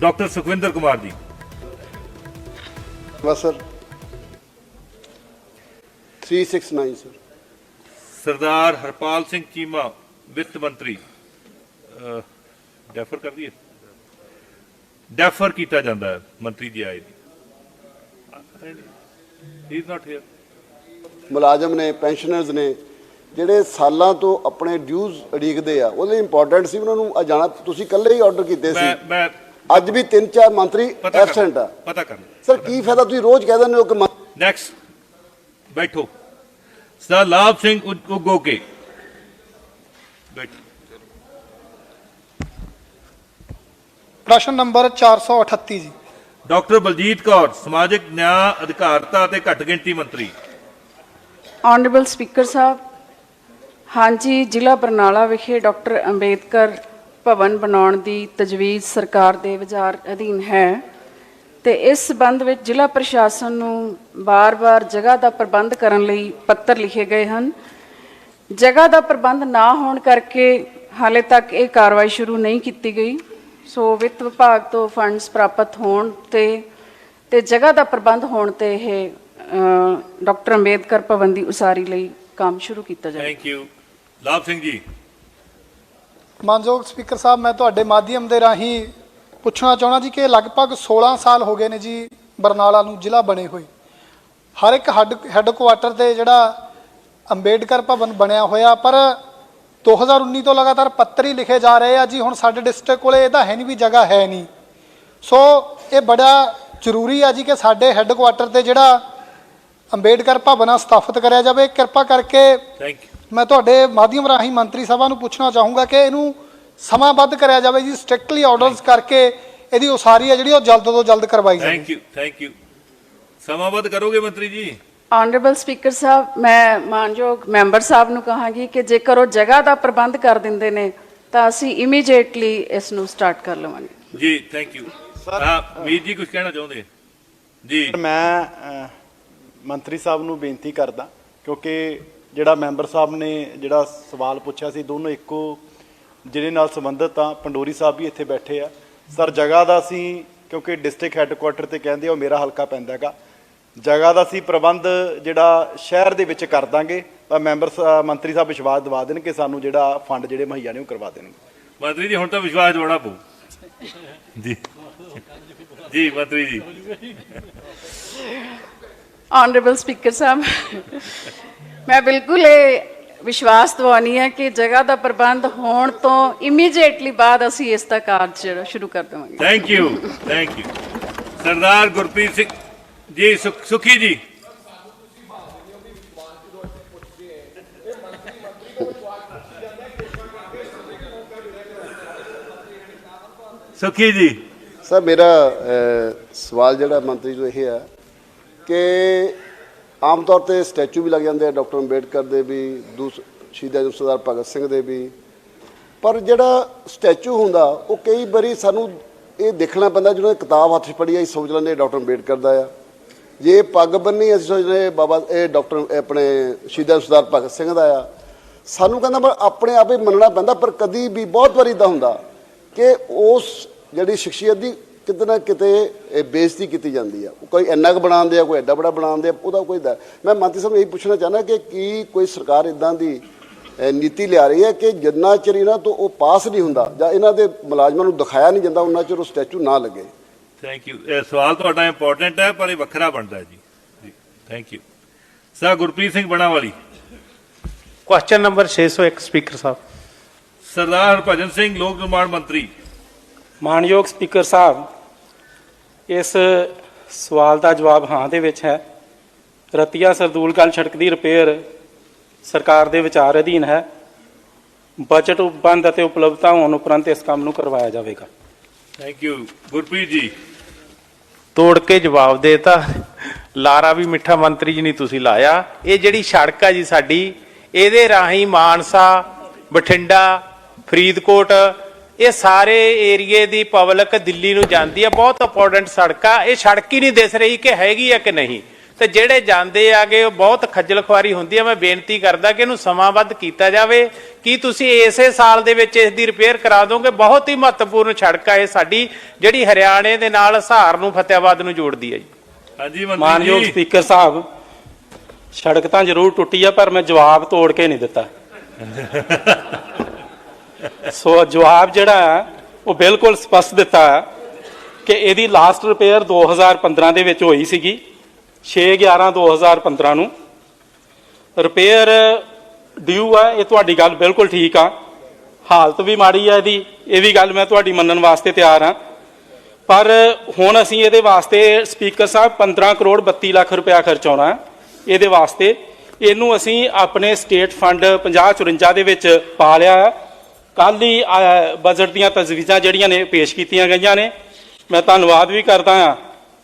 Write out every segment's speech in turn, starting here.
Doctor Sukhvinder Kumar ji. बस sir 369 sir. सरदार हरपाल सिंह चीमा वित्त मंत्री डेफर कर दिए, डेफर किया जाता है मंत्री जी आए ही इज नॉट हियर। मुलाजम ने पेंशनर्स ने ਜਿਹੜੇ ਸਾਲਾਂ ਤੋਂ ਆਪਣੇ ਡਿਊਜ਼ ਅੜੀਕਦੇ ਆ ਉਹਦੇ ਇੰਪੋਰਟੈਂਟ ਸੀ ਉਹਨਾਂ ਨੂੰ ਜਾਣਾ ਤੁਸੀਂ ਇਕੱਲੇ ਹੀ ਆਰਡਰ ਕੀਤੇ ਸੀ। ਮੈਂ ਅੱਜ ਵੀ 3-4 ਮੰਤਰੀ ਐਬਸੈਂਟ ਆ। ਪਤਾ ਕਰ ਸਰ ਕੀ ਫਾਇਦਾ ਤੁਸੀਂ ਰੋਜ਼ ਕਹਿ ਦਿੰਦੇ ਹੋ ਕਿ ਨੈਕਸਟ ਬੈਠੋ। ਸਰਦਾਰ ਲਾਭ ਸਿੰਘ ਉਗੋਕੇ ਬੈਠੋ। प्रश्न नंबर 438 जी। डॉक्टर बलजीत कौर समाजिक न्याय अधिकारता ते घट गिनती मंत्री। ऑनरेबल स्पीकर साहब, हाँ जी, जिला बरनाला विखे डॉक्टर अंबेडकर भवन बनाने की तजवीज़ सरकार के विचार अधीन है तो इस संबंध में जिला प्रशासन नूं बार-बार जगह का प्रबंध करने लई पत्र लिखे गए हैं। जगह का प्रबंध ना होने करके हाले तक ये कार्रवाई शुरू नहीं की गई। सो वित्त विभाग तो फंड्स प्राप्त होने ते जगह का प्रबंध होने ते डॉक्टर अंबेडकर भवन की उसारी लई काम शुरू किया जाए। Thank you. लाभ सिंह जी। मानयोग स्पीकर साहब, मैं तुहाडे माध्यम के राही पुछना चाहना जी कि लगभग 16 साल हो गए ने जी बरनाला नूं जिला बने हुए। हर एक हैडकुआटर से जिहड़ा अंबेडकर भवन बनया होया, पर 2019 तो लगातार पत्र ही लिखे जा रहे हैं जी। हुण साडे डिस्ट्रिक्ट कोले इहदा है नहीं भी जगह है नहीं। सो ये बड़ा जरूरी है जी कि साडे हैडकुआटर से जिहड़ा अंबेडकर भवन आ स्थापित कराया जाए। कृपा करके मैं तुहाडे माध्यम राही मंत्री सभा नूं पुछना चाहूँगा कि इहनूं समाबद्ध कराया जाए जी। स्ट्रिक्टली ऑर्डर्स करके इहदी उसारी है जिहड़ी जल्द तो जल्द करवाई जाए। Thank you. समाबद्ध करोगे मंत्री जी? ऑनरेबल स्पीकर साहब, मैं मानयोग मैंबर साहब नूं कहांगी कि जेकर वो जगह का प्रबंध कर दिंदे ने तां असीं इमीडिएटली इस नूं स्टार्ट कर लवांगे जी। Thank you. मीर जी कुछ कहना चाहुंदे जी? मैं मंत्री साहब नूं बेनती करदा क्योंकि जिहड़ा मैंबर साहब ने जिहड़ा सवाल पुछया सी दोनों इक्को जिहदे नाल संबंधित आ। पंडोरी साहब भी इत्थे बैठे आ। सर जगह दा असीं क्योंकि डिस्ट्रिक्ट हैडकुआटर ते कहंदे आ मेरा हलका पैंदा गा, जगह का असीं प्रबंध जिहड़ा शहर दे विच कर दांगे। मैंबर मंत्री साहब विश्वास दिवा देण कि सानूं जिहड़ा फंड जिहड़े मुहैया ने करवा देणगे। मंत्री जी हुण तां विश्वास दिवाउणा पऊ जी। जी मंत्री जी। ऑनरेबल स्पीकर साहब, मैं बिल्कुल ये विश्वास दिवानी है कि जगह का प्रबंध होने तो इमीडिएटली बाद असीं इसका कार्य शुरू कर देवांगे। Thank you. Thank you. Sardar Gurpreet Singh ji. Sukhi ji. Sukhi ji. Sir मेरा सवाल जिहड़ा मंत्री जो ये है कि आम तौर पर स्टैचू भी लग जाते हैं डॉक्टर अंबेडकर के भी, शहीद आजम सरदार भगत सिंह के भी, पर जिहड़ा स्टैचू हुंदा वो कई बारी सानू ये देखना पैंदा जिन्होंने किताब हत्थ पढ़ी आई सोच लेंगे डॉक्टर अंबेडकर का आ, जे पग बन्नी असीं सोचते बाबा ये डॉक्टर अपने शहीद आजम सरदार भगत सिंह का आ। सानू कहना पर अपने आप ही मनना पैंदा, पर कभी भी बहुत बार इदा हुंदा कि उस जिहड़ी शख्सियत की किते ना किते बेइज्जती की जाती है। कोई इन्ना क बनाते कोई एडा बड़ा बनाते वह कोई मैं मंत्री साहब यही पूछना चाहना कि कोई सरकार इदा की नीति लिया रही है कि जिन्ना चिर इन्हां तो वो पास नहीं हुंदा जां इन्हां दे मुलाजमां नूं दिखाया नहीं जाता उन्ना चिर वो स्टैचू ना लगे। Thank you. सवाल तुहाडा इंपॉर्टेंट है पर ये वखरा बनता है जी। Thank you. Sir Gurpreet Singh Banawali. Question number 601 speaker sahib. Sardar Harbhajan Singh लोक निर्माण मंत्री। मानयोग स्पीकर साहब, इस सवाल का जवाब हाँ दे विच है। रतिया सरदूलगल सड़क की रिपेयर सरकार के विचार अधीन है। बजट उपबंध और उपलब्धता होने उपरंत इस काम नूं करवाया जाएगा। Thank you. गुरप्रीत जी। तोड़ के जवाब देता, लारा भी मिठा मंत्री जी नहीं तुसी लाया। ये जिहड़ी सड़क है जी साडी, इहदे राही मानसा, बठिंडा, फरीदकोट, ये सारे एरिए की पब्लिक दिल्ली नूं जांदी है। बहुत इंपोर्टेंट सड़क आ। ये सड़क ही नहीं दिस रही कि हैगी है कि नहीं। ਤੇ ਜਿਹੜੇ ਜਾਂਦੇ ਆਗੇ ਉਹ ਬਹੁਤ ਖੱਜਲ ਖੁਆਰੀ ਹੁੰਦੀ ਹੈ। ਮੈਂ ਬੇਨਤੀ ਕਰਦਾ ਕਿ ਇਹਨੂੰ ਸਮਾਂਬੱਧ ਕੀਤਾ ਜਾਵੇ। ਕੀ ਤੁਸੀਂ ਇਸੇ ਸਾਲ ਦੇ ਵਿੱਚ ਇਸ ਦੀ ਰਿਪੇਅਰ ਕਰਾ ਦੋਗੇ? ਬਹੁਤ ਹੀ ਮਹੱਤਵਪੂਰਨ ਸੜਕ ਹੈ ਇਹ ਸਾਡੀ, ਜਿਹੜੀ ਹਰਿਆਣੇ ਦੇ ਨਾਲ ਹਿਸਾਰ ਨੂੰ ਫਤਿਆਬਾਦ ਨੂੰ ਜੋੜਦੀ ਹੈ ਜੀ। ਹਾਂਜੀ ਮਾਨਯੋਗ ਮੰਤਰੀ ਜੀ। ਸਪੀਕਰ ਸਾਹਿਬ, ਸੜਕ ਤਾਂ ਜ਼ਰੂਰ ਟੁੱਟੀ ਆ, ਪਰ ਮੈਂ ਜਵਾਬ ਤੋੜ ਕੇ ਨਹੀਂ ਦਿੱਤਾ। ਸੋ ਜਵਾਬ ਜਿਹੜਾ ਹੈ ਉਹ ਬਿਲਕੁਲ ਸਪਸ਼ਟ ਦਿੱਤਾ ਹੈ ਕਿ ਇਹਦੀ ਲਾਸਟ ਰਿਪੇਅਰ 2015 ਦੇ ਵਿੱਚ ਹੋਈ ਸੀਗੀ, 6/11/2015 ਨੂੰ ਰਿਪੇਅਰ ਡਿਊ ਆ। ਇਹ ਤੁਹਾਡੀ ਗੱਲ ਬਿਲਕੁਲ ਠੀਕ ਆ, ਹਾਲਤ ਵੀ ਮਾੜੀ ਆ ਇਹਦੀ, ਇਹ ਵੀ ਗੱਲ ਮੈਂ ਤੁਹਾਡੀ ਮੰਨਣ ਵਾਸਤੇ ਤਿਆਰ ਹਾਂ। ਪਰ ਹੁਣ ਅਸੀਂ ਇਹਦੇ ਵਾਸਤੇ ਸਪੀਕਰ ਸਾਹਿਬ 15 ਕਰੋੜ 32 ਲੱਖ ਰੁਪਇਆ ਖਰਚਾਉਣਾ ਹੈ ਇਹਦੇ ਵਾਸਤੇ। ਇਹਨੂੰ ਅਸੀਂ ਆਪਣੇ ਸਟੇਟ ਫੰਡ 50-54 ਦੇ ਵਿੱਚ ਪਾ ਲਿਆ। ਕੱਲ ਹੀ ਬਜਟ ਦੀਆਂ ਤਜਵੀਜ਼ਾਂ ਜਿਹੜੀਆਂ ਨੇ ਪੇਸ਼ ਕੀਤੀਆਂ ਗਈਆਂ ਨੇ। ਮੈਂ ਧੰਨਵਾਦ ਵੀ ਕਰਦਾ ਹਾਂ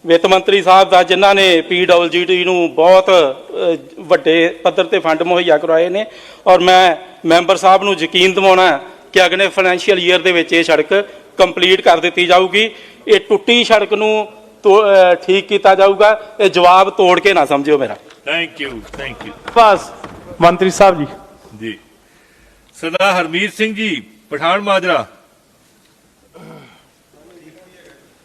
ਵਿੱਤ ਮੰਤਰੀ ਸਾਹਿਬ ਦਾ, ਜਿਨ੍ਹਾਂ ਨੇ PWGT ਨੂੰ ਬਹੁਤ ਵੱਡੇ ਪੱਧਰ ਤੇ ਫੰਡ ਮੁਹੱਈਆ ਕਰਵਾਏ ਨੇ। ਔਰ ਮੈਂ ਮੈਂਬਰ ਸਾਹਿਬ ਨੂੰ ਯਕੀਨ ਦਿਵਾਉਣਾ ਕਿ ਅਗਲੇ ਫਾਈਨੈਂਸ਼ੀਅਲ ਈਅਰ ਦੇ ਵਿੱਚ ਇਹ ਸੜਕ ਕੰਪਲੀਟ ਕਰ ਦਿੱਤੀ ਜਾਊਗੀ। ਇਹ ਟੁੱਟੀ ਸੜਕ ਨੂੰ ਠੀਕ ਕੀਤਾ ਜਾਊਗਾ। ਇਹ ਜਵਾਬ ਤੋੜ ਕੇ ਨਾ ਸਮਝਿਓ ਮੇਰਾ। ਥੈਂਕ ਯੂ, ਥੈਂਕ ਯੂ ਬਸ ਮੰਤਰੀ ਸਾਹਿਬ ਜੀ। ਜੀ। ਸਰਦਾਰ ਹਰਮੀਤ ਸਿੰਘ ਜੀ, ਪਠਾਨ ਮਾਜਰਾ।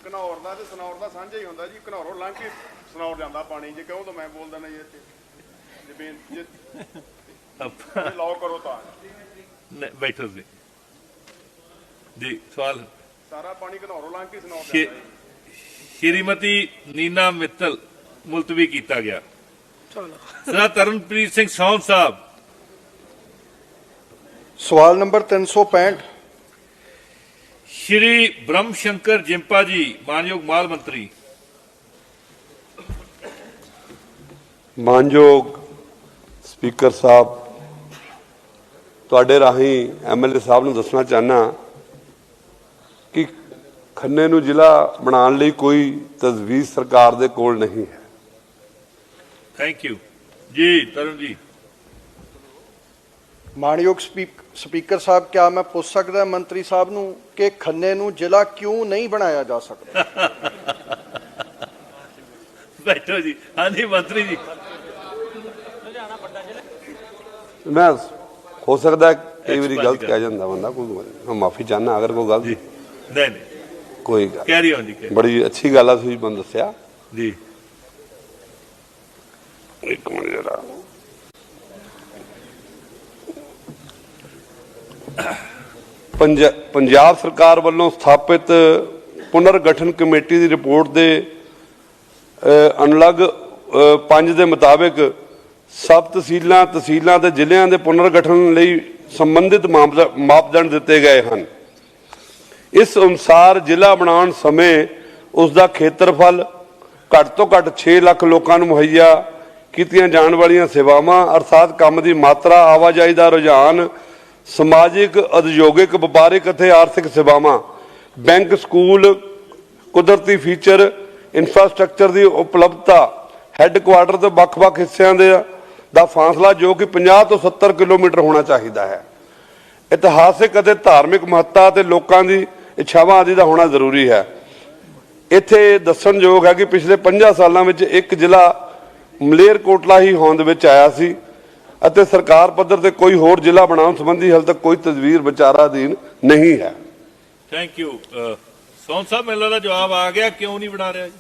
ਘਨੌਰ ਦਾ ਤੇ ਸਨੌਰ ਦਾ ਸਾਂਝਾ ਹੀ ਹੁੰਦਾ ਜੀ। ਘਨੌਰੋਂ ਲੰਘ ਕੇ ਸਨੌਰ ਜਾਂਦਾ ਪਾਣੀ, ਜੇ ਕਹੋ ਤਾਂ ਮੈਂ ਬੋਲ ਦਿੰਦਾ ਜੀ ਇੱਥੇ। ਜੇ ਲਾਓ ਕਰੋ ਤਾਂ ਬੈਠੋ ਜੀ। ਜੀ ਸਵਾਲ। ਸਾਰਾ ਪਾਣੀ ਘਨੌਰੋਂ ਲੰਘ ਕੇ ਸਨੌਰ ਸ਼੍ਰੀ- ਸ਼੍ਰੀਮਤੀ ਨੀਨਾ ਮਿੱਤਲ ਮੁਲਤਵੀ ਕੀਤਾ ਗਿਆ। ਸਰਦਾਰ ਤਰਨਪ੍ਰੀਤ ਸਿੰਘ ਸੌਂਦ ਸਾਹਿਬ। ਸਵਾਲ ਨੰਬਰ 365। ਸ਼੍ਰੀ ਬ੍ਰਹਮ ਸ਼ੰਕਰ ਜਿੰਪਾ ਜੀ, ਮਾਨਯੋਗ ਮਾਲ ਮੰਤਰੀ। ਮਾਨਯੋਗ ਸਪੀਕਰ ਸਾਹਿਬ, ਤੁਹਾਡੇ ਰਾਹੀਂ MLA ਸਾਹਿਬ ਨੂੰ ਦੱਸਣਾ ਚਾਹਨਾ ਕਿ ਖੰਨੇ ਨੂੰ ਜ਼ਿਲ੍ਹਾ ਬਣਾਉਣ ਲਈ ਕੋਈ ਤਜਵੀਜ਼ ਸਰਕਾਰ ਦੇ ਕੋਲ ਨਹੀਂ ਹੈ। ਥੈਂਕ ਯੂ ਜੀ। ਤਰੁਣ ਜੀ। ਮਾਨਯੋਗ ਸਪੀਕਰ ਸਾਹਿਬ, ਕਿਆ ਮੈਂ ਪੁੱਛ ਸਕਦਾ ਮੰਤਰੀ ਸਾਹਿਬ ਨੂੰ ਕਿ ਖੰਨੇ ਨੂੰ ਜ਼ਿਲ੍ਹਾ ਕਿਉਂ ਨਹੀਂ ਬਣਾਇਆ ਜਾ ਸਕਦਾ? ਬੈਠੋ ਜੀ। ਹਾਂਜੀ ਮੰਤਰੀ ਜੀ। ਮੈਂ ਹੋ ਸਕਦਾ ਕਈ ਵਾਰੀ ਗਲਤ ਕਹਿ ਜਾਂਦਾ ਬੰਦਾ, ਕੋਈ ਮਾਫੀ ਚਾਹਨਾ ਅਗਰ ਕੋਈ ਗਲਤੀ। ਨਹੀਂ ਨਹੀਂ, ਕੋਈ ਗੱਲ, ਕੈਰੀ ਔਨ ਜੀ। ਬੜੀ ਅੱਛੀ ਗੱਲ ਆ ਤੁਸੀਂ ਮੈਨੂੰ ਦੱਸਿਆ ਜੀ। ਇੱਕ ਮਿੰਟ ਜਰਾ। ਪੰਜਾਬ ਸਰਕਾਰ ਵੱਲੋਂ ਸਥਾਪਿਤ ਪੁਨਰਗਠਨ ਕਮੇਟੀ ਦੀ ਰਿਪੋਰਟ ਦੇ ਅਨੁਲੱਗ 5 ਦੇ ਮੁਤਾਬਕ ਸਬ ਤਹਿਸੀਲਾਂ ਤੇ ਜ਼ਿਲ੍ਹਿਆਂ ਦੇ ਪੁਨਰਗਠਨ ਲਈ ਸੰਬੰਧਿਤ ਮਾਪਦੰਡ ਦਿੱਤੇ ਗਏ ਹਨ। ਇਸ ਅਨੁਸਾਰ ਜ਼ਿਲ੍ਹਾ ਬਣਾਉਣ ਸਮੇਂ ਉਸ ਦਾ ਖੇਤਰਫਲ ਘੱਟ ਤੋਂ ਘੱਟ 6 ਲੱਖ ਲੋਕਾਂ ਨੂੰ ਮੁਹੱਈਆ ਕੀਤੀਆਂ ਜਾਣ ਵਾਲੀਆਂ ਸੇਵਾਵਾਂ ਅਰਥਾਤ ਕੰਮ ਦੀ ਮਾਤਰਾ, ਆਵਾਜਾਈ ਦਾ ਰੁਝਾਨ, ਸਮਾਜਿਕ, ਉਦਯੋਗਿਕ, ਵਪਾਰਿਕ ਅਤੇ ਆਰਥਿਕ ਸੇਵਾਵਾਂ, ਬੈਂਕ, ਸਕੂਲ, ਕੁਦਰਤੀ ਫੀਚਰ, ਇਨਫਰਾਸਟ੍ਰਕਚਰ ਦੀ ਉਪਲਬਧਤਾ, ਹੈੱਡਕੁਆਰਟਰ ਤੋਂ ਵੱਖ-ਵੱਖ ਹਿੱਸਿਆਂ ਦਾ ਫਾਸਲਾ ਜੋ ਕਿ 50 ਤੋਂ 70 ਕਿਲੋਮੀਟਰ ਹੋਣਾ ਚਾਹੀਦਾ ਹੈ। ਇਤਿਹਾਸਿਕ ਅਤੇ ਧਾਰਮਿਕ ਮਹੱਤਤਾ ਅਤੇ ਲੋਕਾਂ ਦੀ ਇੱਛਾਵਾਂ ਆਦਿ ਦਾ ਹੋਣਾ ਜ਼ਰੂਰੀ ਹੈ। ਇੱਥੇ ਦੱਸਣਯੋਗ ਹੈ ਕਿ ਪਿਛਲੇ 50 ਸਾਲਾਂ ਵਿੱਚ ਇੱਕ ਜ਼ਿਲ੍ਹਾ ਮਲੇਰਕੋਟਲਾ ਹੀ ਹੋਂਦ ਵਿੱਚ ਆਇਆ ਸੀ ਅਤੇ ਸਰਕਾਰ ਪੱਧਰ ਤੇ ਕੋਈ ਹੋਰ ਜ਼ਿਲ੍ਹਾ ਬਣਾਉਣ ਸੰਬੰਧੀ ਹਾਲੇ ਤੱਕ ਕੋਈ ਤਜਵੀਜ਼ ਵਿਚਾਰਾਧੀਨ ਨਹੀਂ ਹੈ। Thank you. ਸੌਂਦ ਸਾਹਿਬ, ਮੈਨੂੰ ਲੱਗਦਾ ਜਵਾਬ ਆ ਗਿਆ, ਕਿਉਂ ਨਹੀਂ ਬਣਾ ਰਿਹਾ ਜੀ?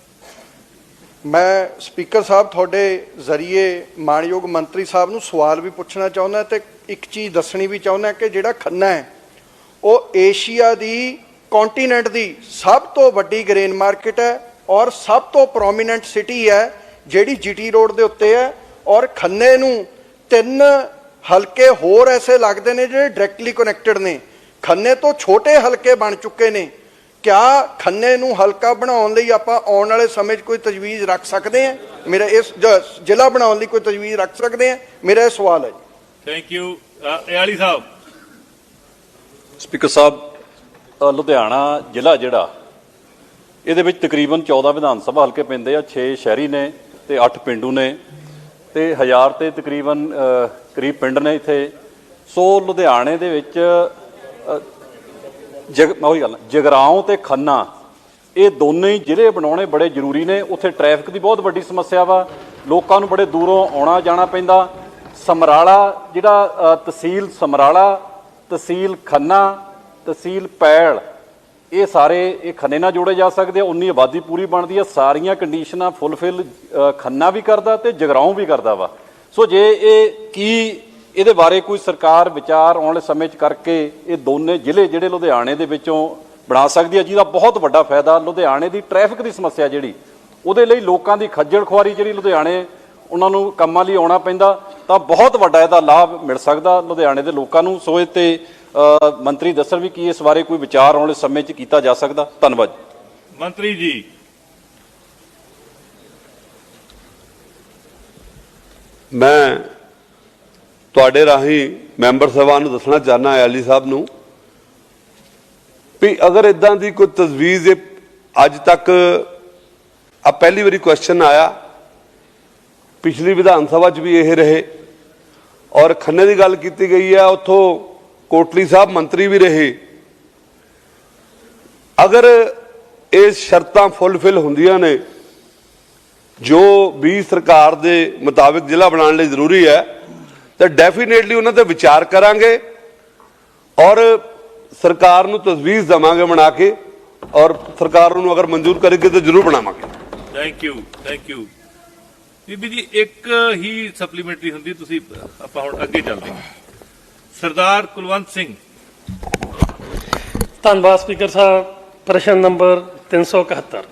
ਮੈਂ ਸਪੀਕਰ ਸਾਹਿਬ ਤੁਹਾਡੇ ਜ਼ਰੀਏ ਮਾਨਯੋਗ ਮੰਤਰੀ ਸਾਹਿਬ ਨੂੰ ਸਵਾਲ ਵੀ ਪੁੱਛਣਾ ਚਾਹੁੰਦਾ ਤੇ ਇੱਕ ਚੀਜ਼ ਦੱਸਣੀ ਵੀ ਚਾਹੁੰਦਾ ਕਿ ਜਿਹੜਾ ਖੰਨਾ ਹੈ ਉਹ ਏਸ਼ੀਆ ਦੀ ਕੰਟੀਨੈਂਟ ਦੀ ਸਭ ਤੋਂ ਵੱਡੀ ਗ੍ਰੇਨ ਮਾਰਕੀਟ ਹੈ ਔਰ ਸਭ ਤੋਂ ਪ੍ਰੋਮੀਨੈਂਟ ਸਿਟੀ ਹੈ ਜਿਹੜੀ GT ਰੋਡ ਦੇ ਉੱਤੇ ਹੈ। ਔਰ ਖੰਨੇ ਨੂੰ 3 ਹਲਕੇ ਹੋਰ ਐਸੇ ਲੱਗਦੇ ਨੇ ਜਿਹੜੇ ਡਾਇਰੈਕਟਲੀ ਕਨੈਕਟਡ ਨੇ। ਖੰਨੇ ਤੋਂ ਛੋਟੇ ਹਲਕੇ ਬਣ ਚੁੱਕੇ ਨੇ। ਕਿਆ ਖੰਨੇ ਨੂੰ ਹਲਕਾ ਬਣਾਉਣ ਲਈ ਆਪਾਂ ਆਉਣ ਵਾਲੇ ਸਮੇਂ 'ਚ ਕੋਈ ਤਜਵੀਜ਼ ਰੱਖ ਸਕਦੇ ਹਾਂ? ਮੇਰਾ ਇਸ ਜ਼ਿਲ੍ਹਾ ਬਣਾਉਣ ਲਈ ਕੋਈ ਤਜਵੀਜ਼ ਰੱਖ ਸਕਦੇ ਹਾਂ? ਮੇਰਾ ਇਹ ਸਵਾਲ ਹੈ ਜੀ। Thank you. Ayali sahib. Speaker sahib, Ludhiana ਜ਼ਿਲ੍ਹਾ ਜਿਹੜਾ ਇਹਦੇ ਵਿੱਚ ਤਕਰੀਬਨ 14 ਵਿਧਾਨ ਸਭਾ ਹਲਕੇ ਪੈਂਦੇ ਆ। 6 ਸ਼ਹਿਰੀ ਨੇ ਤੇ 8 ਪਿੰਡੂ ਨੇ ਤੇ 1000 ਤੇ ਤਕਰੀਬਨ ਕਰੀਬ ਪਿੰਡ ਨੇ ਇੱਥੇ। ਸੋ ਲੁਧਿਆਣੇ ਦੇ ਵਿੱਚ ਉਹੀ ਗੱਲ, ਜਗਰਾਓਂ ਤੇ ਖੰਨਾ ਇਹ ਦੋਨੇ ਹੀ ਜ਼ਿਲ੍ਹੇ ਬਣਾਉਣੇ ਬੜੇ ਜ਼ਰੂਰੀ ਨੇ। ਉੱਥੇ ਟ੍ਰੈਫਿਕ ਦੀ ਬਹੁਤ ਵੱਡੀ ਸਮੱਸਿਆ ਵਾ ਲੋਕਾਂ ਨੂੰ ਬੜੇ ਦੂਰੋਂ ਆਉਣਾ ਜਾਣਾ ਪੈਂਦਾ। ਸਮਰਾਲਾ ਜਿਹੜਾ ਤਹਿਸੀਲ ਸਮਰਾਲਾ, ਤਹਿਸੀਲ ਖੰਨਾ, ਤਹਿਸੀਲ ਪੈਲ, ਇਹ ਸਾਰੇ ਇਹ ਖੰਨੇ ਨਾਲ ਜੋੜੇ ਜਾ ਸਕਦੇ ਆ। ਉਨੀ ਆਬਾਦੀ ਪੂਰੀ ਬਣਦੀ ਆ। ਸਾਰੀਆਂ ਕੰਡੀਸ਼ਨਾਂ ਫੁੱਲਫਿਲ ਖੰਨਾ ਵੀ ਕਰਦਾ ਤੇ ਜਗਰਾਉਂ ਵੀ ਕਰਦਾ ਵਾ। ਸੋ ਜੇ ਇਹਦੇ ਬਾਰੇ ਕੋਈ ਸਰਕਾਰ ਵਿਚਾਰ ਆਉਣ ਵਾਲੇ ਸਮੇਂ 'ਚ ਕਰਕੇ ਇਹ ਦੋਨੇ ਜ਼ਿਲ੍ਹੇ ਜਿਹੜੇ ਲੁਧਿਆਣੇ ਦੇ ਵਿੱਚੋਂ ਬਣਾ ਸਕਦੀ ਹੈ, ਜਿਹਦਾ ਬਹੁਤ ਵੱਡਾ ਫਾਇਦਾ ਲੁਧਿਆਣੇ ਦੀ ਟ੍ਰੈਫਿਕ ਦੀ ਸਮੱਸਿਆ ਜਿਹੜੀ, ਉਹਦੇ ਲਈ ਲੋਕਾਂ ਦੀ ਖੱਜਲ ਖੁਆਰੀ ਜਿਹੜੀ ਲੁਧਿਆਣੇ ਉਹਨਾਂ ਨੂੰ ਕੰਮਾਂ ਲਈ ਆਉਣਾ ਪੈਂਦਾ, ਤਾਂ ਬਹੁਤ ਵੱਡਾ ਇਹਦਾ ਲਾਭ ਮਿਲ ਸਕਦਾ ਲੁਧਿਆਣੇ ਦੇ ਲੋਕਾਂ ਨੂੰ। ਸੋ ਇਹ ਤੇ ਮੰਤਰੀ ਦੱਸਣ ਵੀ ਕੀ ਇਸ ਬਾਰੇ ਕੋਈ ਵਿਚਾਰ ਆਉਣ ਵਾਲੇ ਸਮੇਂ 'ਚ ਕੀਤਾ ਜਾ ਸਕਦਾ। ਧੰਨਵਾਦ ਮੰਤਰੀ ਜੀ। ਮੈਂ ਤੁਹਾਡੇ ਰਾਹੀਂ ਮੈਂਬਰ ਸਾਹਿਬਾਨ ਨੂੰ ਦੱਸਣਾ ਚਾਹੁੰਦਾ ਆਲੀ ਸਾਹਿਬ ਨੂੰ ਵੀ ਅਗਰ ਇਦਾਂ ਦੀ ਕੋਈ ਤਜਵੀਜ਼ ਅੱਜ ਤੱਕ ਆ ਪਹਿਲੀ ਵਾਰੀ ਕੁਐਸਚਨ ਆਇਆ, ਪਿਛਲੀ ਵਿਧਾਨ ਸਭਾ 'ਚ ਵੀ ਇਹ ਰਹੇ, ਔਰ ਖੰਨੇ ਦੀ ਗੱਲ ਕੀਤੀ ਗਈ ਹੈ, ਉੱਥੋਂ ਕੋਟਲੀ ਸਾਹਿਬ ਮੰਤਰੀ ਵੀ ਰਹੇ। ਅਗਰ ਇਹ ਸ਼ਰਤਾਂ ਫੁੱਲਫਿਲ ਹੁੰਦੀਆਂ ਨੇ ਜੋ ਵੀ ਸਰਕਾਰ ਦੇ ਮੁਤਾਬਿਕ ਜ਼ਿਲ੍ਹਾ ਬਣਾਉਣ ਲਈ ਜ਼ਰੂਰੀ ਹੈ, ਤਾਂ ਡੈਫੀਨੇਟਲੀ ਉਹਨਾਂ ਤੇ ਵਿਚਾਰ ਕਰਾਂਗੇ ਔਰ ਸਰਕਾਰ ਨੂੰ ਤਜਵੀਜ਼ ਦੇਵਾਂਗੇ ਬਣਾ ਕੇ, ਔਰ ਸਰਕਾਰ ਨੂੰ ਅਗਰ ਮਨਜ਼ੂਰ ਕਰੇਗੀ ਤਾਂ ਜ਼ਰੂਰ ਬਣਾਵਾਂਗੇ। ਥੈਂਕ ਯੂ ਬੀਬੀ ਜੀ। ਇੱਕ ਹੀ ਸਪਲੀਮੈਂਟਰੀ ਹੁੰਦੀ, ਤੁਸੀਂ ਆਪਾਂ ਹੁਣ ਅੱਗੇ ਚੱਲਦੇ ਹਾਂ। ਸਰਦਾਰ ਕੁਲਵੰਤ ਸਿੰਘ। ਧੰਨਵਾਦ ਸਪੀਕਰ ਸਾਹਿਬ। ਪ੍ਰਸ਼ਨ ਨੰਬਰ 371।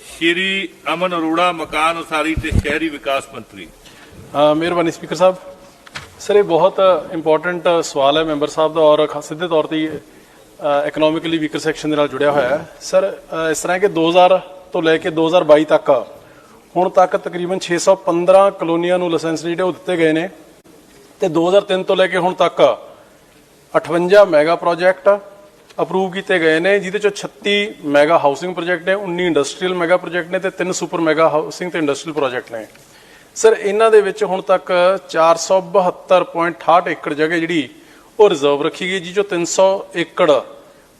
ਸ਼੍ਰੀ ਅਮਨ ਅਰੋੜਾ, ਮਕਾਨ ਉਸਾਰੀ ਤੇ ਸ਼ਹਿਰੀ ਵਿਕਾਸ ਮੰਤਰੀ। ਮਿਹਰਬਾਨੀ ਸਪੀਕਰ ਸਾਹਿਬ। ਸਰ ਇਹ ਬਹੁਤ ਇੰਪੋਰਟੈਂਟ ਸਵਾਲ ਹੈ ਮੈਂਬਰ ਸਾਹਿਬ ਦਾ, ਔਰ ਸਿੱਧੇ ਤੌਰ ਤੇ ਇਕਨੋਮਿਕਲੀ ਵੀਕਰ ਸੈਕਸ਼ਨ ਦੇ ਨਾਲ ਜੁੜਿਆ ਹੋਇਆ ਹੈ। ਸਰ ਇਸ ਤਰ੍ਹਾਂ ਕਿ 2000 ਤੋਂ ਲੈ ਕੇ 2022 ਤੱਕ ਹੁਣ ਤੱਕ ਤਕਰੀਬਨ 615 ਕਲੋਨੀਆਂ ਨੂੰ ਲਾਇਸੈਂਸ ਜਿਹੜੇ ਉਹ ਦਿੱਤੇ ਗਏ ਨੇ, ਤੇ 2003 ਤੋਂ ਲੈ ਕੇ ਹੁਣ ਤੱਕ 58 ਮੈਗਾ ਪ੍ਰੋਜੈਕਟ ਅਪਰੂਵ ਕੀਤੇ ਗਏ ਨੇ, ਜਿਹਦੇ ਚੋਂ 36 ਮੈਗਾ ਹਾਊਸਿੰਗ ਪ੍ਰੋਜੈਕਟ ਨੇ, 19 ਇੰਡਸਟਰੀਅਲ ਮੈਗਾ ਪ੍ਰੋਜੈਕਟ ਨੇ ਤੇ 3 ਸੁਪਰ ਮੈਗਾ ਹਾਊਸਿੰਗ ਤੇ ਇੰਡਸਟਰੀਅਲ ਪ੍ਰੋਜੈਕਟ ਨੇ। ਸਰ ਇਹਨਾਂ ਦੇ ਵਿੱਚ ਹੁਣ ਤੱਕ 472.68 ਏਕੜ ਜਗ੍ਹਾ ਜਿਹੜੀ ਉਹ ਰਿਜ਼ਰਵ ਰੱਖੀ ਗਈ, ਜਿਸ ਚੋਂ 300 ਏਕੜ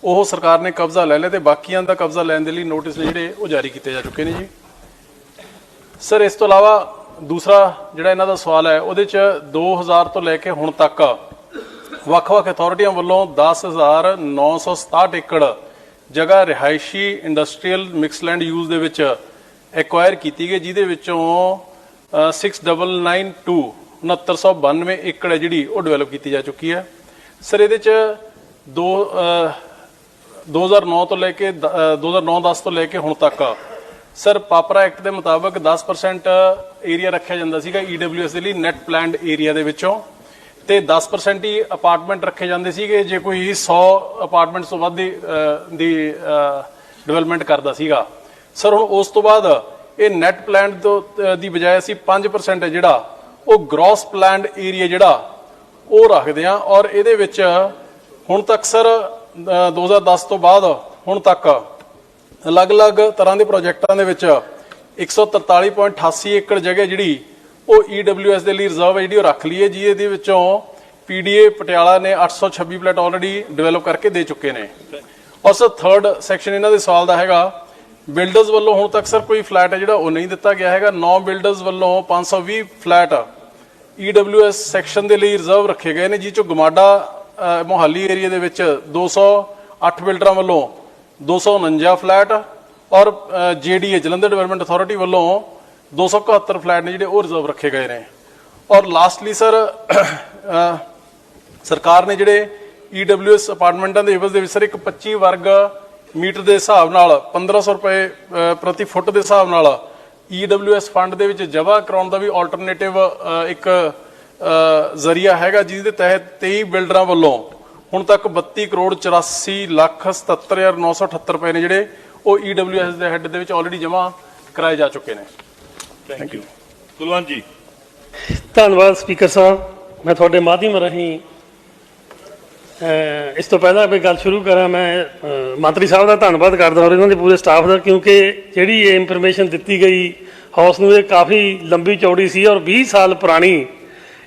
ਉਹ ਸਰਕਾਰ ਨੇ ਕਬਜ਼ਾ ਲੈ ਲਿਆ ਤੇ ਬਾਕੀਆਂ ਦਾ ਕਬਜ਼ਾ ਲੈਣ ਦੇ ਲਈ ਨੋਟਿਸ ਜਿਹੜੇ ਉਹ ਜਾਰੀ ਕੀਤੇ ਜਾ ਚੁੱਕੇ ਨੇ ਜੀ। ਸਰ ਇਸ ਤੋਂ ਇਲਾਵਾ ਦੂਸਰਾ ਜਿਹੜਾ ਇਹਨਾਂ ਦਾ ਸਵਾਲ ਹੈ, ਉਹਦੇ 'ਚ 2000 ਤੋਂ ਲੈ ਕੇ ਹੁਣ ਤੱਕ ਵੱਖ-ਵੱਖ ਅਥਾਰਟੀਆਂ ਵੱਲੋਂ 10,967 ਏਕੜ ਜਗ੍ਹਾ ਰਿਹਾਇਸ਼ੀ ਇੰਡਸਟਰੀਅਲ ਮਿਕਸਲੈਂਡ ਯੂਜ਼ ਦੇ ਵਿੱਚ ਐਕਵਾਇਰ ਕੀਤੀ ਗਈ, ਜਿਹਦੇ ਵਿੱਚੋਂ 6992 6992 ਏਕੜ ਹੈ ਜਿਹੜੀ ਉਹ ਡਿਵੈਲਪ ਕੀਤੀ ਜਾ ਚੁੱਕੀ ਹੈ। ਸਰ ਇਹਦੇ 'ਚ 2009 ਤੋਂ ਲੈ ਕੇ 2009-10 ਤੋਂ ਲੈ ਕੇ ਹੁਣ ਤੱਕ ਸਰ ਪਾਪਰਾ ਐਕਟ ਦੇ ਮੁਤਾਬਕ 10% ਏਰੀਆ ਰੱਖਿਆ ਜਾਂਦਾ ਸੀਗਾ EWS ਦੇ ਲਈ ਨੈਟ ਪਲਾਨਡ ਏਰੀਆ ਦੇ ਵਿੱਚੋਂ, ਤੇ 10% ਹੀ ਅਪਾਰਟਮੈਂਟ ਰੱਖੇ ਜਾਂਦੇ ਸੀਗੇ ਜੇ ਕੋਈ 100 ਅਪਾਰਟਮੈਂਟਸ ਤੋਂ ਵੱਧ ਦੀ ਡਿਵੈਲਪਮੈਂਟ ਕਰਦਾ ਸੀਗਾ। ਸਰ ਹੁਣ ਉਸ ਤੋਂ ਬਾਅਦ ਇਹ ਨੈਟ ਪਲਾਨਡ ਦੀ ਬਜਾਏ ਅਸੀਂ 5% ਹੈ ਜਿਹੜਾ ਉਹ ਗ੍ਰੋਸ ਪਲਾਨਡ ਏਰੀਆ ਜਿਹੜਾ ਉਹ ਰੱਖਦੇ ਆ, ਔਰ ਇਹਦੇ ਵਿੱਚ ਹੁਣ ਤੱਕ ਸਰ 2010 ਤੋਂ ਬਾਅਦ ਹੁਣ ਤੱਕ ਅਲੱਗ-ਅਲੱਗ ਤਰ੍ਹਾਂ ਦੇ ਪ੍ਰੋਜੈਕਟਾਂ ਦੇ ਵਿੱਚ 143.88 ਏਕੜ ਜਗ੍ਹਾ ਜਿਹੜੀ ਉਹ EWS ਦੇ ਲਈ ਰਿਜ਼ਰਵ ਹੈ ਜਿਹੜੀ ਉਹ ਰੱਖ ਲਈ ਹੈ, ਜਿਹਦੇ ਵਿੱਚੋਂ PDA ਪਟਿਆਲਾ ਨੇ 826 ਪਲਾਟ ਆਲਰੇਡੀ ਡਿਵੈਲਪ ਕਰਕੇ ਦੇ ਚੁੱਕੇ ਨੇ। ਔਰ ਸਰ ਥਰਡ ਸੈਕਸ਼ਨ ਇਹਨਾਂ ਦੇ ਸਵਾਲ ਦਾ ਹੈਗਾ, ਬਿਲਡਰਸ ਵੱਲੋਂ ਹੁਣ ਤੱਕ ਸਰ ਕੋਈ ਫਲੈਟ ਹੈ ਜਿਹੜਾ ਉਹ ਨਹੀਂ ਦਿੱਤਾ ਗਿਆ ਹੈਗਾ। 9 ਬਿਲਡਰਸ ਵੱਲੋਂ 520 ਫਲੈਟ EWS ਸੈਕਸ਼ਨ ਦੇ ਲਈ ਰਿਜ਼ਰਵ ਰੱਖੇ ਗਏ ਨੇ, ਜਿਸ ਚੋਂ ਗਮਾਡਾ ਮੋਹਾਲੀ ਏਰੀਆ ਦੇ ਵਿੱਚ 208 ਬਿਲਡਰਾਂ ਵੱਲੋਂ 249 ਫਲੈਟ, ਔਰ JDA ਜਲੰਧਰ ਡਿਵੈਲਪਮੈਂਟ ਅਥਾਰਟੀ ਵੱਲੋਂ 271 ਫਲੈਟ ਨੇ ਜਿਹੜੇ ਉਹ ਰਿਜ਼ਰਵ ਰੱਖੇ ਗਏ ਨੇ। ਔਰ ਲਾਸਟਲੀ ਸਰ ਸਰਕਾਰ ਨੇ ਜਿਹੜੇ EWS ਅਪਾਰਟਮੈਂਟਾਂ ਦੇ ਇਵਜ਼ ਦੇ ਵਿੱਚ ਸਰ ਇੱਕ 25 ਵਰਗ ਮੀਟਰ ਦੇ ਹਿਸਾਬ ਨਾਲ 1500 ਰੁਪਏ ਪ੍ਰਤੀ ਫੁੱਟ ਦੇ ਹਿਸਾਬ ਨਾਲ EWS ਫੰਡ ਦੇ ਵਿੱਚ ਜਮ੍ਹਾਂ ਕਰਾਉਣ ਦਾ ਵੀ ਆਲਟਰਨੇਟਿਵ ਇੱਕ ਜ਼ਰੀਆ ਹੈਗਾ, ਜਿਸ ਦੇ ਤਹਿਤ 23 ਬਿਲਡਰਾਂ ਵੱਲੋਂ ਹੁਣ ਤੱਕ 32 ਕਰੋੜ 84 ਲੱਖ 77,978 ਰੁਪਏ ਨੇ ਜਿਹੜੇ ਉਹ EWS ਦੇ ਹੈੱਡ ਦੇ ਵਿੱਚ ਆਲਰੇਡੀ ਜਮ੍ਹਾਂ ਕਰਾਏ ਜਾ ਚੁੱਕੇ ਨੇ। Thank you. ਕੁਲਵੰਤ ਜੀ। ਧੰਨਵਾਦ ਸਪੀਕਰ ਸਾਹਿਬ। ਮੈਂ ਤੁਹਾਡੇ ਮਾਧਿਅਮ ਰਾਹੀਂ ਇਸ ਤੋਂ ਪਹਿਲਾਂ ਮੈਂ ਗੱਲ ਸ਼ੁਰੂ ਕਰਾਂ, ਮੈਂ ਮੰਤਰੀ ਸਾਹਿਬ ਦਾ ਧੰਨਵਾਦ ਕਰਦਾ ਔਰ ਇਹਨਾਂ ਦੇ ਪੂਰੇ ਸਟਾਫ ਦਾ, ਕਿਉਂਕਿ ਜਿਹੜੀ ਇਹ ਇਨਫੋਰਮੇਸ਼ਨ ਦਿੱਤੀ ਗਈ ਹਾਊਸ ਨੂੰ ਇਹ ਕਾਫੀ ਲੰਬੀ ਚੌੜੀ ਸੀ ਔਰ 20 ਸਾਲ ਪੁਰਾਣੀ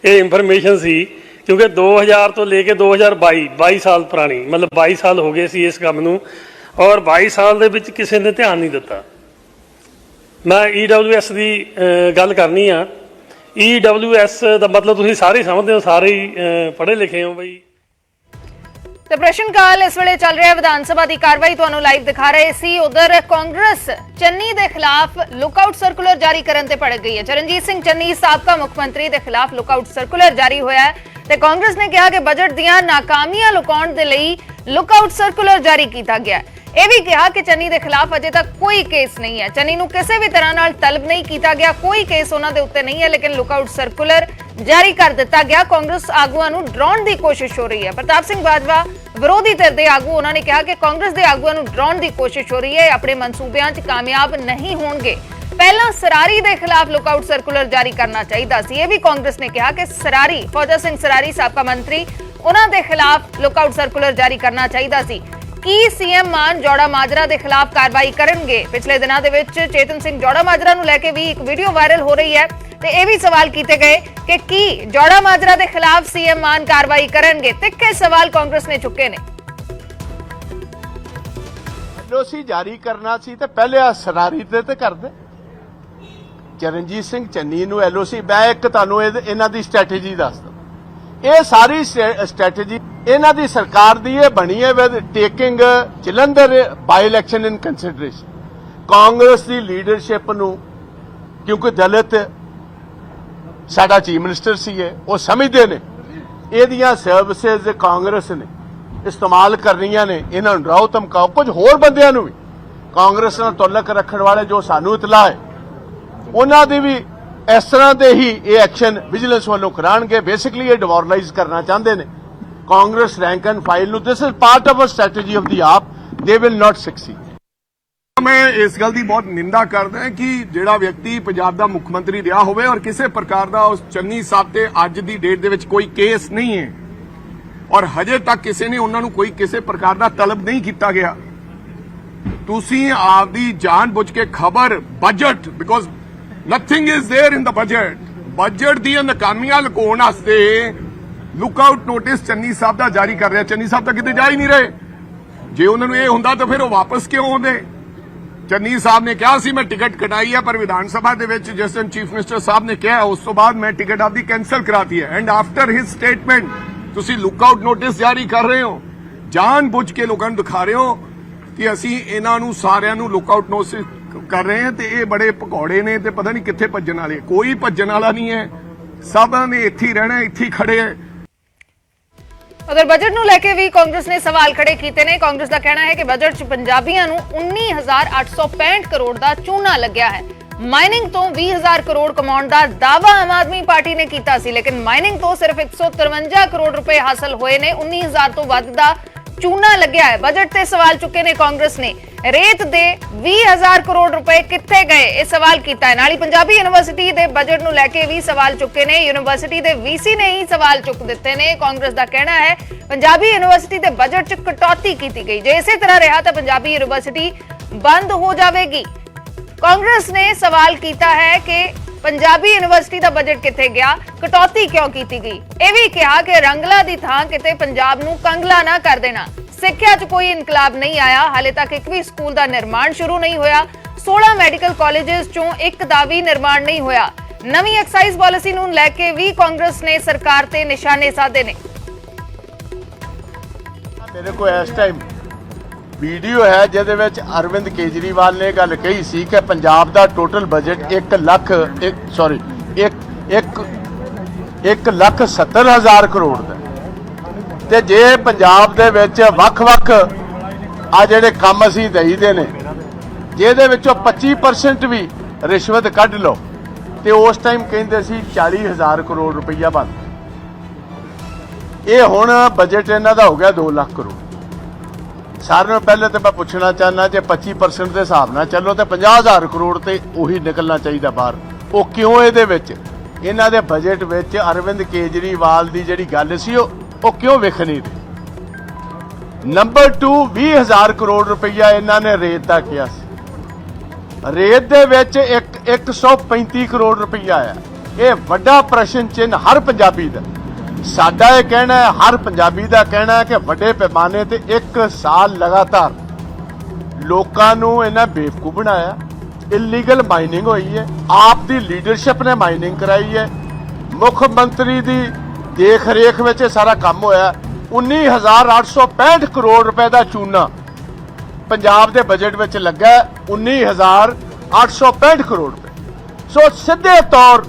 ਇਹ ਇਨਫੋਰਮੇਸ਼ਨ ਸੀ, ਕਿਉਂਕਿ 2000 ਤੋਂ ਲੈ ਕੇ 2022 22 ਸਾਲ ਪੁਰਾਣੀ, ਮਤਲਬ 22 ਸਾਲ ਹੋ ਗਏ ਸੀ ਇਸ ਕੰਮ ਨੂੰ, ਔਰ 22 ਸਾਲ ਦੇ ਵਿੱਚ ਕਿਸੇ ਨੇ ਧਿਆਨ ਨਹੀਂ ਦਿੱਤਾ। ਮੈਂ EWS ਦੀ ਗੱਲ ਕਰਨੀ ਆ। EWS ਦਾ ਮਤਲਬ ਤੁਸੀਂ ਸਾਰੇ ਸਮਝਦੇ ਹੋ, ਸਾਰੇ ਹੀ ਪੜ੍ਹੇ ਲਿਖੇ ਹੋ ਬਈ। ਤੇ ਪ੍ਰਸ਼ਨ ਕਾਲ ਇਸ ਵੇਲੇ ਚੱਲ ਰਿਹਾ ਵਿਧਾਨ ਸਭਾ ਦੀ ਕਾਰਵਾਈ ਤੁਹਾਨੂੰ ਲਾਈਵ ਦਿਖਾ ਰਹੇ ਸੀ। ਉਧਰ ਕਾਂਗਰਸ ਚੰਨੀ ਦੇ ਖਿਲਾਫ ਲੁੱਕਆਊਟ ਸਰਕੂਲਰ ਜਾਰੀ ਕਰਨ ਤੇ ਭੜਕ ਗਈ ਹੈ। ਚਰਨਜੀਤ ਸਿੰਘ ਚੰਨੀ ਸਾਬਕਾ ਮੁੱਖ ਮੰਤਰੀ ਦੇ ਖਿਲਾਫ ਲੁੱਕਆਊਟ ਸਰਕੂਲਰ ਜਾਰੀ ਹੋਇਆ ਹੈ ਤੇ ਕਾਂਗਰਸ ਨੇ ਕਿਹਾ ਕਿ ਬਜਟ ਦੀਆਂ ਨਾਕਾਮੀਆਂ ਲੁਕਾਉਣ ਦੇ ਲਈ ਲੁੱਕਆਊਟ ਸਰਕੂਲਰ ਜਾਰੀ ਕੀਤਾ ਗਿਆ। ਇਹ ਵੀ ਕਿਹਾ ਕਿ ਚੰਨੀ ਦੇ ਖਿਲਾਫ ਅਜੇ ਤੱਕ ਕੋਈ ਕੇਸ ਨਹੀਂ ਹੈ। ਚੰਨੀ ਨੂੰ ਕਿਸੇ ਵੀ ਤਰ੍ਹਾਂ ਨਾਲ ਤਲਬ ਨਹੀਂ ਕੀਤਾ ਗਿਆ, ਕੋਈ ਕੇਸ ਉਹਨਾਂ ਦੇ ਉੱਤੇ ਨਹੀਂ ਹੈ, ਲੇਕਿਨ ਲੁੱਕਆਊਟ ਸਰਕੂਲਰ ਜਾਰੀ ਕਰ ਦਿੱਤਾ ਗਿਆ। ਕਾਂਗਰਸ ਆਗੂਆਂ ਨੂੰ ਡਰਾਉਣ ਦੀ ਕੋਸ਼ਿਸ਼ ਹੋ ਰਹੀ ਹੈ। ਪ੍ਰਤਾਪ ਸਿੰਘ ਬਾਜਵਾ ਵਿਰੋਧੀ ਧਿਰ ਦੇ ਆਗੂ, ਉਹਨਾਂ ਨੇ ਕਿਹਾ ਕਿ ਕਾਂਗਰਸ ਦੇ ਆਗੂਆਂ ਨੂੰ ਡਰਾਉਣ ਦੀ ਕੋਸ਼ਿਸ਼ ਹੋ ਰਹੀ ਹੈ, ਆਪਣੇ ਮਨਸੂਬਿਆਂ 'ਚ ਕਾਮਯਾਬ ਨਹੀਂ ਹੋਣਗੇ। ਪਹਿਲਾਂ ਸਰਾਰੀ ਦੇ ਖਿਲਾਫ ਲੁੱਕਆਊਟ ਸਰਕੂਲਰ ਜਾਰੀ ਕਰਨਾ ਚਾਹੀਦਾ ਸੀ। ਇਹ ਵੀ ਕਾਂਗਰਸ ਨੇ ਕਿਹਾ ਕਿ ਸਰਾਰੀ ਫੌਜਾ ਸਿੰਘ ਸਰਾਰੀ ਸਾਬਕਾ ਮੰਤਰੀ, ਉਹਨਾਂ ਦੇ ਖਿਲਾਫ ਲੁੱਕਆਊਟ ਸਰਕੂਲਰ ਜਾਰੀ ਕਰਨਾ ਚਾਹੀਦਾ ਸੀ। ਕੀ ਸੀਐਮ ਮਾਨ ਜੋੜਾ ਮਾਜਰਾ ਦੇ ਖਿਲਾਫ ਕਾਰਵਾਈ ਕਰਨਗੇ? ਪਿਛਲੇ ਦਿਨਾਂ ਦੇ ਵਿੱਚ ਚੇਤਨ ਸਿੰਘ ਜੋੜਾ ਮਾਜਰਾ ਨੂੰ ਲੈ ਕੇ ਵੀ ਇੱਕ ਵੀਡੀਓ ਵਾਇਰਲ ਹੋ ਰਹੀ ਹੈ ਤੇ ਇਹ ਵੀ ਸਵਾਲ ਕੀਤੇ ਗਏ ਕਿ ਕੀ ਜੋੜਾ ਮਾਜਰਾ ਦੇ ਖਿਲਾਫ ਸੀਐਮ ਮਾਨ ਕਾਰਵਾਈ ਕਰਨਗੇ। ਤਿੱਖੇ ਸਵਾਲ ਕਾਂਗਰਸ ਨੇ ਚੁੱਕੇ ਨੇ। ਐਲਓਸੀ ਜਾਰੀ ਕਰਨਾ ਸੀ ਤੇ ਪਹਿਲੇ ਆ ਸਰਾਰੀ ਤੇ ਕਰਦੇ। ਚਰਨਜੀਤ ਸਿੰਘ ਚੰਨੀ ਨੂੰ ਐਲਓਸੀ, ਮੈਂ ਇੱਕ ਤੁਹਾਨੂੰ ਇਹਨਾਂ ਦੀ ਸਟ੍ਰੈਟੇਜੀ ਦੱਸਦਾ। ਇਹ ਸਾਰੀ ਸਟ੍ਰੈਟੇਜੀ ਇਹਨਾਂ ਦੀ ਸਰਕਾਰ ਦੀ ਇਹ ਬਣੀ ਹੈ with taking Jalandhar by election in consideration. Congress ਦੀ ਲੀਡਰਸ਼ਿਪ ਨੂੰ, ਕਿਉਂਕਿ ਦਲਿਤ ਸਾਡਾ ਚੀਫ ਮਿਨਿਸਟਰ ਸੀ, ਉਹ ਸਮਝਦੇ ਨੇ ਇਹਦੀਆਂ ਸਰਵਿਸਿਜ਼ ਕਾਂਗਰਸ ਨੇ ਇਸਤੇਮਾਲ ਕਰਨੀਆਂ ਨੇ। ਇਹਨਾਂ ਨੂੰ ਡਰਾਓ ਧਮਕਾਓ, ਕੁਝ ਹੋਰ ਬੰਦਿਆਂ ਨੂੰ ਵੀ ਕਾਂਗਰਸ ਨਾਲ ਤਾਲੁਕ ਰੱਖਣ ਵਾਲੇ ਜੋ ਸਾਨੂੰ ਇਤਲਾਹ ਹੈ ਉਹਨਾਂ ਦੀ ਵੀ ਇਸ ਤਰ੍ਹਾਂ ਦੇ ਹੀ ਇਹ ਐਕਸ਼ਨ ਵਿਜੀਲੈਂਸ ਵੱਲੋਂ ਕਰਾਣਗੇ। ਬੇਸਿਕਲੀ ਇਹ ਡਿਮੋਰਲਾਈਜ਼ ਕਰਨਾ ਚਾਹੁੰਦੇ ਨੇ ਕਾਂਗਰਸ ਰੈਂਕ ਐਂਡ ਫਾਈਲ ਨੂੰ। This is part of a strategy of the AAP, they will not succeed. ਮੈਂ ਇਸ ਗੱਲ ਦੀ ਬਹੁਤ ਨਿੰਦਾ ਕਰਦਾ ਹਾਂ ਕਿ ਜਿਹੜਾ ਵਿਅਕਤੀ ਪੰਜਾਬ ਦਾ ਮੁੱਖ ਮੰਤਰੀ ਰਿਹਾ ਹੋਵੇ ਔਰ ਕਿਸੇ ਪ੍ਰਕਾਰ ਦਾ ਉਸ ਚੰਨੀ ਸਾਹਿਬ ਤੇ ਅੱਜ ਦੀ ਡੇਟ ਦੇ ਵਿੱਚ ਕੋਈ ਕੇਸ ਨਹੀਂ ਹੈ ਔਰ ਹਜੇ ਤੱਕ ਕਿਸੇ ਨੇ ਉਹਨਾਂ ਨੂੰ ਕੋਈ ਕਿਸੇ ਪ੍ਰਕਾਰ ਦਾ ਤਲਬ ਨਹੀਂ ਕੀਤਾ ਗਿਆ। ਤੁਸੀਂ ਆਪਦੀ ਜਾਣ ਬੁੱਝ ਕੇ ਖਬਰ budget, because nothing is there in the budget ਦੀਆਂ ਨਾਕਾਮੀਆਂ ਲੁਕਾਉਣ ਵਾਸਤੇ ਲੁੱਕਆਊਟ ਨੋਟਿਸ ਚੰਨੀ ਸਾਹਿਬ ਦਾ ਜਾਰੀ ਕਰ ਰਿਹਾ। ਚੰਨੀ ਸਾਹਿਬ ਤਾਂ ਕਿਤੇ ਜਾ ਹੀ ਨਹੀਂ ਰਹੇ। ਜੇ ਉਹਨਾਂ ਨੂੰ ਇਹ ਹੁੰਦਾ ਤਾਂ ਫਿਰ ਉਹ ਵਾਪਸ ਕਿਉਂ ਆਉਂਦੇ? ਚੰਨੀ ਸਾਹਿਬ ਨੇ ਕਿਹਾ ਸੀ ਮੈਂ ਟਿਕਟ ਕਟਾਈ ਹੈ, ਪਰ ਵਿਧਾਨ ਸਭਾ ਦੇ ਵਿੱਚ ਜਿਸ ਦਿਨ ਚੀਫ ਮਿਨਿਸਟਰ ਸਾਹਿਬ ਨੇ ਕਿਹਾ ਉਸ ਤੋਂ ਬਾਅਦ ਮੈਂ ਟਿਕਟ ਆਪਦੀ ਕੈਂਸਲ ਕਰਾਤੀ ਹੈ। ਐਂਡ ਆਫਟਰ ਹਿਸ ਸਟੇਟਮੈਂਟ ਤੁਸੀਂ ਲੁੱਕਆਊਟ ਨੋਟਿਸ ਜਾਰੀ ਕਰ ਰਹੇ ਹੋ, ਜਾਣ ਬੁੱਝ ਕੇ ਲੋਕਾਂ ਨੂੰ ਦਿਖਾ ਰਹੇ ਹੋ ਕਿ ਅਸੀਂ ਇਹਨਾਂ ਨੂੰ ਸਾਰਿਆਂ ਨੂੰ ਲੁੱਕਆਊਟ ਨੋਟਿਸ ਕਰ ਰਹੇ ਹਾਂ ਤੇ ਇਹ ਬੜੇ ਭਗੌੜੇ ਨੇ ਤੇ ਪਤਾ ਨਹੀਂ ਕਿੱਥੇ ਭੱਜਣ ਵਾਲੇ। ਕੋਈ ਭੱਜਣ ਵਾਲਾ ਨਹੀਂ ਹੈ, ਸਭ ਨੇ ਇੱਥੇ ਹੀ ਰਹਿਣਾ, ਇੱਥੇ ਹੀ ਖੜੇ ਹੈ। ਉਧਰ ਬਜਟ ਨੂੰ ਲੈ ਕੇ ਵੀ ਕਾਂਗਰਸ ਨੇ ਸਵਾਲ ਖੜੇ ਕੀਤੇ ਨੇ। ਕਾਂਗਰਸ ਦਾ ਕਹਿਣਾ ਹੈ ਕਿ ਬਜਟ 'ਚ ਪੰਜਾਬੀਆਂ ਨੂੰ 19,865 ਕਰੋੜ ਦਾ ਚੂਨਾ ਲੱਗਿਆ ਹੈ। ਮਾਈਨਿੰਗ ਤੋਂ 20,000 ਕਰੋੜ ਕਮਾਉਣ ਦਾ ਦਾਅਵਾ ਆਮ ਆਦਮੀ ਪਾਰਟੀ ਨੇ ਕੀਤਾ ਸੀ, ਲੇਕਿਨ ਮਾਈਨਿੰਗ ਤੋਂ ਸਿਰਫ 153 ਕਰੋੜ ਰੁਪਏ ਹਾਸਲ ਹੋਏ ਨੇ। 19,000 ਤੋਂ ਵੱਧ ਦਾ ਚੂਨਾ ਲੱਗਿਆ ਹੈ। ਬਜਟ ਤੇ ਸਵਾਲ ਚੁੱਕੇ ਨੇ ਕਾਂਗਰਸ ਨੇ। ਰੇਤ ਦੇ 20,000 ਕਰੋੜ ਰੁਪਏ ਕਿੱਥੇ ਗਏ, ਇਹ ਸਵਾਲ ਕੀਤਾ ਹੈ। ਨਾਲ ਹੀ ਪੰਜਾਬੀ ਯੂਨੀਵਰਸਿਟੀ ਦੇ ਬਜਟ ਨੂੰ ਲੈ ਕੇ ਵੀ ਸਵਾਲ ਚੁੱਕੇ ਨੇ। ਯੂਨੀਵਰਸਿਟੀ ਦੇ ਵੀਸੀ ਨੇ ਹੀ ਸਵਾਲ ਚੁੱਕ ਦਿੱਤੇ ਨੇ। ਕਾਂਗਰਸ ਦਾ ਕਹਿਣਾ ਹੈ ਪੰਜਾਬੀ ਯੂਨੀਵਰਸਿਟੀ ਦੇ ਬਜਟ 'ਚ ਕਟੌਤੀ ਕੀਤੀ ਗਈ, ਜੇ ਇਸੇ ਤਰ੍ਹਾਂ ਰਿਹਾ ਤਾਂ ਪੰਜਾਬੀ ਯੂਨੀਵਰਸਿਟੀ ਬੰਦ ਹੋ ਜਾਵੇਗੀ। ਕਾਂਗਰਸ ਨੇ ਸਵਾਲ ਕੀਤਾ ਹੈ ਕਿ ਪੰਜਾਬੀ ਯੂਨੀਵਰਸਿਟੀ ਦਾ ਬਜਟ ਕਿੱਥੇ ਗਿਆ, ਕਟੌਤੀ ਕਿਉਂ ਕੀਤੀ ਗਈ। ਇਹ ਵੀ ਕਿਹਾ ਕਿ ਰੰਗਲਾ ਦੀ ਥਾਂ ਕਿਤੇ ਪੰਜਾਬ ਨੂੰ ਕੰਗਲਾ ਨਾ ਕਰ ਦੇਣਾ। ਸਿੱਖਿਆ 'ਚ ਕੋਈ ਇਨਕਲਾਬ ਨਹੀਂ ਆਇਆ, ਹਾਲੇ ਤੱਕ ਇੱਕ ਵੀ ਸਕੂਲ ਦਾ ਨਿਰਮਾਣ ਸ਼ੁਰੂ ਨਹੀਂ ਹੋਇਆ। 16 ਮੈਡੀਕਲ ਕਾਲਜਸ 'ਚੋਂ ਇੱਕ ਦਾ ਵੀ ਨਿਰਮਾਣ ਨਹੀਂ ਹੋਇਆ। ਨਵੀਂ ਐਕਸਾਈਜ਼ ਪਾਲਿਸੀ ਨੂੰ ਲੈ ਕੇ ਵੀ ਕਾਂਗਰਸ ਨੇ ਸਰਕਾਰ ਤੇ ਨਿਸ਼ਾਨੇ ਸਾਧੇ ਨੇ। ਮੇਰੇ ਕੋਲ ਇਸ ਟਾਈਮ ਵੀਡੀਓ ਹੈ ਜਿਹਦੇ ਵਿੱਚ ਅਰਵਿੰਦ ਕੇਜਰੀਵਾਲ ਨੇ ਗੱਲ ਕਹੀ ਸੀ ਕਿ ਪੰਜਾਬ ਦਾ ਟੋਟਲ ਬਜਟ 1,70,000 ਕਰੋੜ ਦਾ, ਤੇ ਜੇ ਪੰਜਾਬ ਦੇ ਵਿੱਚ ਵੱਖ-ਵੱਖ ਆ ਜਿਹੜੇ ਕੰਮ ਅਸੀਂ ਦਈਦੇ ਨੇ ਜਿਹਦੇ ਵਿੱਚੋਂ 25% ਵੀ ਰਿਸ਼ਵਤ ਕੱਢ ਲਓ ਤੇ ਉਸ ਟਾਈਮ ਕਹਿੰਦੇ ਸੀ 40,000 ਕਰੋੜ ਰੁਪਈਆ ਬਣਦਾ। ਇਹ ਹੁਣ ਬਜਟ ਇਹਨਾਂ ਦਾ ਹੋ ਗਿਆ 2 ਲੱਖ ਕਰੋੜ। ਸਾਰਿਆਂ ਨੂੰ ਪਹਿਲੇ ਤੇ ਮੈਂ ਪੁੱਛਣਾ ਚਾਹੁੰਦਾ ਜੇ 25% ਦੇ ਹਿਸਾਬ ਨਾਲ ਚੱਲੋ ਤੇ 50,000 ਕਰੋੜ ਤੇ ਉਹੀ ਨਿਕਲਣਾ ਚਾਹੀਦਾ ਬਾਹਰ। ਉਹ ਕਿਉਂ ਇਹਦੇ ਵਿੱਚ ਇਹਨਾਂ ਦੇ ਬਜਟ ਵਿੱਚ ਅਰਵਿੰਦ ਕੇਜਰੀਵਾਲ ਦੀ ਜਿਹੜੀ ਗੱਲ ਸੀ ਉਹ ਕਿਉਂ ਵਿਖ ਨਹੀਂ ਰਹੀ। ਨੰਬਰ 2, 20,000 ਕਰੋੜ ਰੁਪਈਆ ਇਹਨਾਂ ਨੇ ਰੇਤ ਦਾ ਕਿਹਾ ਸੀ। ਰੇਤ ਦੇ ਵਿੱਚ 135 ਕਰੋੜ ਰੁਪਈਆ ਆਇਆ। ਇਹ ਵੱਡਾ ਪ੍ਰਸ਼ਨ ਚਿੰਨ੍ਹ ਹਰ ਪੰਜਾਬੀ ਦਾ, ਸਾਡਾ ਇਹ ਕਹਿਣਾ ਹੈ, ਹਰ ਪੰਜਾਬੀ ਦਾ ਕਹਿਣਾ ਹੈ ਕਿ ਵੱਡੇ ਪੈਮਾਨੇ ਤੇ 1 ਸਾਲ ਲਗਾਤਾਰ ਲੋਕਾਂ ਨੂੰ ਇਹਨਾਂ ਬੇਵਕੂਫ ਬਣਾਇਆ। ਇਲੀਗਲ ਮਾਈਨਿੰਗ ਹੋਈ ਹੈ। ਆਪ ਦੀ ਲੀਡਰਸ਼ਿਪ ਨੇ ਮਾਈਨਿੰਗ ਕਰਾਈ ਹੈ। ਮੁੱਖ ਮੰਤਰੀ ਦੀ ਦੇਖ ਰੇਖ ਵਿੱਚ ਇਹ ਸਾਰਾ ਕੰਮ ਹੋਇਆ। 19,865 ਕਰੋੜ ਰੁਪਏ ਦਾ ਚੂਨਾ ਪੰਜਾਬ ਦੇ ਬਜਟ ਵਿੱਚ ਲੱਗਾ। 19,865 ਕਰੋੜ ਰੁਪਏ। ਸੋ ਸਿੱਧੇ ਤੌਰ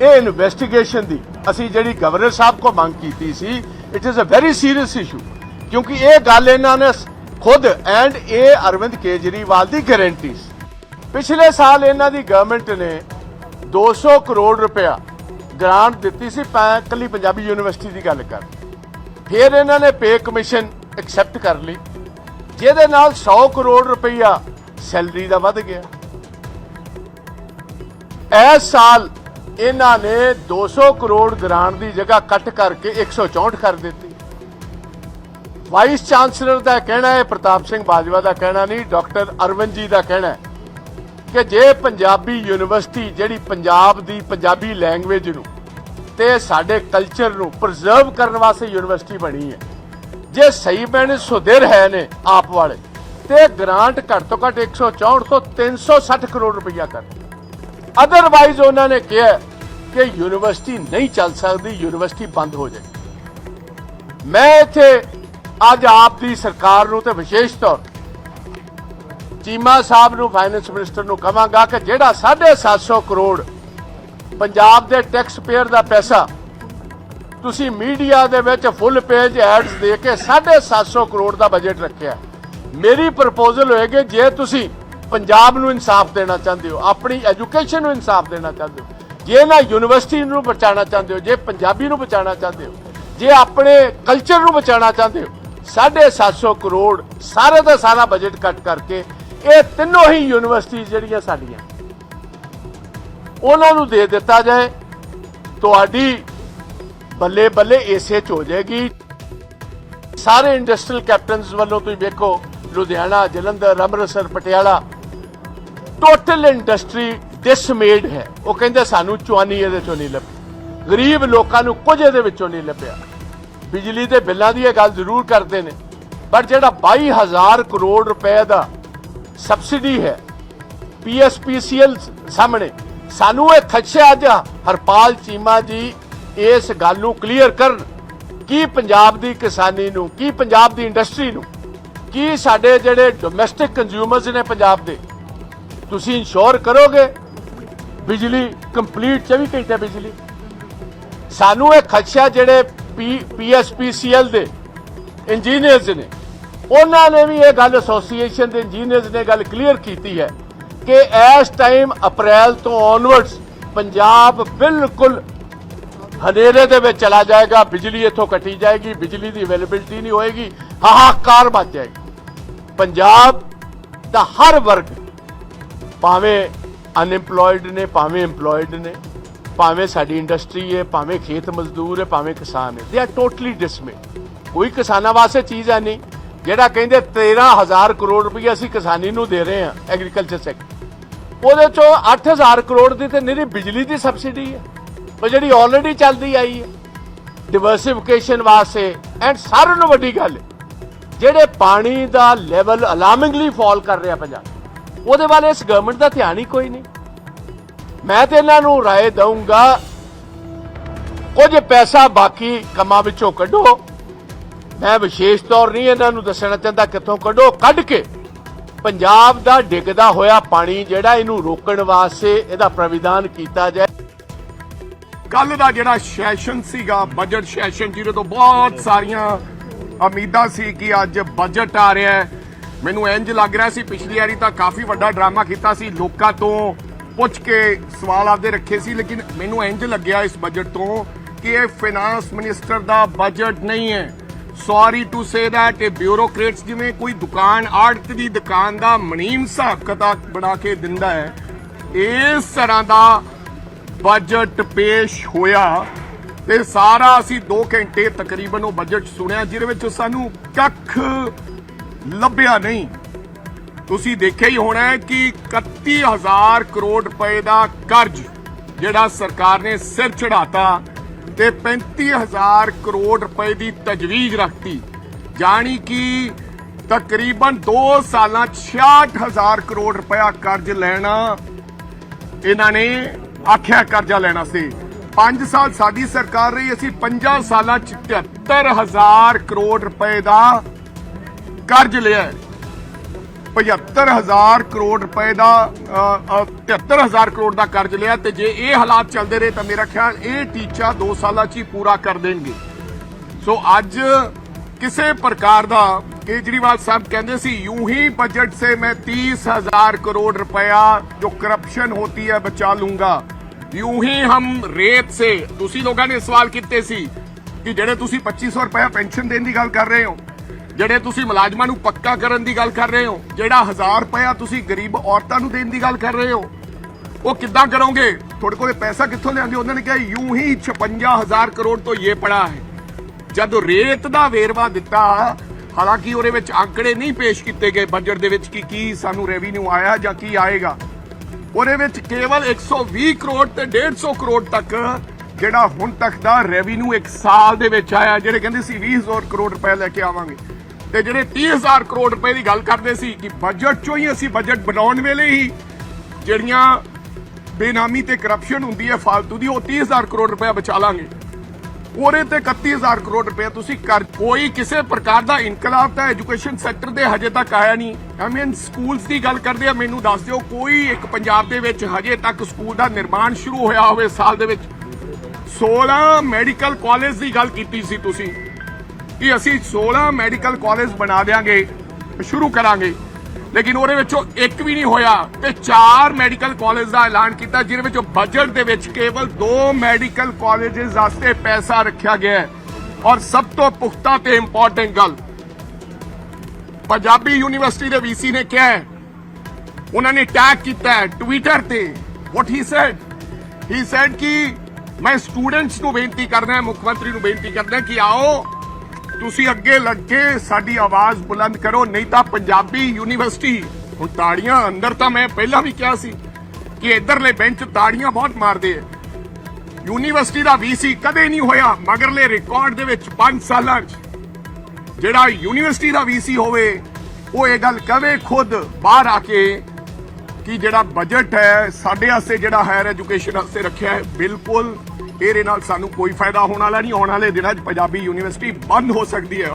ਇਹ ਇਨਵੈਸਟੀਗੇਸ਼ਨ ਦੀ ਅਸੀਂ ਜਿਹੜੀ ਗਵਰਨਰ ਸਾਹਿਬ ਕੋ ਮੰਗ ਕੀਤੀ ਸੀ, it is a very serious issue, ਕਿਉਂਕਿ ਇਹ ਗੱਲ ਇਹਨਾਂ ਨੇ ਖੁਦ ਐਂਡ ਇਹ ਅਰਵਿੰਦ ਕੇਜਰੀਵਾਲ ਦੀ ਗਾਰੰਟੀ ਸੀ। ਪਿਛਲੇ ਸਾਲ ਇਹਨਾਂ ਦੀ ਗਵਰਨਮੈਂਟ ਨੇ 200 ਕਰੋੜ ਰੁਪਇਆ ਗ੍ਰਾਂਟ ਦਿੱਤੀ ਸੀ ਕੱਲੀ ਪੰਜਾਬੀ ਯੂਨੀਵਰਸਿਟੀ ਦੀ ਗੱਲ ਕਰ। ਫਿਰ ਇਹਨਾਂ ਨੇ ਪੇ ਕਮਿਸ਼ਨ ਐਕਸੈਪਟ ਕਰ ਲਈ, ਜਿਹਦੇ ਨਾਲ 100 ਕਰੋੜ ਰੁਪਇਆ ਸੈਲਰੀ ਦਾ ਵੱਧ ਗਿਆ। ਇਸ ਸਾਲ ਇਹਨਾਂ ਨੇ 200 ਕਰੋੜ ਗ੍ਰਾਂਟ ਦੀ ਜਗ੍ਹਾ ਕੱਟ ਕਰਕੇ 164 ਕਰ ਦਿੱਤੀ। ਵਾਈਸ ਚਾਂਸਲਰ ਦਾ ਕਹਿਣਾ ਹੈ, ਪ੍ਰਤਾਪ ਸਿੰਘ ਬਾਜਵਾ ਦਾ ਕਹਿਣਾ ਨਹੀਂ, ਡਾਕਟਰ ਅਰਵਿੰਦ ਜੀ ਦਾ ਕਹਿਣਾ ਹੈ ਕਿ ਜੇ ਪੰਜਾਬੀ ਯੂਨੀਵਰਸਿਟੀ ਜਿਹੜੀ ਪੰਜਾਬ ਦੀ ਪੰਜਾਬੀ ਲੈਂਗੁਏਜ ਨੂੰ ਤੇ ਸਾਡੇ ਕਲਚਰ ਨੂੰ ਪ੍ਰੀਜ਼ਰਵ ਕਰਨ ਵਾਸਤੇ ਯੂਨੀਵਰਸਿਟੀ ਬਣੀ ਹੈ, ਜੇ ਸਹੀ ਮੈਨੇ ਸੁਧਿਰ ਹੈ ਨੇ ਆਪ ਵਾਲੇ, ਤੇ ਗ੍ਰਾਂਟ ਘੱਟ ਤੋਂ ਘੱਟ 164 ਤੋਂ 360 ਕਰੋੜ ਰੁਪਈਆ ਕਰ। ਅਦਰਵਾਈਜ਼ ਉਹਨਾਂ ਨੇ ਕਿਹਾ ਕਿ ਯੂਨੀਵਰਸਿਟੀ ਨਹੀਂ ਚੱਲ ਸਕਦੀ, ਯੂਨੀਵਰਸਿਟੀ ਬੰਦ ਹੋ ਜਾਏਗੀ। ਮੈਂ ਇੱਥੇ ਅੱਜ ਆਪ ਦੀ ਸਰਕਾਰ ਨੂੰ ਤੇ ਵਿਸ਼ੇਸ਼ ਤੌਰ ਚੀਮਾ ਸਾਹਿਬ ਨੂੰ, ਫਾਈਨੈਂਸ ਮਿਨਿਸਟਰ ਨੂੰ ਕਹਾਂਗਾ ਕਿ ਜਿਹੜਾ 750 ਕਰੋੜ ਪੰਜਾਬ ਦੇ ਟੈਕਸ ਪੇਅਰ ਦਾ ਪੈਸਾ ਤੁਸੀਂ ਮੀਡੀਆ ਦੇ ਵਿੱਚ ਫੁੱਲ ਪੇਜ ਐਡਸ ਦੇ ਕੇ 750 ਕਰੋੜ ਦਾ ਬਜਟ ਰੱਖਿਆ, ਮੇਰੀ ਪ੍ਰਪੋਜ਼ਲ ਹੋਏਗੀ ਜੇ ਤੁਸੀਂ ਪੰਜਾਬ ਨੂੰ ਇਨਸਾਫ ਦੇਣਾ ਚਾਹੁੰਦੇ ਹੋ, ਆਪਣੀ ਐਜੂਕੇਸ਼ਨ ਨੂੰ ਇਨਸਾਫ ਦੇਣਾ ਚਾਹੁੰਦੇ ਹੋ, ਜੇ ਨਾ ਯੂਨੀਵਰਸਿਟੀ ਨੂੰ ਬਚਾਉਣਾ ਚਾਹੁੰਦੇ ਹੋ, ਜੇ ਪੰਜਾਬੀ ਨੂੰ ਬਚਾਉਣਾ ਚਾਹੁੰਦੇ ਹੋ, ਜੇ ਆਪਣੇ ਕਲਚਰ ਨੂੰ ਬਚਾਉਣਾ ਚਾਹੁੰਦੇ ਹੋ, 750 ਕਰੋੜ ਸਾਰੇ ਦਾ ਸਾਰਾ ਬਜਟ ਕੱਟ ਕਰਕੇ ਇਹ ਤਿੰਨੋਂ ਹੀ ਯੂਨੀਵਰਸਿਟੀ ਜਿਹੜੀਆਂ ਸਾਡੀਆਂ ਉਹਨਾਂ ਨੂੰ ਦੇ ਦਿੱਤਾ ਜਾਏ, ਤੁਹਾਡੀ ਬੱਲੇ ਬੱਲੇ ਇਸੇ ਚ ਹੋ ਜਾਏਗੀ। ਸਾਰੇ ਇੰਡਸਟਰੀਅਲ ਕੈਪਟਨਸ ਵੱਲੋਂ ਤੁਸੀਂ ਵੇਖੋ, ਲੁਧਿਆਣਾ, ਜਲੰਧਰ, ਅੰਮ੍ਰਿਤਸਰ, ਪਟਿਆਲਾ, ਟੋਟਲ ਇੰਡਸਟਰੀ ਡਿਸਮੇਡ ਹੈ। ਉਹ ਕਹਿੰਦੇ ਸਾਨੂੰ ਚੁਆਨੀ ਇਹਦੇ ਚੋਂ ਨਹੀਂ ਲੱਭੀ, ਗਰੀਬ ਲੋਕਾਂ ਨੂੰ ਕੁਝ ਇਹਦੇ ਵਿੱਚੋਂ ਨਹੀਂ ਲੱਭਿਆ। ਬਿਜਲੀ ਦੇ ਬਿੱਲਾਂ ਦੀ ਇਹ ਗੱਲ ਜ਼ਰੂਰ ਕਰਦੇ ਨੇ, ਪਰ ਜਿਹੜਾ 22,000 ਕਰੋੜ ਰੁਪਏ ਦਾ ਸਬਸਿਡੀ ਹੈ PSPCL ਸਾਹਮਣੇ, ਸਾਨੂੰ ਇਹ ਖਦਸ਼ਾ ਅੱਜ ਹਰਪਾਲ ਚੀਮਾ ਜੀ ਇਸ ਗੱਲ ਨੂੰ ਕਲੀਅਰ ਕਰਨ ਕਿ ਪੰਜਾਬ ਦੀ ਕਿਸਾਨੀ ਨੂੰ, ਕੀ ਪੰਜਾਬ ਦੀ ਇੰਡਸਟਰੀ ਨੂੰ, ਕੀ ਸਾਡੇ ਜਿਹੜੇ ਡੋਮੈਸਟਿਕ ਕੰਜ਼ਿਊਮਰਸ ਨੇ ਪੰਜਾਬ ਦੇ, ਤੁਸੀਂ ਇੰਸ਼ੋਰ ਕਰੋਗੇ ਬਿਜਲੀ ਕੰਪਲੀਟ 24 ਘੰਟੇ ਬਿਜਲੀ। ਸਾਨੂੰ ਇਹ ਖਦਸ਼ਾ ਜਿਹੜੇ PSPCL ਦੇ ਇੰਜੀਨੀਅਰਸ ਨੇ, ਉਹਨਾਂ ਨੇ ਵੀ ਇਹ ਗੱਲ ਐਸੋਸੀਏਸ਼ਨ ਦੇ ਇੰਜੀਨੀਅਰਸ ਨੇ ਗੱਲ ਕਲੀਅਰ ਕੀਤੀ ਹੈ ਕਿ ਇਸ ਟਾਈਮ ਅਪ੍ਰੈਲ ਤੋਂ ਔਨਵਰਡਸ ਪੰਜਾਬ ਬਿਲਕੁਲ ਹਨੇਰੇ ਦੇ ਵਿੱਚ ਚਲਾ ਜਾਏਗਾ, ਬਿਜਲੀ ਇੱਥੋਂ ਕੱਟੀ ਜਾਏਗੀ, ਬਿਜਲੀ ਦੀ ਅਵੇਲੇਬਿਲਟੀ ਨਹੀਂ ਹੋਏਗੀ, ਹਾਹਾਕਾਰ ਮਚ ਜਾਏਗੀ। ਪੰਜਾਬ ਦਾ ਹਰ ਵਰਗ, ਭਾਵੇਂ ਅਨਇੰਪਲੋਇਡ ਨੇ, ਭਾਵੇਂ ਇੰਪਲੋਇਡ ਨੇ, ਭਾਵੇਂ ਸਾਡੀ ਇੰਡਸਟਰੀ ਹੈ, ਭਾਵੇਂ ਖੇਤ ਮਜ਼ਦੂਰ ਹੈ, ਭਾਵੇਂ ਕਿਸਾਨ ਹੈ, ਦੇ ਆਰ ਟੋਟਲੀ ਡਿਸਮੇਡ। ਕੋਈ ਕਿਸਾਨਾਂ ਵਾਸਤੇ ਚੀਜ਼ ਹੈ ਨਹੀਂ। ਜਿਹੜਾ ਕਹਿੰਦੇ 13,000 ਕਰੋੜ ਰੁਪਈਆ ਅਸੀਂ ਕਿਸਾਨੀ ਨੂੰ ਦੇ ਰਹੇ ਹਾਂ ਐਗਰੀਕਲਚਰ ਸੈਕਟਰ, ਉਹਦੇ ਚੋਂ 8,000 ਕਰੋੜ ਦੀ ਤੇ ਨਿਰੀ ਬਿਜਲੀ ਦੀ ਸਬਸਿਡੀ ਹੈ, ਉਹ ਜਿਹੜੀ ਆਲਰੇਡੀ ਚੱਲਦੀ ਆਈ ਹੈ ਡਿਵਰਸਿਫਿਕੇਸ਼ਨ ਵਾਸਤੇ। ਐਂਡ ਸਾਰਿਆਂ ਨੂੰ ਵੱਡੀ ਗੱਲ ਹੈ, ਜਿਹੜੇ ਪਾਣੀ ਦਾ ਲੈਵਲ ਅਲਾਰਮਿੰਗਲੀ ਫਾਲ ਕਰ ਰਿਹਾ ਪੰਜਾਬ, ਉਹਦੇ ਵੱਲ ਇਸ ਗਵਰਨਮੈਂਟ ਦਾ ਧਿਆਨ ਹੀ ਕੋਈ ਨਹੀਂ। ਮੈਂ ਤੇ ਇਹਨਾਂ ਨੂੰ ਰਾਏ ਦਊਂਗਾ, ਕੁਝ ਪੈਸਾ ਬਾਕੀ ਕੰਮਾਂ ਵਿੱਚੋਂ ਕੱਢੋ। ਮੈਂ ਵਿਸ਼ੇਸ਼ ਤੌਰ ਨਹੀਂ ਇਹਨਾਂ ਨੂੰ ਦੱਸਣਾ ਚਾਹੁੰਦਾ ਕਿੱਥੋਂ ਕੱਢੋ, ਕੱਢ ਕੇ ਪੰਜਾਬ ਦਾ ਡਿੱਗਦਾ ਹੋਇਆ ਪਾਣੀ ਜਿਹੜਾ ਇਹਨੂੰ ਰੋਕਣ ਵਾਸਤੇ ਇਹਦਾ ਪ੍ਰਵਿਧਾਨ ਕੀਤਾ ਜਾਏ। ਕੱਲ ਦਾ ਜਿਹੜਾ ਸੈਸ਼ਨ ਸੀਗਾ, ਬਜਟ ਸੈਸ਼ਨ, ਜਿਹਦੇ ਤੋਂ ਬਹੁਤ ਸਾਰੀਆਂ ਉਮੀਦਾਂ ਸੀ ਕਿ ਅੱਜ ਬਜਟ ਆ ਰਿਹਾ ਹੈ, ਮੈਨੂੰ ਇੰਜ ਲੱਗ ਰਿਹਾ ਸੀ ਪਿਛਲੀ ਵਾਰੀ ਤਾਂ ਕਾਫੀ ਵੱਡਾ ਡਰਾਮਾ ਕੀਤਾ ਸੀ, ਲੋਕਾਂ ਤੋਂ ਪੁੱਛ ਕੇ ਸਵਾਲ ਆਪਦੇ ਰੱਖੇ ਸੀ, ਲੇਕਿਨ ਮੈਨੂੰ ਇੰਜ ਲੱਗਿਆ ਇਸ ਬਜਟ ਤੋਂ ਕਿ ਇਹ ਫਾਈਨਾਂਸ ਮਿਨਿਸਟਰ ਦਾ ਬਜਟ ਨਹੀਂ ਹੈ। ਸੌਰੀ ਟੂ ਸੇ ਦੈਟ ਇਹ ਬਿਊਰੋਕਰੇਟਸ ਜਿਵੇਂ ਕੋਈ ਦੁਕਾਨ, ਆੜਤ ਦੀ ਦੁਕਾਨ ਦਾ ਮਨੀਮ ਹਿਸਾਬ ਕਿਤਾਬ ਬਣਾ ਕੇ ਦਿੰਦਾ ਹੈ, ਇਸ ਤਰ੍ਹਾਂ ਦਾ ਬਜਟ ਪੇਸ਼ ਹੋਇਆ। ਤੇ ਸਾਰਾ ਅਸੀਂ 2 ਘੰਟੇ ਤਕਰੀਬਨ ਉਹ ਬਜਟ ਸੁਣਿਆ, ਜਿਹਦੇ ਵਿੱਚ ਸਾਨੂੰ ਕੱਖ ਲੱਭਿਆ ਨਹੀਂ। ਤੁਸੀਂ ਦੇਖਿਆ ਹੀ ਹੋਣਾ ਹੈ ਕਿ 31,000 ਕਰੋੜ ਰੁਪਏ ਦਾ ਕਰਜ਼ ਜਿਹੜਾ ਸਰਕਾਰ ਨੇ ਸਿਰ ਚੜਾਤਾ ਤੇ 35,000 ਕਰੋੜ ਰੁਪਏ ਦੀ ਤਜਵੀਜ਼ ਰੱਖਤੀ, ਜਾਣੀ ਕਿ ਤਕਰੀਬਨ 2 ਸਾਲਾਂ 66,000 ਕਰੋੜ ਰੁਪਇਆ ਕਰਜ਼ ਲੈਣਾ ਇਹਨਾਂ ਨੇ ਆਖਿਆ ਕਰਜ਼ਾ ਲੈਣਾ ਸੀ। 5 ਸਾਲ ਸਾਡੀ ਸਰਕਾਰ ਰਹੀ, ਅਸੀਂ 5 ਸਾਲਾਂ 'ਚ 73,000 ਕਰੋੜ ਰੁਪਏ ਦਾ ਕਰਜ਼ ਲਿਆ। 75,000 ਕਰੋੜ ਰੁਪਏ ਦਾ 73,000 ਕਰੋੜ ਦਾ ਕਰਜ਼ ਲਿਆ ਤੇ ਜੇ ਇਹ ਹਾਲਾਤ ਚੱਲਦੇ ਰਹੇ ਤਾਂ ਮੇਰਾ ਖਿਆਲ ਇਹ ਟੀਚਾ 2 ਸਾਲਾਂ 'ਚ ਹੀ ਪੂਰਾ ਕਰ ਦੇਣਗੇ। ਸੋ ਅੱਜ ਕਿਸੇ ਪ੍ਰਕਾਰ ਦਾ केजरीवाल साहब कहते सी यूं ही बजट से मैं 30,000 करोड़ रुपया जो करप्शन होती है बचा लूंगा, यूं ही हम रेत से तुसी लोगों ने सवाल किए सी कि जेडे तुसी 2500 रुपया पेंशन देने की गल कर रहे हो, जेडे तुसी मुलाजमां नूं पक्का करन दी गल कर रहे हो, जेड़ा 1000 रुपया तुसी गरीब औरतां नूं देने की गल कर रहे हो, वो किद्दां करोगे? थोड़े को पैसा कित्थों लिआंगे? उन्होंने कहा यूं ही 56,000 करोड़ तो ये पड़ा है। जब रेत दा वेरवा दिता, हालांकि ਉਹਦੇ ਵਿੱਚ ਅੰਕੜੇ ਨਹੀਂ ਪੇਸ਼ ਕੀਤੇ ਗਏ ਬਜਟ ਦੇ ਵਿੱਚ ਕਿ ਕੀ ਸਾਨੂੰ ਰੈਵਨਿਊ ਆਇਆ ਜਾਂ ਕੀ ਆਏਗਾ, ਉਹਦੇ ਵਿੱਚ ਕੇਵਲ 120 ਕਰੋੜ ਤੇ 150 ਕਰੋੜ ਤੱਕ ਜਿਹੜਾ ਹੁਣ ਤੱਕ ਦਾ ਰੈਵਨਿਊ ਇੱਕ ਸਾਲ ਦੇ ਵਿੱਚ ਆਇਆ। ਜਿਹੜੇ ਕਹਿੰਦੇ ਸੀ 20,000 ਕਰੋੜ ਰੁਪਏ ਲੈ ਕੇ ਆਵਾਂਗੇ ਤੇ ਜਿਹੜੇ 30,000 ਕਰੋੜ ਰੁਪਏ ਦੀ ਗੱਲ ਕਰਦੇ ਸੀ ਕਿ ਬਜਟ ਚੋਂ ਹੀ ਅਸੀਂ ਬਜਟ ਬਣਾਉਣ ਵੇਲੇ ਹੀ ਜਿਹੜੀਆਂ ਬੇਨਾਮੀ ਤੇ ਕਰਪਸ਼ਨ ਹੁੰਦੀ ਹੈ ਫालतू ਦੀ, ਉਹ 30,000 ਕਰੋੜ ਰੁਪਏ ਬਚਾ ਲਾਂਗੇ। ਉਹਦੇ ਤੇ 31,000 ਕਰੋੜ ਰੁਪਏ ਤੁਸੀਂ ਕਰ। ਕੋਈ ਕਿਸੇ ਪ੍ਰਕਾਰ ਦਾ ਇਨਕਲਾਬ ਤਾਂ ਐਜੂਕੇਸ਼ਨ ਸੈਕਟਰ ਦੇ ਹਜੇ ਤੱਕ ਆਇਆ ਨਹੀਂ। ਆਈ ਮੀਨ ਸਕੂਲਸ ਦੀ ਗੱਲ ਕਰਦੇ ਆ, ਮੈਨੂੰ ਦੱਸ ਦਿਓ ਕੋਈ ਇੱਕ ਪੰਜਾਬ ਦੇ ਵਿੱਚ ਹਜੇ ਤੱਕ ਸਕੂਲ ਦਾ ਨਿਰਮਾਣ ਸ਼ੁਰੂ ਹੋਇਆ ਹੋਵੇ ਸਾਲ ਦੇ ਵਿੱਚ। 16 ਮੈਡੀਕਲ ਕਾਲਜ ਦੀ ਗੱਲ ਕੀਤੀ ਸੀ ਤੁਸੀਂ ਕਿ ਅਸੀਂ 16 ਮੈਡੀਕਲ ਕਾਲਜ ਬਣਾ ਦੇਾਂਗੇ, ਸ਼ੁਰੂ ਕਰਾਂਗੇ, ਲੇਕਿਨ ਉਹਦੇ ਵਿੱਚੋਂ ਇੱਕ ਵੀ ਨਹੀਂ ਹੋਇਆ ਤੇ 4 ਮੈਡੀਕਲ ਕਾਲਜ ਦਾ ਐਲਾਨ ਕੀਤਾ ਜਿਹਦੇ ਵਿੱਚੋਂ ਬਜਟ ਦੇ ਵਿੱਚ ਕੇਵਲ 2 ਮੈਡੀਕਲ ਕਾਲਜਸ ਵਾਸਤੇ ਪੈਸਾ ਰੱਖਿਆ ਗਿਆ ਹੈ। ਔਰ ਸਭ ਤੋਂ ਪੁਖਤਾ ਤੇ ਇੰਪੋਰਟੈਂਟ ਗੱਲ, ਪੰਜਾਬੀ ਯੂਨੀਵਰਸਿਟੀ ਦੇ ਵੀਸੀ ਨੇ ਕਿਹਾ ਹੈ, ਉਹਨਾਂ ਨੇ ਟੈਗ ਕੀਤਾ ਹੈ ਟਵਿੱਟਰ ਤੇ, ਵਾਟ ਹੀ ਸੈਡ ਕਿ ਮੈਂ ਸਟੂਡੈਂਟਸ ਨੂੰ ਬੇਨਤੀ ਕਰਦਾ, ਮੁੱਖ ਮੰਤਰੀ ਨੂੰ ਬੇਨਤੀ ਕਰਦਾ ਕਿ ਆਓ ਤੁਸੀਂ ਅੱਗੇ ਲੱਗ ਕੇ ਸਾਡੀ ਆਵਾਜ਼ ਬੁਲੰਦ ਕਰੋ, ਨਹੀਂ ਤਾਂ ਪੰਜਾਬੀ ਯੂਨੀਵਰਸਿਟੀ ਹੁਣ ਤਾੜੀਆਂ ਅੰਦਰ ਤਾਂ ਮੈਂ ਪਹਿਲਾਂ ਵੀ ਕਿਹਾ ਸੀ ਕਿ ਇਧਰਲੇ ਬੈਂਚ ਤਾੜੀਆਂ ਬਹੁਤ ਮਾਰਦੇ ਆ। ਯੂਨੀਵਰਸਿਟੀ ਦਾ ਵੀਸੀ ਕਦੇ ਨਹੀਂ ਹੋਇਆ ਮਗਰਲੇ ਰਿਕਾਰਡ ਦੇ ਵਿੱਚ 5 ਸਾਲਾਂ 'ਚ ਜਿਹੜਾ ਯੂਨੀਵਰਸਿਟੀ ਦਾ ਵੀਸੀ ਹੋਵੇ ਉਹ ਇਹ ਗੱਲ ਕਵੇ ਖੁਦ ਬਾਹਰ ਆ ਕੇ ਕਿ ਜਿਹੜਾ ਬਜਟ ਹੈ ਸਾਡੇ ਵਾਸਤੇ ਜਿਹੜਾ ਹਾਇਰ ਐਜੂਕੇਸ਼ਨ ਵਾਸਤੇ ਰੱਖਿਆ ਹੈ ਬਿਲਕੁਲ ਇਹਦੇ ਨਾਲ ਸਾਨੂੰ ਕੋਈ ਫਾਇਦਾ ਹੋਣ ਵਾਲਾ ਨਹੀਂ। ਆਉਣ ਵਾਲੇ ਦਿਨਾਂ 'ਚ ਪੰਜਾਬੀ ਯੂਨੀਵਰਸਿਟੀ ਬੰਦ ਹੋ ਸਕਦੀ ਹੈ।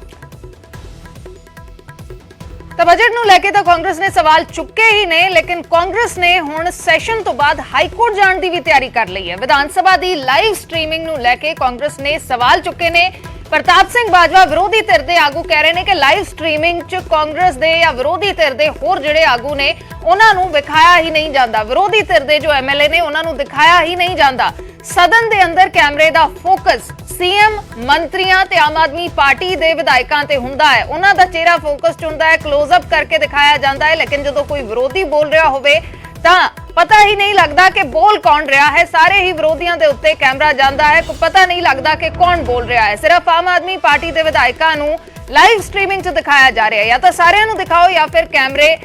ਤਾਂ ਬਜਟ ਨੂੰ ਲੈ ਕੇ ਤਾਂ ਕਾਂਗਰਸ ਨੇ ਸਵਾਲ ਚੁੱਕੇ ਹੀ ਨੇ, ਲੇਕਿਨ ਕਾਂਗਰਸ ਨੇ ਹੁਣ ਸੈਸ਼ਨ ਤੋਂ ਬਾਅਦ ਹਾਈ ਕੋਰਟ ਜਾਣ ਦੀ ਵੀ ਤਿਆਰੀ ਕਰ ਲਈ ਹੈ। ਵਿਧਾਨ ਸਭਾ ਦੀ ਲਾਈਵ ਸਟ੍ਰੀਮਿੰਗ ਨੂੰ ਲੈ ਕੇ ਕਾਂਗਰਸ ਨੇ ਸਵਾਲ ਚੁੱਕੇ ਨੇ। ਪ੍ਰਤਾਪ ਸਿੰਘ ਬਾਜਵਾ ਵਿਰੋਧੀ ਧਿਰ ਦੇ ਆਗੂ ਕਹਿ ਰਹੇ ਨੇ ਕਿ ਲਾਈਵ ਸਟ੍ਰੀਮਿੰਗ 'ਚ ਕਾਂਗਰਸ ਦੇ ਜਾਂ ਵਿਰੋਧੀ ਧਿਰ ਦੇ ਹੋਰ ਜਿਹੜੇ ਆਗੂ ਨੇ ਉਹਨਾਂ ਨੂੰ ਵਿਖਾਇਆ ਹੀ ਨਹੀਂ ਜਾਂਦਾ, ਵਿਰੋਧੀ ਧਿਰ ਦੇ ਜੋ ਐਮਐਲਏ ਨੇ ਉਹਨਾਂ ਨੂੰ ਦਿਖਾਇਆ ਹੀ ਨਹੀਂ ਜਾਂਦਾ। ਸਦਨ ਦੇ ਅੰਦਰ ਕੈਮਰੇ ਦਾ ਫੋਕਸ ਸੀਐਮ, ਮੰਤਰੀਆਂ ਤੇ ਆਮ ਆਦਮੀ ਪਾਰਟੀ ਦੇ ਵਿਧਾਇਕਾਂ ਤੇ ਹੁੰਦਾ ਹੈ, ਉਹਨਾਂ ਦਾ ਚਿਹਰਾ ਫੋਕਸਡ ਹੁੰਦਾ ਹੈ, ਕਲੋਜ਼-ਅਪ ਕਰਕੇ ਦਿਖਾਇਆ ਜਾਂਦਾ ਹੈ। ਲੇਕਿਨ ਜਦੋਂ ਕੋਈ ਵਿਰੋਧੀ ਬੋਲ ਰਿਹਾ ਹੋਵੇ ਤਾਂ ਪਤਾ ਹੀ ਨਹੀਂ ਲੱਗਦਾ ਕਿ ਬੋਲ ਕੌਣ ਰਿਹਾ ਹੈ। ਸਾਰੇ ਹੀ ਵਿਰੋਧੀਆਂ ਦੇ ਉੱਤੇ ਕੈਮਰਾ ਜਾਂਦਾ ਹੈ, ਕੋਈ ਪਤਾ ਨਹੀਂ ਲੱਗਦਾ ਕਿ ਕੌਣ ਬੋਲ ਰਿਹਾ ਹੈ। ਸਿਰਫ ਆਮ ਆਦਮੀ ਪਾਰਟੀ ਦੇ ਵਿਧਾਇਕਾਂ ਨੂੰ ਲਾਈਵ ਸਟ੍ਰੀਮਿੰਗ 'ਚ ਦਿਖਾਇਆ ਜਾ ਰਿਹਾ ਹੈ। ਜਾਂ ਤਾਂ ਸਾਰਿਆਂ ਨੂੰ ਦਿਖਾਓ ਜਾਂ ਫਿਰ ਕੈਮਰੇ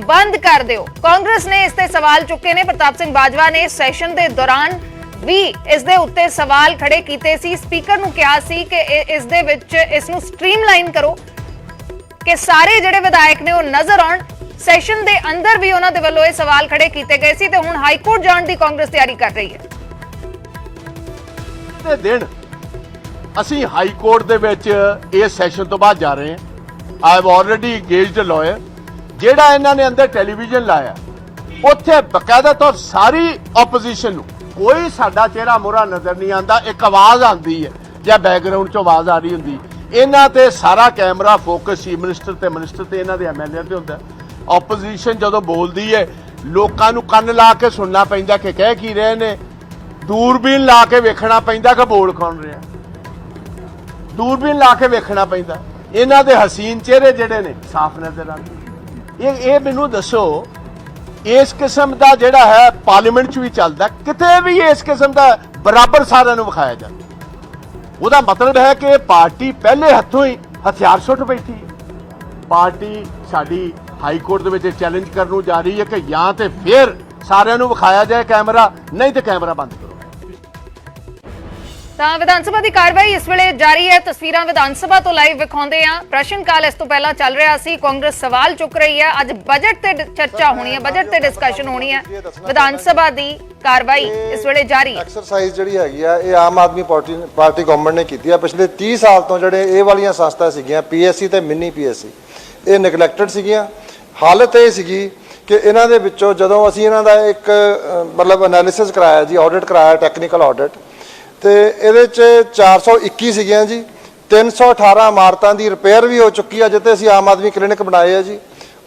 ਬੰਦ ਕਰ ਦਿਓ। ਕਾਂਗਰਸ ਨੇ ਇਸ ਤੇ ਸਵਾਲ ਚੁੱਕੇ ਨੇ। ਪ੍ਰਤਾਪ ਸਿੰਘ ਬਾਜਵਾ ਨੇ ਸੈਸ਼ਨ ਦੇ ਦੌਰਾਨ ਵੀ ਇਸ ਦੇ ਉੱਤੇ ਸਵਾਲ ਖੜੇ ਕੀਤੇ ਸੀ। ਸਪੀਕਰ ਨੂੰ ਕਿਹਾ ਸੀ ਕਿ ਇਸ ਦੇ ਵਿੱਚ ਇਸ ਨੂੰ ਸਟ੍ਰੀਮਲਾਈਨ ਕਰੋ ਕਿ ਸਾਰੇ ਜਿਹੜੇ ਵਿਧਾਇਕ ਨੇ ਉਹ ਨਜ਼ਰ ਆਉਣ। ਸੈਸ਼ਨ ਦੇ ਅੰਦਰ ਵੀ ਉਹਨਾਂ ਦੇ ਵੱਲੋਂ ਇਹ ਸਵਾਲ ਖੜੇ ਕੀਤੇ ਗਏ ਸੀ ਤੇ ਹੁਣ ਹਾਈ ਕੋਰਟ ਜਾਣ ਦੀ ਕਾਂਗਰਸ ਤਿਆਰੀ ਕਰ ਰਹੀ ਹੈ। ਤੇ ਦਿਨ ਅਸੀਂ ਹਾਈ ਕੋਰਟ ਦੇ ਵਿੱਚ ਇਸ ਸੈਸ਼ਨ ਤੋਂ ਬਾਅਦ ਜਾ ਰਹੇ ਹਾਂ। I have already engaged a lawyer. ਜਿਹੜਾ ਇਹਨਾਂ ਨੇ ਅੰਦਰ ਟੈਲੀਵਿਜ਼ਨ ਲਾਇਆ ਉੱਥੇ ਬਕਾਇਦਾ ਤੌਰ ਸਾਰੀ ਆਪੋਜੀਸ਼ਨ ਨੂੰ ਕੋਈ ਸਾਡਾ ਚਿਹਰਾ ਮੋਹਰਾ ਨਜ਼ਰ ਨਹੀਂ ਆਉਂਦਾ, ਇੱਕ ਆਵਾਜ਼ ਆਉਂਦੀ ਹੈ ਜਾਂ ਬੈਕਗ੍ਰਾਉਂਡ 'ਚੋਂ ਆਵਾਜ਼ ਆ ਰਹੀ ਹੁੰਦੀ। ਇਹਨਾਂ ਤੇ ਸਾਰਾ ਕੈਮਰਾ ਫੋਕਸ ਚੀਫ ਮਿਨਿਸਟਰ ਤੇ ਇਹਨਾਂ ਦੇ ਐਮਐਲਏ ਤੇ ਹੁੰਦਾ। ਆਪੋਜੀਸ਼ਨ ਜਦੋਂ ਬੋਲਦੀ ਹੈ ਲੋਕਾਂ ਨੂੰ ਕੰਨ ਲਾ ਕੇ ਸੁਣਨਾ ਪੈਂਦਾ ਕਿ ਕਹਿ ਕੀ ਰਹੇ ਨੇ, ਦੂਰਬੀਨ ਲਾ ਕੇ ਵੇਖਣਾ ਪੈਂਦਾ ਕਿ ਬੋਲ ਕੌਣ ਰਿਹਾ, ਦੂਰਬੀਨ ਲਾ ਕੇ ਵੇਖਣਾ ਪੈਂਦਾ। ਇਹਨਾਂ ਦੇ ਹਸੀਨ ਚਿਹਰੇ ਜਿਹੜੇ ਨੇ ਸਾਫ਼ ਨਜ਼ਰ ਆਉਂਦੇ। ਇਹ ਮੈਨੂੰ ਦੱਸੋ, ਇਸ ਕਿਸਮ ਦਾ ਜਿਹੜਾ ਹੈ ਪਾਰਲੀਮੈਂਟ 'ਚ ਵੀ ਚੱਲਦਾ, ਕਿਤੇ ਵੀ ਇਸ ਕਿਸਮ ਦਾ ਬਰਾਬਰ ਸਾਰਿਆਂ ਨੂੰ ਵਿਖਾਇਆ ਜਾਂਦਾ। ਉਹਦਾ ਮਤਲਬ ਹੈ ਕਿ ਪਾਰਟੀ ਪਹਿਲੇ ਹੱਥੋਂ ਹੀ ਹਥਿਆਰ ਸੁੱਟ ਬੈਠੀ ਹੈ। ਪਾਰਟੀ ਸਾਡੀ ਹਾਈ ਕੋਰਟ ਦੇ ਵਿੱਚ ਚੈਲੰਜ ਕਰਨ ਨੂੰ ਜਾ ਰਹੀ ਹੈ ਕਿ ਜਾਂ ਤੇ ਫਿਰ ਸਾਰਿਆਂ ਨੂੰ ਵਿਖਾਇਆ ਜਾਏ ਕੈਮਰਾ, ਨਹੀਂ ਤੇ ਕੈਮਰਾ ਬੰਦ ਕਰੋ। ਤਾਂ ਵਿਧਾਨ ਸਭਾ ਦੀ ਕਾਰਵਾਈ ਇਸ ਵੇਲੇ ਜਾਰੀ ਹੈ। ਤਸਵੀਰਾਂ ਵਿਧਾਨ ਸਭਾ ਤੋਂ ਲਾਈਵ ਵਿਖਾਉਂਦੇ ਆ। ਪ੍ਰਸ਼ਨ ਕਾਲ ਇਸ ਤੋਂ ਪਹਿਲਾਂ ਚੱਲ ਰਿਹਾ ਸੀ। ਕਾਂਗਰਸ ਸਵਾਲ ਚੁੱਕ ਰਹੀ ਹੈ। ਅੱਜ ਬਜਟ ਤੇ ਚਰਚਾ ਹੋਣੀ ਹੈ, ਬਜਟ ਤੇ ਡਿਸਕਸ਼ਨ ਹੋਣੀ ਹੈ। ਵਿਧਾਨ ਸਭਾ ਦੀ ਕਾਰਵਾਈ ਇਸ ਵੇਲੇ ਜਾਰੀ ਹੈ। ਐਕਸਰਸਾਈਜ਼ ਜਿਹੜੀ ਹੈਗੀ ਆ ਇਹ ਆਮ ਆਦਮੀ ਪਾਰਟੀ ਗਵਰਨਮੈਂਟ ਨੇ ਕੀਤੀ ਆ। ਪਿਛਲੇ 30 ਸਾਲ ਤੋਂ ਜਿਹੜੇ ਇਹ ਵਾਲੀਆਂ ਸੰਸਥਾ ਸੀਗੀਆਂ ਪੀਐਸਸੀ ਤੇ ਮਿੰਨੀ ਪੀਐਸਸੀ, ਇਹ ਨੈਗਲੈਕਟਡ ਸੀਗੀਆਂ। ਹਾਲਤ ਇਹ ਸੀਗੀ ਕਿ ਇਹਨਾਂ ਦੇ ਵਿੱਚੋਂ ਜਦੋਂ ਅਸੀਂ ਇਹਨਾਂ ਦਾ ਇੱਕ ਮਤਲਬ ਐਨਾਲਿਸਿਸ ਕਰਾਇਆ ਜੀ, ਆਡਿਟ ਕਰਾਇਆ, ਟੈਕਨੀਕਲ ਆਡਿਟ, ਤੇ ਇਹਦੇ 'ਚ 421 ਸੀਗੀਆਂ ਜੀ। 318 ਇਮਾਰਤਾਂ ਦੀ ਰਿਪੇਅਰ ਵੀ ਹੋ ਚੁੱਕੀ ਆ ਜਿੱਥੇ ਅਸੀਂ ਆਮ ਆਦਮੀ ਕਲੀਨਿਕ ਬਣਾਏ ਆ ਜੀ।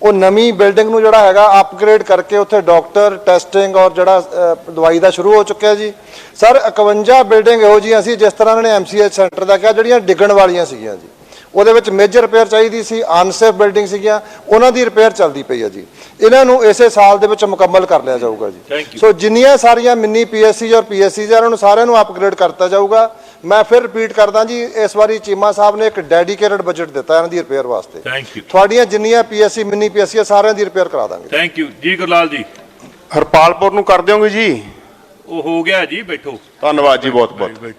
ਉਹ ਨਵੀਂ ਬਿਲਡਿੰਗ ਨੂੰ ਜਿਹੜਾ ਹੈਗਾ ਅਪਗ੍ਰੇਡ ਕਰਕੇ ਉੱਥੇ ਡਾਕਟਰ ਟੈਸਟਿੰਗ ਔਰ ਜਿਹੜਾ ਦਵਾਈ ਦਾ ਸ਼ੁਰੂ ਹੋ ਚੁੱਕਿਆ ਜੀ। ਸਰ 51 ਬਿਲਡਿੰਗ ਇਹੋ ਜਿਹੀਆਂ ਸੀ ਜਿਸ ਤਰ੍ਹਾਂ ਇਹਨਾਂ ਨੇ ਐਮਸੀਐਚ ਸੈਂਟਰ ਦਾ ਕਿਹਾ ਜਿਹੜੀਆਂ ਡਿੱਗਣ ਵਾਲੀਆਂ ਸੀਗੀਆਂ ਜੀ। ਉਹਦੇ ਵਿੱਚ ਮੇਜਰ ਰਿਪੇਅਰ ਚਾਹੀਦੀ ਸੀ, ਅਨਸੇਫ ਬਿਲਡਿੰਗ ਸੀਗੀਆਂ, ਉਹਨਾਂ ਦੀ ਰਿਪੇਅਰ ਚੱਲਦੀ ਪਈ ਹੈ ਜੀ। ਇਹਨਾਂ ਨੂੰ ਇਸੇ ਸਾਲ ਦੇ ਵਿੱਚ ਮੁਕੰਮਲ ਕਰ ਲਿਆ ਜਾਊਗਾ ਜੀ। ਸੋ ਜਿੰਨੀਆਂ ਸਾਰੀਆਂ ਮਿੰਨੀ ਪੀਐਸਸੀ ਔਰ ਪੀਐਸਸੀ ਇਹਨਾਂ ਨੂੰ ਸਾਰਿਆਂ ਨੂੰ ਅਪਗ੍ਰੇਡ ਕਰਤਾ ਜਾਊਗਾ। ਮੈਂ ਫਿਰ ਰਿਪੀਟ ਕਰਦਾ ਜੀ, ਇਸ ਵਾਰੀ ਚੀਮਾ ਸਾਹਿਬ ਨੇ ਇੱਕ ਡੈਡੀਕੇਟਡ ਬਜਟ ਦਿੱਤਾ ਇਹਨਾਂ ਦੀ ਰਿਪੇਅਰ ਵਾਸਤੇ। ਤੁਹਾਡੀਆਂ ਜਿੰਨੀਆਂ ਪੀਐਸਸੀ ਮਿੰਨੀ ਪੀਐਸਸੀ ਸਾਰਿਆਂ ਦੀ ਰਿਪੇਅਰ ਕਰਾ ਦਾਂਗੇ। ਥੈਂਕ ਯੂ ਜੀ। ਗੁਰਲਾਲ ਜੀ ਹਰਪਾਲਪੁਰ ਨੂੰ ਕਰ ਦਿਓਗੇ ਜੀ? ਉਹ ਹੋ ਗਿਆ ਜੀ, ਬੈਠੋ। ਧੰਨਵਾਦ ਜੀ, ਬਹੁਤ ਬਹੁਤ।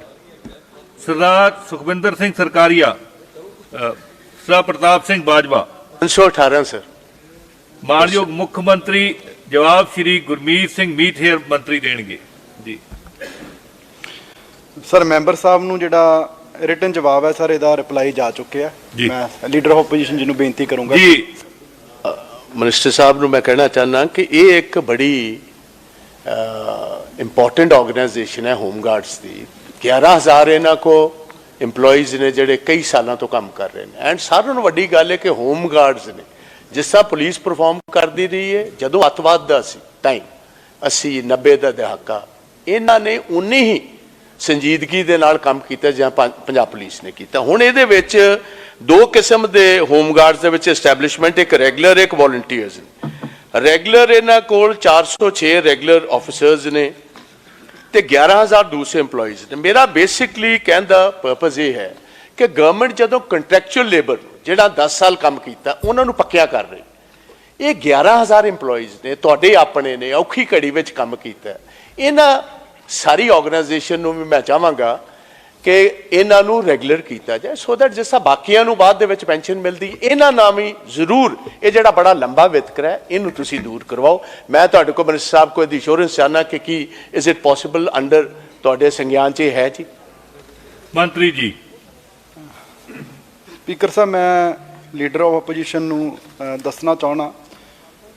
ਸਰਦਾਰ ਸੁਖਵਿੰਦਰ ਸਿੰਘ ਸਰਕਾਰੀਆ, ਸਰਦਾਰ ਪ੍ਰਤਾਪ ਸਿੰਘ ਬਾਜਵਾ। 318 ਸਰ। ਮਾਨਯੋਗ ਮੁੱਖ ਮੰਤਰੀ ਜਵਾਬ ਸ਼੍ਰੀ ਗੁਰਮੀਤ ਸਿੰਘ ਮੀਠੇਰ ਮੰਤਰੀ ਦੇਣਗੇ ਜੀ। ਸਰ ਮੈਂਬਰ ਸਾਹਿਬ ਨੂੰ ਜਿਹੜਾ ਰਿਟਨ ਜਵਾਬ ਹੈ ਸਰ ਇਹਦਾ ਰਿਪਲਾਈ ਜਾ ਚੁੱਕਿਆ। ਮੈਂ ਲੀਡਰ ਆਫ ਆਪੋਜੀਸ਼ਨ ਜੀ ਨੂੰ ਬੇਨਤੀ ਕਰੂੰਗਾ ਜੀ। ਮਿਨਿਸਟਰ ਸਾਹਿਬ ਨੂੰ ਮੈਂ ਕਹਿਣਾ ਚਾਹੁੰਦਾ ਕਿ ਇਹ ਇੱਕ ਬੜੀ ਇੰਪੋਰਟੈਂਟ ਆਰਗੇਨਾਈਜੇਸ਼ਨ ਹੈ ਹੋਮਗਾਰਡਸ ਦੀ। 11,000 ਇਹਨਾਂ ਕੋ ਇੰਪਲੋਈਜ਼ ਨੇ ਜਿਹੜੇ ਕਈ ਸਾਲਾਂ ਤੋਂ ਕੰਮ ਕਰ ਰਹੇ ਨੇ। ਐਂਡ ਸਾਰਿਆਂ ਨੂੰ ਵੱਡੀ ਗੱਲ ਹੈ ਕਿ ਹੋਮਗਾਰਡਸ ਨੇ ਜਿਸ ਤਰ੍ਹਾਂ ਪੁਲਿਸ ਪਰਫਾਰਮ ਕਰਦੀ ਰਹੀ ਹੈ ਜਦੋਂ ਅੱਤਵਾਦ ਦਾ ਸੀ ਟਾਈਮ 80 90 ਦਾ ਦਹਾਕਾ, ਇਹਨਾਂ ਨੇ ਉਨੀ ਹੀ ਸੰਜੀਦਗੀ ਦੇ ਨਾਲ ਕੰਮ ਕੀਤਾ ਜਾਂ ਪੰਜਾਬ ਪੁਲਿਸ ਨੇ ਕੀਤਾ। ਹੁਣ ਇਹਦੇ ਵਿੱਚ ਦੋ ਕਿਸਮ ਦੇ ਹੋਮਗਾਰਡਸ ਦੇ ਵਿੱਚ ਐਸਟੈਬਲਿਸ਼ਮੈਂਟ, ਇੱਕ ਰੈਗੂਲਰ, ਇੱਕ ਵੋਲੰਟੀਅਰਸ ਨੇ। ਰੈਗੂਲਰ ਇਹਨਾਂ ਕੋਲ 406 ਰੈਗੂਲਰ ਆਫੀਸਰਸ ਨੇ ਤੇ 11,000 ਦੂਸਰੇ EMPLOYEES ਨੇ। ਮੇਰਾ ਬੇਸਿਕਲੀ ਕਹਿਣ ਦਾ ਪਰਪਸ ਇਹ ਹੈ ਕਿ ਗਵਰਨਮੈਂਟ ਜਦੋਂ ਕੰਟਰੈਕਚੁਅਲ ਲੇਬਰ ਜਿਹੜਾ 10 ਸਾਲ ਕੰਮ ਕੀਤਾ ਉਹਨਾਂ ਨੂੰ ਪੱਕਿਆ ਕਰ ਰਹੀ। ਇਹ 11,000 EMPLOYEES ਨੇ, ਤੁਹਾਡੇ ਆਪਣੇ ਨੇ, ਔਖੀ ਘੜੀ ਵਿੱਚ ਕੰਮ ਕੀਤਾ। ਇਹਨਾਂ ਸਾਰੀ ਆਰਗੇਨਾਈਜੇਸ਼ਨ ਨੂੰ ਵੀ ਮੈਂ ਚਾਹਾਂਗਾ ਕਿ ਇਹਨਾਂ ਨੂੰ ਰੈਗੂਲਰ ਕੀਤਾ ਜਾਏ ਸੋ ਦੈਟ ਜਿਸ ਤਰ੍ਹਾਂ ਬਾਕੀਆਂ ਨੂੰ ਬਾਅਦ ਦੇ ਵਿੱਚ ਪੈਨਸ਼ਨ ਮਿਲਦੀ, ਇਹਨਾਂ ਨਾਲ ਵੀ ਜ਼ਰੂਰ ਇਹ ਜਿਹੜਾ ਬੜਾ ਲੰਬਾ ਵਿਤਕਰਾ ਹੈ ਇਹਨੂੰ ਤੁਸੀਂ ਦੂਰ ਕਰਵਾਓ। ਮੈਂ ਤੁਹਾਡੇ ਕੋਲ ਮਿਨਿਸਟਰ ਸਾਹਿਬ ਕੋਲ ਇਹਦੀ ਅਸ਼ੋਰੈਂਸ ਚਾਹੁੰਦਾ ਕਿ ਕੀ ਇਜ਼ ਇਟ ਪੋਸੀਬਲ ਅੰਡਰ ਤੁਹਾਡੇ ਸੰਗਿਆਨ 'ਚ ਹੈ ਜੀ? ਮੰਤਰੀ ਜੀ। ਸਪੀਕਰ ਸਾਹਿਬ ਮੈਂ ਲੀਡਰ ਆਫ ਆਪੋਜੀਸ਼ਨ ਨੂੰ ਦੱਸਣਾ ਚਾਹਣਾ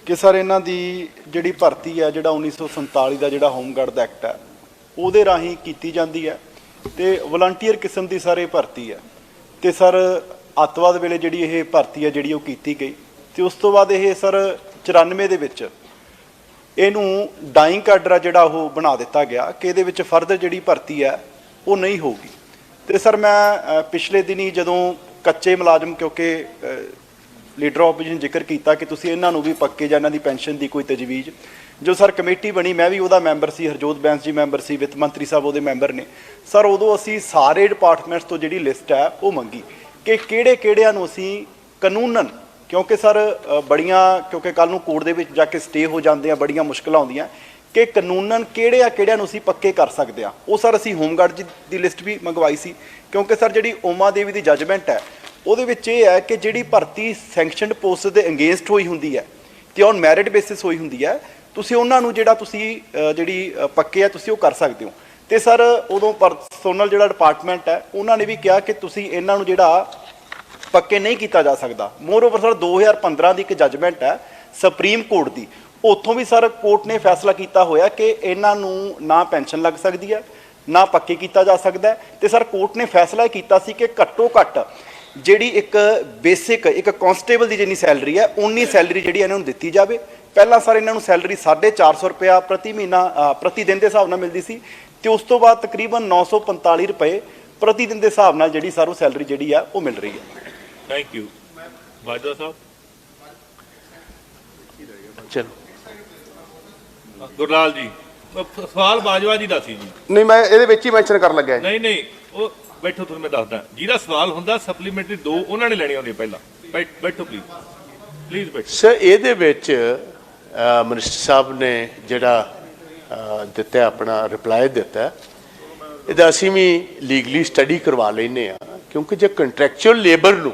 ਕਿ ਸਰ ਇਹਨਾਂ ਦੀ ਜਿਹੜੀ ਭਰਤੀ ਹੈ ਜਿਹੜਾ 1947 ਦਾ ਜਿਹੜਾ ਹੋਮਗਾਰਡ ਦਾ ਐਕਟ ਹੈ ਉਹਦੇ ਰਾਹੀਂ ਕੀਤੀ ਜਾਂਦੀ ਹੈ ਤੇ ਵਲੰਟੀਅਰ ਕਿਸਮ ਦੀ ਸਾਰੇ ਭਰਤੀ ਹੈ। ਤੇ ਸਰ ਅੱਤਵਾਦ ਵੇਲੇ ਜਿਹੜੀ ਇਹ ਭਰਤੀ ਹੈ ਜਿਹੜੀ ਉਹ ਕੀਤੀ ਗਈ ਤੇ ਉਸ ਤੋਂ ਬਾਅਦ ਇਹ ਸਰ 94 ਦੇ ਵਿੱਚ ਇਹਨੂੰ ਡਾਈਂਗ ਕਾਡਰ ਜਿਹੜਾ ਉਹ ਬਣਾ ਦਿੱਤਾ ਗਿਆ ਕਿ ਇਹਦੇ ਵਿੱਚ ਫਰਦਰ ਜਿਹੜੀ ਭਰਤੀ ਹੈ ਉਹ ਨਹੀਂ ਹੋਊਗੀ। ਤੇ ਸਰ ਮੈਂ ਪਿਛਲੇ ਦਿਨੀ ਜਦੋਂ ਕੱਚੇ ਮੁਲਾਜ਼ਮ, ਕਿਉਂਕਿ ਲੀਡਰ ਆਫ ਆਪੋਜੀਸ਼ਨ ਜ਼ਿਕਰ ਕੀਤਾ ਕਿ ਤੁਸੀਂ ਇਹਨਾਂ ਨੂੰ ਵੀ ਪੱਕੇ ਜਾਂ ਇਹਨਾਂ ਦੀ ਪੈਨਸ਼ਨ ਦੀ ਕੋਈ ਤਜਵੀਜ਼, ਜੋ ਸਰ ਕਮੇਟੀ ਬਣੀ ਮੈਂ ਵੀ ਉਹਦਾ ਮੈਂਬਰ ਸੀ, ਹਰਜੋਤ ਬੈਂਸ ਜੀ ਮੈਂਬਰ ਸੀ, ਵਿੱਤ ਮੰਤਰੀ ਸਾਹਿਬ ਉਹਦੇ ਮੈਂਬਰ ਨੇ। ਸਰ ਉਦੋਂ ਅਸੀਂ ਸਾਰੇ ਡਿਪਾਰਟਮੈਂਟਸ ਤੋਂ ਜਿਹੜੀ ਲਿਸਟ ਹੈ ਉਹ ਮੰਗੀ ਕਿ ਕਿਹੜਿਆਂ ਨੂੰ ਅਸੀਂ ਕਾਨੂੰਨਨ, ਕਿਉਂਕਿ ਸਰ ਕਿਉਂਕਿ ਕੱਲ ਨੂੰ ਕੋਰਟ ਦੇ ਵਿੱਚ ਜਾ ਕੇ ਸਟੇ ਹੋ ਜਾਂਦੇ ਆ, ਬੜੀਆਂ ਮੁਸ਼ਕਲਾਂ ਆਉਂਦੀਆਂ ਕਿ ਕਾਨੂੰਨਨ ਕਿਹੜਿਆਂ ਨੂੰ ਅਸੀਂ ਪੱਕੇ ਕਰ ਸਕਦੇ ਆ। ਉਹ ਸਰ ਅਸੀਂ ਹੋਮਗਾਰਡ ਦੀ ਲਿਸਟ ਵੀ ਮੰਗਵਾਈ ਸੀ ਕਿਉਂਕਿ ਸਰ ਜਿਹੜੀ ਓਮਾ ਦੇਵੀ ਦੀ ਜੱਜਮੈਂਟ ਹੈ ਉਹਦੇ ਵਿੱਚ ਇਹ ਹੈ ਕਿ ਜਿਹੜੀ ਭਰਤੀ ਸੈਂਕਸ਼ਨਡ ਪੋਸਟ ਦੇ ਅਗੇਂਸਟ ਹੋਈ ਹੁੰਦੀ ਹੈ ਤੇ ਔਨ ਮੈਰਿਟ ਬੇਸਿਸ ਹੋਈ ਹੁੰਦੀ ਹੈ, ਤੁਸੀਂ ਉਹਨਾਂ ਨੂੰ ਜਿਹੜਾ ਤੁਸੀਂ ਜਿਹੜੀ ਪੱਕੇ ਆ ਤੁਸੀਂ ਉਹ ਕਰ ਸਕਦੇ ਹੋ। ਤੇ ਸਰ ਉਦੋਂ ਪਰਸਨਲ ਜਿਹੜਾ ਡਿਪਾਰਟਮੈਂਟ ਹੈ ਉਹਨਾਂ ਨੇ ਵੀ ਕਿਹਾ ਕਿ ਤੁਸੀਂ ਇਹਨਾਂ ਨੂੰ ਜਿਹੜਾ ਪੱਕੇ ਨਹੀਂ ਕੀਤਾ ਜਾ ਸਕਦਾ। ਮੋਰ ਓਵਰ ਸਰ 2015 ਦੀ ਇੱਕ ਜੱਜਮੈਂਟ ਹੈ ਸੁਪਰੀਮ ਕੋਰਟ ਦੀ, ਉੱਥੋਂ ਵੀ ਸਰ ਕੋਰਟ ਨੇ ਫੈਸਲਾ ਕੀਤਾ ਹੋਇਆ ਕਿ ਇਹਨਾਂ ਨੂੰ ਨਾ ਪੈਨਸ਼ਨ ਲੱਗ ਸਕਦੀ ਹੈ ਨਾ ਪੱਕੇ ਕੀਤਾ ਜਾ ਸਕਦਾ। ਤੇ ਸਰ ਕੋਰਟ ਨੇ ਫੈਸਲਾ ਕੀਤਾ ਸੀ ਕਿ ਘੱਟੋ ਘੱਟ ਜਿਹੜੀ ਇੱਕ ਬੇਸਿਕ ਇੱਕ ਕਾਂਸਟੇਬਲ ਦੀ ਜਿੰਨੀ ਸੈਲਰੀ ਹੈ ਉਨੀ ਸੈਲਰੀ ਜਿਹੜੀ ਇਹਨਾਂ ਨੂੰ ਦਿੱਤੀ ਜਾਵੇ। ਪਹਿਲਾਂ ਸਰ ਇਹਨਾਂ ਨੂੰ ਸੈਲਰੀ 450 ਰੁਪਇਆ ਪ੍ਰਤੀ ਮਹੀਨਾ ਪ੍ਰਤੀ ਦਿਨ ਦੇ ਹਿਸਾਬ ਨਾਲ ਮਿਲਦੀ ਸੀ ਤੇ ਉਸ ਤੋਂ ਬਾਅਦ ਤਕਰੀਬਨ 945 ਰੁਪਏ ਪ੍ਰਤੀ ਦਿਨ ਦੇ ਹਿਸਾਬ ਨਾਲ ਜਿਹੜੀ ਸਰ ਉਹ ਸੈਲਰੀ ਜਿਹੜੀ ਆ ਉਹ ਮਿਲ ਰਹੀ ਹੈ। Thank you. ਬਾਜਵਾ ਸਾਹਿਬ। ਚਲੋ ਗੁਰਲਾਲ ਜੀ, ਸਵਾਲ ਬਾਜਵਾ ਜੀ ਦਾ ਸੀ ਜੀ। ਨਹੀਂ, ਮੈਂ ਇਹਦੇ ਵਿੱਚ ਹੀ ਮੈਂਸ਼ਨ ਕਰਨ ਲੱਗਾ। ਨਹੀਂ ਉਹ ਬੈਠੋ, ਤੁਹਾਨੂੰ ਮੈਂ ਦੱਸਦਾ ਜਿਹਦਾ ਸਵਾਲ ਹੁੰਦਾ ਸਪਲੀਮੈਂਟਰੀ 2 ਉਹਨਾਂ ਨੇ ਲੈਣੀ ਹੁੰਦੀ ਪਹਿਲਾਂ। ਬੈਠੋ ਪਲੀਜ਼ ਬੈਠੋ। ਸਰ ਇਹਦੇ ਵਿੱਚ ਮਿਨਿਸਟਰ ਸਾਹਿਬ ਨੇ ਜਿਹੜਾ ਦਿੱਤਾ ਆਪਣਾ ਰਿਪਲਾਈ ਦਿੱਤਾ, ਇਹਦਾ ਅਸੀਂ ਵੀ ਲੀਗਲੀ ਸਟੱਡੀ ਕਰਵਾ ਲੈਂਦੇ ਆ, ਕਿਉਂਕਿ ਜੇ ਕੰਟਰੈਕਚੁਅਲ ਲੇਬਰ ਨੂੰ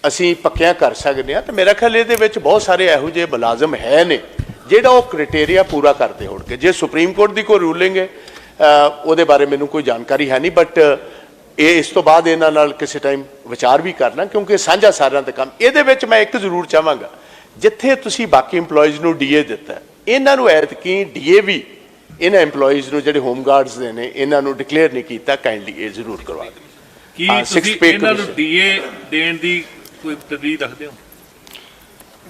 ਅਸੀਂ ਪੱਕਿਆਂ ਕਰ ਸਕਦੇ ਆ ਤਾਂ ਮੇਰਾ ਖਿਆਲ ਇਹਦੇ ਵਿੱਚ ਬਹੁਤ ਸਾਰੇ ਇਹੋ ਜਿਹੇ ਮੁਲਾਜ਼ਮ ਹੈ ਨੇ ਜਿਹੜਾ ਉਹ ਕ੍ਰਾਈਟੇਰੀਆ ਪੂਰਾ ਕਰਦੇ ਹੋਣਗੇ। ਜੇ ਸੁਪਰੀਮ ਕੋਰਟ ਦੀ ਕੋਈ ਰੂਲਿੰਗ ਹੈ ਉਹਦੇ ਬਾਰੇ ਮੈਨੂੰ ਕੋਈ ਜਾਣਕਾਰੀ ਹੈ ਨਹੀਂ, ਬਟ ਇਹ ਇਸ ਤੋਂ ਬਾਅਦ ਇਹਨਾਂ ਨਾਲ ਕਿਸੇ ਟਾਈਮ ਵਿਚਾਰ ਵੀ ਕਰਨਾ, ਕਿਉਂਕਿ ਸਾਂਝਾ ਸਾਰਿਆਂ ਦਾ ਕੰਮ। ਇਹਦੇ ਵਿੱਚ ਮੈਂ ਇੱਕ ਜ਼ਰੂਰ ਚਾਹਾਂਗਾ, ਜਿੱਥੇ ਤੁਸੀਂ ਬਾਕੀ EMPLOYEES ਨੂੰ DA ਦਿੱਤਾ, ਇਹਨਾਂ ਨੂੰ ਐਤਕੀ DA ਵੀ ਇਹਨਾਂ EMPLOYEES ਨੂੰ ਜਿਹੜੇ ਹੋਮ ਗਾਰਡਸ ਦੇ ਨੇ ਇਹਨਾਂ ਨੂੰ ਡਿਕਲੇਅਰ ਨਹੀਂ ਕੀਤਾ, ਕਾਈਂਡਲੀ ਇਹ ਜ਼ਰੂਰ ਕਰਵਾ ਦਿਓ। ਕੀ ਤੁਸੀਂ ਇਹਨਾਂ ਨੂੰ DA ਦੇਣ ਦੀ ਕੋਈ ਤਜਵੀਜ਼ ਰੱਖਦੇ ਹੋ?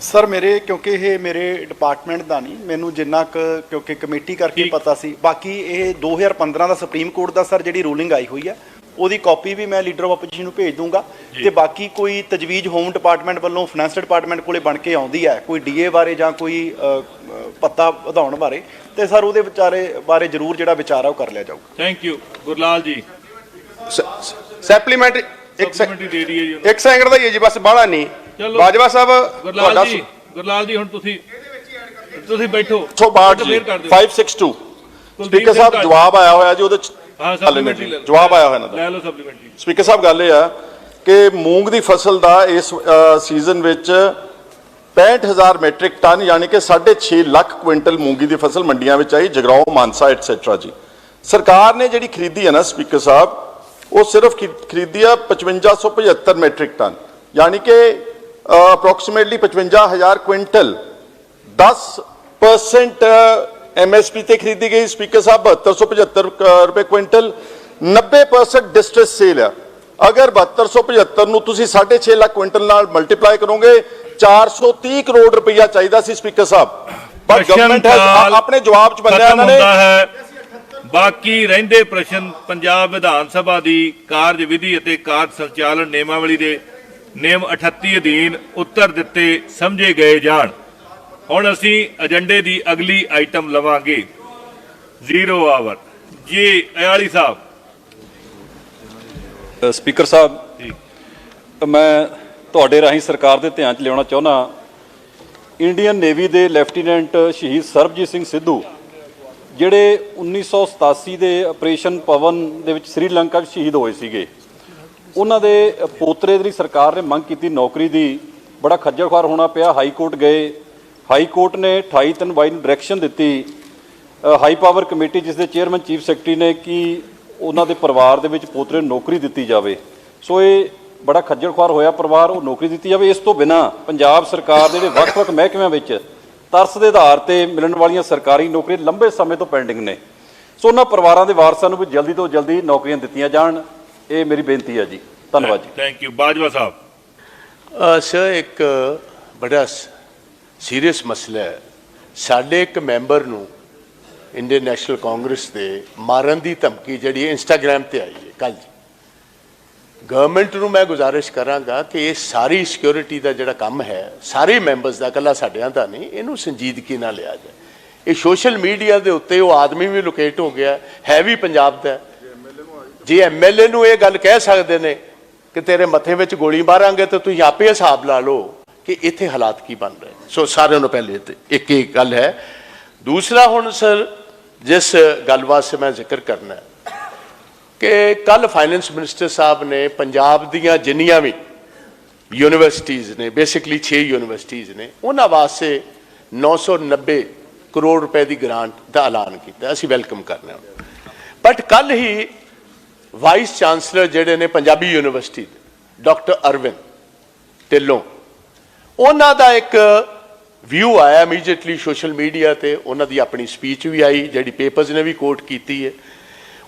ਸਰ ਮੇਰੇ ਕਿਉਂਕਿ ਇਹ ਮੇਰੇ ਡਿਪਾਰਟਮੈਂਟ ਦਾ ਨਹੀਂ, ਮੈਨੂੰ ਜਿੰਨਾ ਕੁ ਕਿਉਂਕਿ ਕਮੇਟੀ ਕਰਕੇ ਪਤਾ ਸੀ। ਬਾਕੀ ਇਹ 2015 ਦਾ ਸੁਪਰੀਮ ਕੋਰਟ ਦਾ ਸਰ ਜਿਹੜੀ ਰੂਲਿੰਗ ਆਈ ਹੋਈ ਹੈ ਉਹਦੀ ਕਾਪੀ ਵੀ ਮੈਂ ਲੀਡਰ ਆਫ ਆਪੋਜੀਸ਼ਨ ਨੂੰ ਭੇਜ ਦੂੰਗਾ, ਤੇ ਬਾਕੀ ਕੋਈ ਤਜਵੀਜ਼ ਹੋਮ ਡਿਪਾਰਟਮੈਂਟ ਵੱਲੋਂ ਫਾਈਨੈਂਸ ਡਿਪਾਰਟਮੈਂਟ ਕੋਲੇ ਬਣ ਕੇ ਆਉਂਦੀ ਹੈ ਕੋਈ DA ਬਾਰੇ ਜਾਂ ਕੋਈ ਪੱਤਾ ਵਧਾਉਣ ਬਾਰੇ, ਤੇ ਸਰ ਉਹਦੇ ਬਾਰੇ ਜ਼ਰੂਰ ਜਿਹੜਾ ਵਿਚਾਰ ਆ ਉਹ ਕਰ ਲਿਆ ਜਾਊਗਾ। Thank you. ਗੁਰਲਾਲ ਜੀ ਸੈਪਲੀਮੈਂਟ ਇੱਕ ਸੈਕਿੰਡ ਦਾ ਹੀ ਹੈ ਜੀ, ਬਸ ਬਾਹਲਾ ਨਹੀਂ। ਬਾਜਵਾ ਸਾਹਿਬ ਗੁਰਲਾਲ ਜੀ ਹੁਣ ਤੁਸੀਂ ਬੈਠੋ। 562 ਸਪੀਕਰ ਸਾਹਿਬ ਜਵਾਬ ਆਇਆ ਹੋਇਆ ਜੀ, ਉਹਦੇ ਜਵਾਬ ਆਇਆ ਹੋਇਆ ਇਹਨਾਂ ਦਾ। ਸਪੀਕਰ ਸਾਹਿਬ ਗੱਲ ਇਹ ਆ ਕਿ ਮੂੰਗ ਦੀ ਫਸਲ ਦਾ ਇਸ ਸੀਜ਼ਨ ਵਿੱਚ 65,000 ਮੈਟ੍ਰਿਕ ਟਨ ਯਾਨੀ ਕਿ 6.5 ਲੱਖ ਕੁਇੰਟਲ ਮੂੰਗੀ ਦੀ ਫਸਲ ਮੰਡੀਆਂ ਵਿੱਚ ਆਈ, ਜਗਰਾਉਂ, ਮਾਨਸਾ ਐਟਸੈਟਰਾ ਜੀ। ਸਰਕਾਰ ਨੇ ਜਿਹੜੀ ਖਰੀਦੀ ਹੈ ਨਾ ਸਪੀਕਰ ਸਾਹਿਬ, ਉਹ ਸਿਰਫ ਖਰੀਦੀ ਆ 5575 ਮੈਟ੍ਰਿਕ ਟਨ ਯਾਨੀ ਕਿ ਅਪਰੋਕਸੀਮੇਟਲੀ 55,000 ਕੁਇੰਟਲ। 10% MSP ਤੇ ਖਰੀਦੀ ਗਈ ਸਪੀਕਰ ਸਾਹਿਬ, 7275 ਰੁਪਏ ਕੁਇੰਟਲ। 90% ਡਿਸਟ੍ਰੈਸ ਸੇਲ ਆ। ਅਗਰ 7275 ਨੂੰ ਤੁਸੀਂ 6.5 ਲੱਖ ਕੁਇੰਟਲ ਨਾਲ ਮਲਟੀਪਲਾਈ ਕਰੋਗੇ 430 ਕਰੋੜ ਰੁਪਈਆ ਚਾਹੀਦਾ ਸੀ ਸਪੀਕਰ ਸਾਹਿਬ, ਪਰ ਗਵਰਨਮੈਂਟ ਆਪਣੇ ਜਵਾਬ ਚ ਬੰਦਿਆ ਇਹਨਾਂ ਨੇ। ਬਾਕੀ ਰਹਿੰਦੇ ਪ੍ਰਸ਼ਨ ਪੰਜਾਬ ਵਿਧਾਨ ਸਭਾ ਦੀ ਕਾਰਜਵਿਧੀ ਅਤੇ ਕਾਰਜ ਸੰਚਾਲਨ ਨਿਯਮਾਵਲੀ ਦੇ ਨਿਯਮ 38 ਅਧੀਨ ਉੱਤਰ ਦਿੱਤੇ ਸਮਝੇ ਗਏ ਜਾਣ। ਹੁਣ ਅਸੀਂ ਏਜੰਡੇ ਦੀ ਅਗਲੀ ਆਈਟਮ ਲਵਾਂਗੇ 0 ਆਵਰ ਜੀ। ਅਯਾਲੀ ਸਾਹਿਬ। ਸਪੀਕਰ ਸਾਹਿਬ, ਮੈਂ ਤੁਹਾਡੇ ਰਾਹੀਂ ਸਰਕਾਰ ਦੇ ਧਿਆਨ 'ਚ ਲਿਆਉਣਾ ਚਾਹੁੰਦਾ, ਇੰਡੀਅਨ ਨੇਵੀ ਦੇ ਲੈਫਟੀਨੈਂਟ ਸ਼ਹੀਦ ਸਰਬਜੀਤ ਸਿੰਘ ਸਿੱਧੂ ਜਿਹੜੇ 1987 ਦੇ ਆਪਰੇਸ਼ਨ ਪਵਨ ਦੇ ਵਿੱਚ ਸ੍ਰੀਲੰਕਾ ਵਿੱਚ ਸ਼ਹੀਦ ਹੋਏ ਸੀਗੇ, ਉਹਨਾਂ ਦੇ ਪੋਤਰੇ ਦੀ ਸਰਕਾਰ ਨੇ ਮੰਗ ਕੀਤੀ ਨੌਕਰੀ ਦੀ, ਬੜਾ ਖੱਜਲ ਖੁਆਰ ਹੋਣਾ ਪਿਆ। ਹਾਈ ਕੋਰਟ ਗਏ, ਹਾਈ ਕੋਰਟ ਨੇ 28/22 ਨੂੰ ਡਾਇਰੈਕਸ਼ਨ ਦਿੱਤੀ ਹਾਈ ਪਾਵਰ ਕਮੇਟੀ ਜਿਸ ਦੇ ਚੇਅਰਮੈਨ ਚੀਫ ਸੈਕਟਰੀ ਨੇ ਕਿ ਉਹਨਾਂ ਦੇ ਪਰਿਵਾਰ ਦੇ ਵਿੱਚ ਪੋਤਰੇ ਨੂੰ ਨੌਕਰੀ ਦਿੱਤੀ ਜਾਵੇ। ਸੋ ਇਹ ਬੜਾ ਖੱਜਲ ਖੁਆਰ ਹੋਇਆ ਪਰਿਵਾਰ, ਉਹ ਨੌਕਰੀ ਦਿੱਤੀ ਜਾਵੇ। ਇਸ ਤੋਂ ਬਿਨਾਂ ਪੰਜਾਬ ਸਰਕਾਰ ਦੇ ਜਿਹੜੇ ਵੱਖ-ਵੱਖ ਮਹਿਕਮਿਆਂ ਵਿੱਚ ਤਰਸ ਦੇ ਆਧਾਰ ਤੇ ਮਿਲਣ ਵਾਲੀਆਂ ਸਰਕਾਰੀ ਨੌਕਰੀਆਂ ਲੰਬੇ ਸਮੇਂ ਤੋਂ ਪੈਂਡਿੰਗ ਨੇ, ਸੋ ਉਹਨਾਂ ਪਰਿਵਾਰਾਂ ਦੇ ਵਾਰਸਾਂ ਨੂੰ ਵੀ ਜਲਦੀ ਤੋਂ ਜਲਦੀ ਨੌਕਰੀਆਂ ਦਿੱਤੀਆਂ ਜਾਣ, ਇਹ ਮੇਰੀ ਬੇਨਤੀ ਹੈ ਜੀ। ਧੰਨਵਾਦ ਜੀ। Thank you. Bajwa sahib. Sir ਇੱਕ ਬੜਾ ਸੀਰੀਅਸ ਮਸਲਾ ਹੈ। ਸਾਡੇ ਇੱਕ ਮੈਂਬਰ ਨੂੰ ਇੰਡੀਅਨ ਨੈਸ਼ਨਲ ਕਾਂਗਰਸ ਦੇ ਮਾਰਨ ਦੀ ਧਮਕੀ ਜਿਹੜੀ ਇੰਸਟਾਗ੍ਰਾਮ ਤੇ ਆਈ ਹੈ ਕੱਲ੍ਹ। ਗਵਰਨਮੈਂਟ ਨੂੰ ਮੈਂ ਗੁਜ਼ਾਰਿਸ਼ ਕਰਾਂਗਾ ਕਿ ਇਹ ਸਾਰੀ ਸਿਕਿਉਰਿਟੀ ਦਾ ਜਿਹੜਾ ਕੰਮ ਹੈ ਸਾਰੇ ਮੈਂਬਰਸ ਦਾ, ਇਕੱਲਾ ਸਾਡਿਆਂ ਦਾ ਨਹੀਂ, ਇਹਨੂੰ ਸੰਜੀਦਗੀ ਨਾਲ ਲਿਆ ਜਾਏ। ਇਹ ਸੋਸ਼ਲ ਮੀਡੀਆ ਦੇ ਉੱਤੇ ਉਹ ਆਦਮੀ ਵੀ ਲੋਕੇਟ ਹੋ ਗਿਆ ਹੈ ਵੀ ਪੰਜਾਬ ਦਾ। ਜੇ MLA ਨੂੰ ਇਹ ਗੱਲ ਕਹਿ ਸਕਦੇ ਨੇ ਕਿ ਤੇਰੇ ਮੱਥੇ ਵਿੱਚ ਗੋਲੀ ਮਾਰਾਂਗੇ ਤਾਂ ਤੁਸੀਂ ਆਪੇ ਹਿਸਾਬ ਲਾ ਲਓ ਕਿ ਇੱਥੇ ਹਾਲਾਤ ਕੀ ਬਣ ਰਹੇ। ਸੋ ਸਾਰਿਆਂ ਨੂੰ ਪਹਿਲੇ ਇੱਕ ਗੱਲ ਹੈ। ਦੂਸਰਾ, ਹੁਣ ਸਰ ਜਿਸ ਗੱਲ ਵਾਸਤੇ ਮੈਂ ਜ਼ਿਕਰ ਕਰਨਾ ਹੈ ਕਿ ਕੱਲ ਫਾਈਨੈਂਸ ਮਿਨਿਸਟਰ ਸਾਹਿਬ ਨੇ ਪੰਜਾਬ ਦੀਆਂ ਜਿੰਨੀਆਂ ਵੀ ਯੂਨੀਵਰਸਿਟੀਜ਼ ਨੇ, ਬੇਸਿਕਲੀ 6 ਯੂਨੀਵਰਸਿਟੀਜ਼ ਨੇ, ਉਹਨਾਂ ਵਾਸਤੇ 990 ਕਰੋੜ ਰੁਪਏ ਦੀ ਗ੍ਰਾਂਟ ਦਾ ਐਲਾਨ ਕੀਤਾ। ਅਸੀਂ ਵੈਲਕਮ ਕਰਨਾ। ਬਟ ਕੱਲ ਹੀ ਵਾਈਸ ਚਾਂਸਲਰ ਜਿਹੜੇ ਨੇ ਪੰਜਾਬੀ ਯੂਨੀਵਰਸਿਟੀ ਡਾਕਟਰ ਅਰਵਿੰਦ ਢਿੱਲੋਂ, ਉਹਨਾਂ ਦਾ ਇੱਕ ਵਿਊ ਆਇਆ ਇਮੀਡੀਏਟਲੀ ਸੋਸ਼ਲ ਮੀਡੀਆ ਤੇ, ਉਹਨਾਂ ਦੀ ਆਪਣੀ ਸਪੀਚ ਵੀ ਆਈ ਜਿਹੜੀ ਪੇਪਰਸ ਨੇ ਵੀ ਕੋਟ ਕੀਤੀ ਹੈ।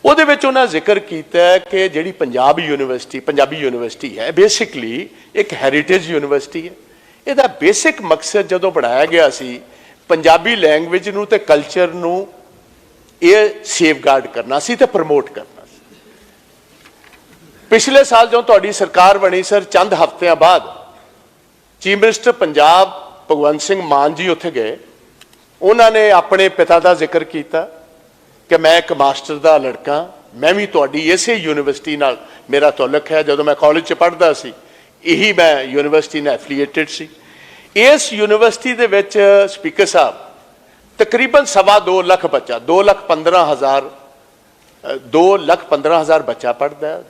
ਉਹਦੇ ਵਿੱਚ ਉਹਨਾਂ ਜ਼ਿਕਰ ਕੀਤਾ ਕਿ ਜਿਹੜੀ ਪੰਜਾਬੀ ਯੂਨੀਵਰਸਿਟੀ ਹੈ ਬੇਸਿਕਲੀ ਇੱਕ ਹੈਰੀਟੇਜ ਯੂਨੀਵਰਸਿਟੀ ਹੈ। ਇਹਦਾ ਬੇਸਿਕ ਮਕਸਦ ਜਦੋਂ ਬਣਾਇਆ ਗਿਆ ਸੀ ਪੰਜਾਬੀ ਲੈਂਗੁਏਜ ਨੂੰ ਤੇ ਕਲਚਰ ਨੂੰ ਇਹ ਸੇਫਗਾਰਡ ਕਰਨਾ ਸੀ ਤੇ ਪ੍ਰਮੋਟ ਕਰਨਾ ਸੀ। ਪਿਛਲੇ ਸਾਲ ਜਦੋਂ ਤੁਹਾਡੀ ਸਰਕਾਰ ਬਣੀ ਸਰ, ਚੰਦ ਹਫ਼ਤਿਆਂ ਬਾਅਦ ਚੀਫ ਮਿਨਿਸਟਰ ਪੰਜਾਬ ਭਗਵੰਤ ਸਿੰਘ ਮਾਨ ਜੀ ਉੱਥੇ ਗਏ। ਉਹਨਾਂ ਨੇ ਆਪਣੇ ਪਿਤਾ ਦਾ ਜ਼ਿਕਰ ਕੀਤਾ ਕਿ ਮੈਂ ਇੱਕ ਮਾਸਟਰ ਦਾ ਲੜਕਾ, ਮੈਂ ਵੀ ਤੁਹਾਡੀ ਇਸੇ ਯੂਨੀਵਰਸਿਟੀ ਨਾਲ ਮੇਰਾ ਤਾਲੁਕ ਹੈ। ਜਦੋਂ ਮੈਂ ਕਾਲਜ 'ਚ ਪੜ੍ਹਦਾ ਸੀ ਇਹੀ ਮੈਂ ਯੂਨੀਵਰਸਿਟੀ ਨਾਲ ਐਫੀਲੀਏਟਡ ਸੀ। ਇਸ ਯੂਨੀਵਰਸਿਟੀ ਦੇ ਵਿੱਚ ਸਪੀਕਰ ਸਾਹਿਬ ਤਕਰੀਬਨ 2.25 ਲੱਖ ਬੱਚਾ, 2,15,000 2,15,000 ਬੱਚਾ ਪੜ੍ਹਦਾ ਹੈ।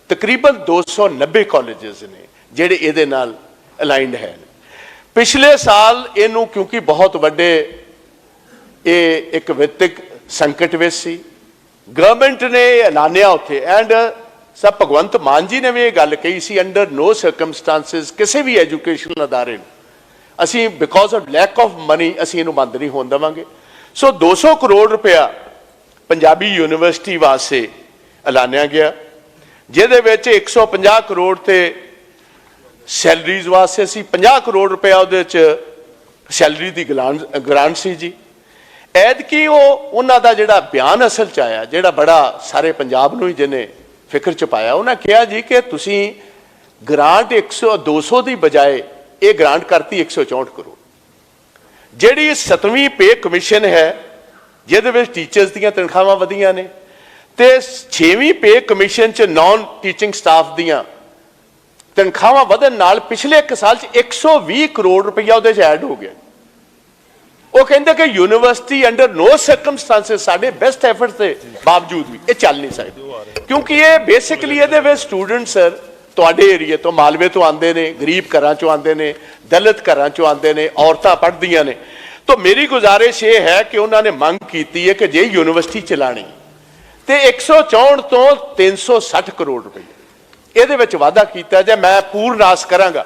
ਤਕਰੀਬਨ 290 ਕਾਲਜਸ ਨੇ ਜਿਹੜੇ ਇਹਦੇ ਨਾਲ ਅਲਾਈਨਡ ਹੈ। ਪਿਛਲੇ ਸਾਲ ਇਹਨੂੰ ਕਿਉਂਕਿ ਬਹੁਤ ਵੱਡੇ ਇਹ ਇੱਕ ਵਿੱਤਕ ਸੰਕਟ ਵਿੱਚ ਸੀ, ਗਵਰਨਮੈਂਟ ਨੇ ਐਲਾਨਿਆ ਉੱਥੇ ਐਂਡ ਸਭ ਭਗਵੰਤ ਮਾਨ ਜੀ ਨੇ ਵੀ ਇਹ ਗੱਲ ਕਹੀ ਸੀ, ਅੰਡਰ ਨੋ ਸਰਕਮਸਟੈਂਸਿਸ ਕਿਸੇ ਵੀ ਐਜੂਕੇਸ਼ਨ ਅਦਾਰੇ ਨੂੰ ਅਸੀਂ because of lack of money ਅਸੀਂ ਇਹਨੂੰ ਬੰਦ ਨਹੀਂ ਹੋਣ ਦੇਵਾਂਗੇ। ਸੋ 200 ਕਰੋੜ ਰੁਪਇਆ ਪੰਜਾਬੀ ਯੂਨੀਵਰਸਿਟੀ ਵਾਸਤੇ ਐਲਾਨਿਆ ਗਿਆ, ਜਿਹਦੇ ਵਿੱਚ 150 ਕਰੋੜ ਤੇ ਸੈਲਰੀਜ਼ ਵਾਸਤੇ ਸੀ, 50 ਕਰੋੜ ਰੁਪਇਆ ਉਹਦੇ 'ਚ ਸੈਲਰੀ ਦੀ ਗ੍ਰਾਂਟ ਸੀ ਜੀ। ਐਤਕੀ ਉਹਨਾਂ ਦਾ ਜਿਹੜਾ ਬਿਆਨ ਅਸਲ 'ਚ ਆਇਆ, ਜਿਹੜਾ ਬੜਾ ਸਾਰੇ ਪੰਜਾਬ ਨੂੰ ਹੀ ਜਿਹਨੇ ਫਿਕਰ 'ਚ ਪਾਇਆ, ਉਹਨਾਂ ਕਿਹਾ ਜੀ ਕਿ ਤੁਸੀਂ ਗ੍ਰਾਂਟ 200 ਦੀ ਬਜਾਏ ਇਹ ਗ੍ਰਾਂਟ ਕਰਤੀ 164 ਕਰੋੜ। ਜਿਹੜੀ 7ਵੀਂ ਪੇ ਕਮਿਸ਼ਨ ਹੈ ਜਿਹਦੇ ਵਿੱਚ ਟੀਚਰਸ ਦੀਆਂ ਤਨਖਾਹਾਂ ਵਧੀਆਂ ਨੇ, ਤੇ 6ਵੀਂ ਪੇ ਕਮਿਸ਼ਨ 'ਚ ਨਾਨ ਟੀਚਿੰਗ ਸਟਾਫ ਦੀਆਂ ਤਨਖਾਹਾਂ ਵਧਣ ਨਾਲ ਪਿਛਲੇ ਇੱਕ ਸਾਲ 'ਚ 120 ਕਰੋੜ ਰੁਪਈਆ ਉਹਦੇ 'ਚ ਐਡ ਹੋ ਗਿਆ। ਉਹ ਕਹਿੰਦੇ ਕਿ ਯੂਨੀਵਰਸਿਟੀ ਅੰਡਰ ਨੋ ਸਰਕਮਸਟੈਂਸਿਸ ਸਾਡੇ ਬੈਸਟ ਐਫਰਟਸ ਦੇ ਬਾਵਜੂਦ ਵੀ ਇਹ ਚੱਲ ਨਹੀਂ ਸਕਦੀ, ਕਿਉਂਕਿ ਇਹ ਬੇਸਿਕਲੀ ਇਹਦੇ ਵਿੱਚ ਸਟੂਡੈਂਟ ਸਰ ਤੁਹਾਡੇ ਏਰੀਏ ਤੋਂ ਮਾਲਵੇ ਤੋਂ ਆਉਂਦੇ ਨੇ, ਗਰੀਬ ਘਰਾਂ ਚੋਂ ਆਉਂਦੇ ਨੇ, ਦਲਿਤ ਘਰਾਂ ਚੋਂ ਆਉਂਦੇ ਨੇ, ਔਰਤਾਂ ਪੜ੍ਹਦੀਆਂ ਨੇ। ਤਾਂ ਮੇਰੀ ਗੁਜ਼ਾਰਿਸ਼ ਇਹ ਹੈ ਕਿ ਉਹਨਾਂ ਨੇ ਮੰਗ ਕੀਤੀ ਹੈ ਕਿ ਜੇ ਯੂਨੀਵਰਸਿਟੀ ਚਲਾਣੀ ਤੇ 164 ਤੋਂ 360 ਕਰੋੜ ਰੁਪਏ ਇਹਦੇ ਵਿੱਚ ਵਾਅਦਾ ਕੀਤਾ ਜਾਏ। ਮੈਂ ਪੂਰਨ ਆਸ ਕਰਾਂਗਾ,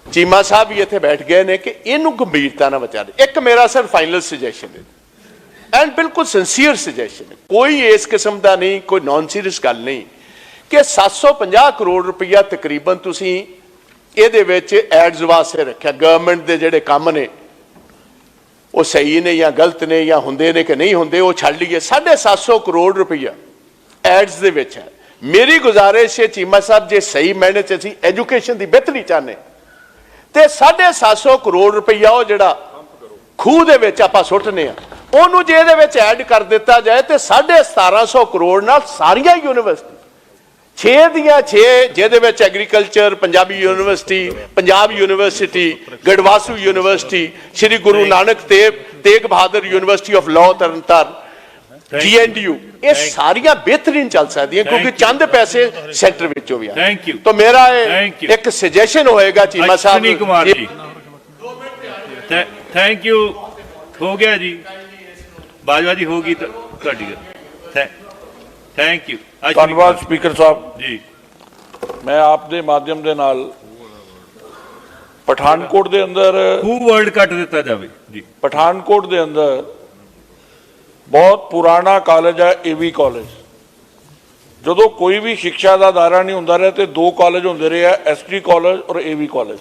ਚੀਮਾ ਸਾਹਿਬ ਵੀ ਇੱਥੇ ਬੈਠ ਗਏ ਨੇ, ਕਿ ਇਹਨੂੰ ਗੰਭੀਰਤਾ ਨਾਲ ਵਿਚਾਰੇ। ਇੱਕ ਮੇਰਾ ਸਰ ਫਾਈਨਲ ਸੁਜੈਸ਼ਨ ਹੈ ਐਂਡ ਬਿਲਕੁਲ ਸਿੰਸੀਅਰ ਸੁਜੈਸ਼ਨ ਹੈ, ਕੋਈ ਇਸ ਕਿਸਮ ਦਾ ਨਹੀਂ, ਕੋਈ ਨੌਨ ਸੀਰੀਅਸ ਗੱਲ ਨਹੀਂ, ਕਿ 750 ਕਰੋੜ ਰੁਪਈਆ ਤਕਰੀਬਨ ਤੁਸੀਂ ਇਹਦੇ ਵਿੱਚ ਐਡਸ ਵਾਸਤੇ ਰੱਖਿਆ। ਗਵਰਨਮੈਂਟ ਦੇ ਜਿਹੜੇ ਕੰਮ ਨੇ ਉਹ ਸਹੀ ਨੇ ਜਾਂ ਗਲਤ ਨੇ ਜਾਂ ਹੁੰਦੇ ਨੇ ਕਿ ਨਹੀਂ ਹੁੰਦੇ, ਉਹ ਛੱਡ ਲਈਏ। 750 ਕਰੋੜ ਰੁਪਈਆ ਐਡਸ ਦੇ ਵਿੱਚ ਹੈ। ਮੇਰੀ ਗੁਜ਼ਾਰਿਸ਼ ਹੈ ਚੀਮਾ ਸਾਹਿਬ, ਜੇ ਸਹੀ ਮਾਇਨੇ 'ਚ ਅਸੀਂ ਐਜੂਕੇਸ਼ਨ ਦੀ ਬਿਹਤਰੀ ਚਾਹੁੰਦੇ ਤੇ 750 ਕਰੋੜ ਰੁਪਈਆ ਉਹ ਜਿਹੜਾ ਖੂਹ ਦੇ ਵਿੱਚ ਆਪਾਂ ਸੁੱਟਨੇ ਆ, ਉਹਨੂੰ ਜੇ ਇਹਦੇ ਵਿੱਚ ਐਡ ਕਰ ਦਿੱਤਾ ਜਾਏ ਤੇ 1750 ਕਰੋੜ ਨਾਲ ਸਾਰੀਆਂ ਯੂਨੀਵਰਸਿਟੀ 6 ਦੀਆਂ 6 ਜਿਹਦੇ ਵਿੱਚ agriculture, Punjabi university, Punjab university, ਗੜਵਾਸੂ university, Shri Guru Nanak Tegh Bahadur university of law Tarn Taran, GNDU, ਇਹ ਸਾਰੀਆਂ ਬਿਹਤਰੀਨ ਚੱਲ ਸਕਦੀਆਂ ਕਿਉਂਕਿ ਚੰਦ ਪੈਸੇ ਸੈਂਟਰ ਵਿੱਚੋਂ ਵੀ ਆ। ਤਾਂ ਮੇਰਾ ਇੱਕ ਸੁਜੈਸ਼ਨ ਹੋਏਗਾ ਚੀਮਾ ਸਾਹਿਬ ਅਸ਼ਵਨੀ ਕੁਮਾਰ ਜੀ, ਥੈਂਕ ਯੂ। ਹੋ ਗਿਆ ਜੀ, ਬਾਜਵਾ ਜੀ ਹੋ ਗਈ ਤੁਹਾਡੀ ਗੱਲ। Thank you. ਧੰਨਵਾਦ ਸਪੀਕਰ ਸਾਹਿਬ ਜੀ। ਮੈਂ ਆਪ ਦੇ ਮਾਧਿਅਮ ਦੇ ਨਾਲ ਪਠਾਨਕੋਟ ਦੇ ਅੰਦਰ ਵਰਡ ਕੱਟ ਦਿੱਤਾ ਜਾਵੇ ਜੀ। ਪਠਾਨਕੋਟ ਦੇ ਅੰਦਰ ਬਹੁਤ ਪੁਰਾਣਾ ਕਾਲਜ ਹੈ AV ਕਾਲਜ। ਜਦੋਂ ਕੋਈ ਵੀ ਸਿੱਖਿਆ ਦਾ ਦਾਇਰਾ ਨਹੀਂ ਹੁੰਦਾ ਰਿਹਾ ਤੇ ਦੋ ਕਾਲਜ ਹੁੰਦੇ ਰਹੇ ਆ, ST ਕਾਲਜ ਔਰ AV ਕਾਲਜ।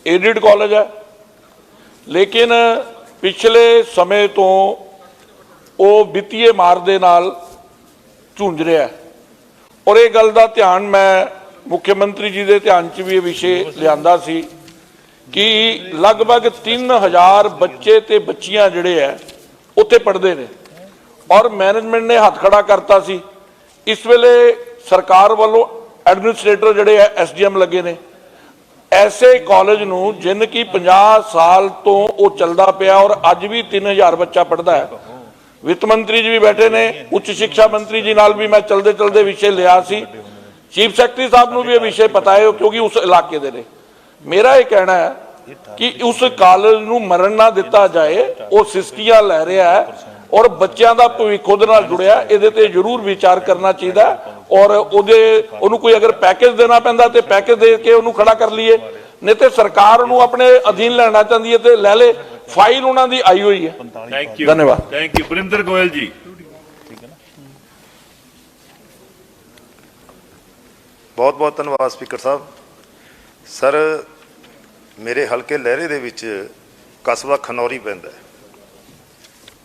ਏਡਿਡ ਕਾਲਜ ਹੈ, ਲੇਕਿਨ ਪਿਛਲੇ ਸਮੇਂ ਤੋਂ ਉਹ ਵਿੱਤੀ ਮਾਰ ਦੇ ਨਾਲ ਝੁੰਝ ਰਿਹਾ ਔਰ ਇਹ ਗੱਲ ਦਾ ਧਿਆਨ ਮੈਂ ਮੁੱਖ ਮੰਤਰੀ ਜੀ ਦੇ ਧਿਆਨ 'ਚ ਵੀ ਇਹ ਵਿਸ਼ੇ ਲਿਆਂਦਾ ਸੀ ਕਿ ਲਗਭਗ 3000 ਬੱਚੇ ਤੇ ਬੱਚੀਆਂ ਜਿਹੜੇ ਹੈ ਉੱਥੇ ਪੜ੍ਹਦੇ ਨੇ ਔਰ ਮੈਨੇਜਮੈਂਟ ਨੇ ਹੱਥ ਖੜਾ ਕਰਤਾ ਸੀ। ਇਸ ਵੇਲੇ ਸਰਕਾਰ ਵੱਲੋਂ ਐਡਮਿਨਿਸਟ੍ਰੇਟਰ ਜਿਹੜੇ ਹੈ SDM ਲੱਗੇ ਨੇ ਐਸੇ ਕਾਲਜ ਨੂੰ ਜਿਨ ਕਿ 50 ਸਾਲ ਤੋਂ ਉਹ ਚੱਲਦਾ ਪਿਆ ਔਰ ਅੱਜ ਵੀ 3000 ਬੱਚਾ ਪੜ੍ਹਦਾ ਹੈ। ਵਿੱਤ ਮੰਤਰੀ ਜੀ ਵੀ ਬੈਠੇ ਨੇ, ਉੱਚ ਸਿੱਖਿਆ ਮੰਤਰੀ ਜੀ ਨਾਲ ਵੀ ਮੈਂ ਚਲਦੇ ਚਲਦੇ ਵਿਸ਼ੇ ਲਿਆ ਸੀ, ਚੀਫ ਸੈਕਟਰੀ ਸਾਹਿਬ ਨੂੰ ਵੀ ਇਹ ਵਿਸ਼ੇ ਪਤਾ ਹੈ ਕਿਉਂਕਿ ਉਸ ਇਲਾਕੇ ਦੇ ਨੇ। ਮੇਰਾ ਇਹ ਕਹਿਣਾ ਹੈ ਕਿ ਉਸ ਕਾਲਜ ਨੂੰ ਮਰਨ ਨਾ ਦਿੱਤਾ ਜਾਏ, ਉਹ ਸਿਸਕੀਆਂ ਲੈ ਰਿਹਾ ਹੈ ਔਰ ਬੱਚਿਆਂ ਦਾ ਭਵਿੱਖ ਉਹਦੇ ਨਾਲ ਜੁੜਿਆ, ਇਹਦੇ ਤੇ ਜ਼ਰੂਰ ਵਿਚਾਰ ਕਰਨਾ ਚਾਹੀਦਾ ਔਰ ਉਹਨੂੰ ਕੋਈ ਅਗਰ ਪੈਕੇਜ ਦੇਣਾ ਪੈਂਦਾ ਤੇ ਪੈਕੇਜ ਦੇ ਕੇ ਉਹਨੂੰ ਖੜਾ ਕਰ ਲਈਏ, ਨਹੀਂ ਤੇ ਸਰਕਾਰ ਉਹਨੂੰ ਆਪਣੇ ਅਧੀਨ ਲੈਣਾ ਚਾਹੁੰਦੀ ਹੈ ਤੇ ਲੈ ਲੇ, ਫਾਈਲ ਉਹਨਾਂ ਦੀ ਆਈ ਹੋਈ ਹੈ। ਧੰਨਵਾਦ। Thank you. ਬਰਿੰਦਰ ਗੋਇਲ ਜੀ। ਬਹੁਤ ਬਹੁਤ ਧੰਨਵਾਦ ਸਪੀਕਰ ਸਾਹਿਬ। ਸਰ, ਮੇਰੇ ਹਲਕੇ ਲਹਿਰੇ ਦੇ ਵਿੱਚ ਕਸਬਾ ਖਨੌਰੀ ਪੈਂਦਾ ਹੈ।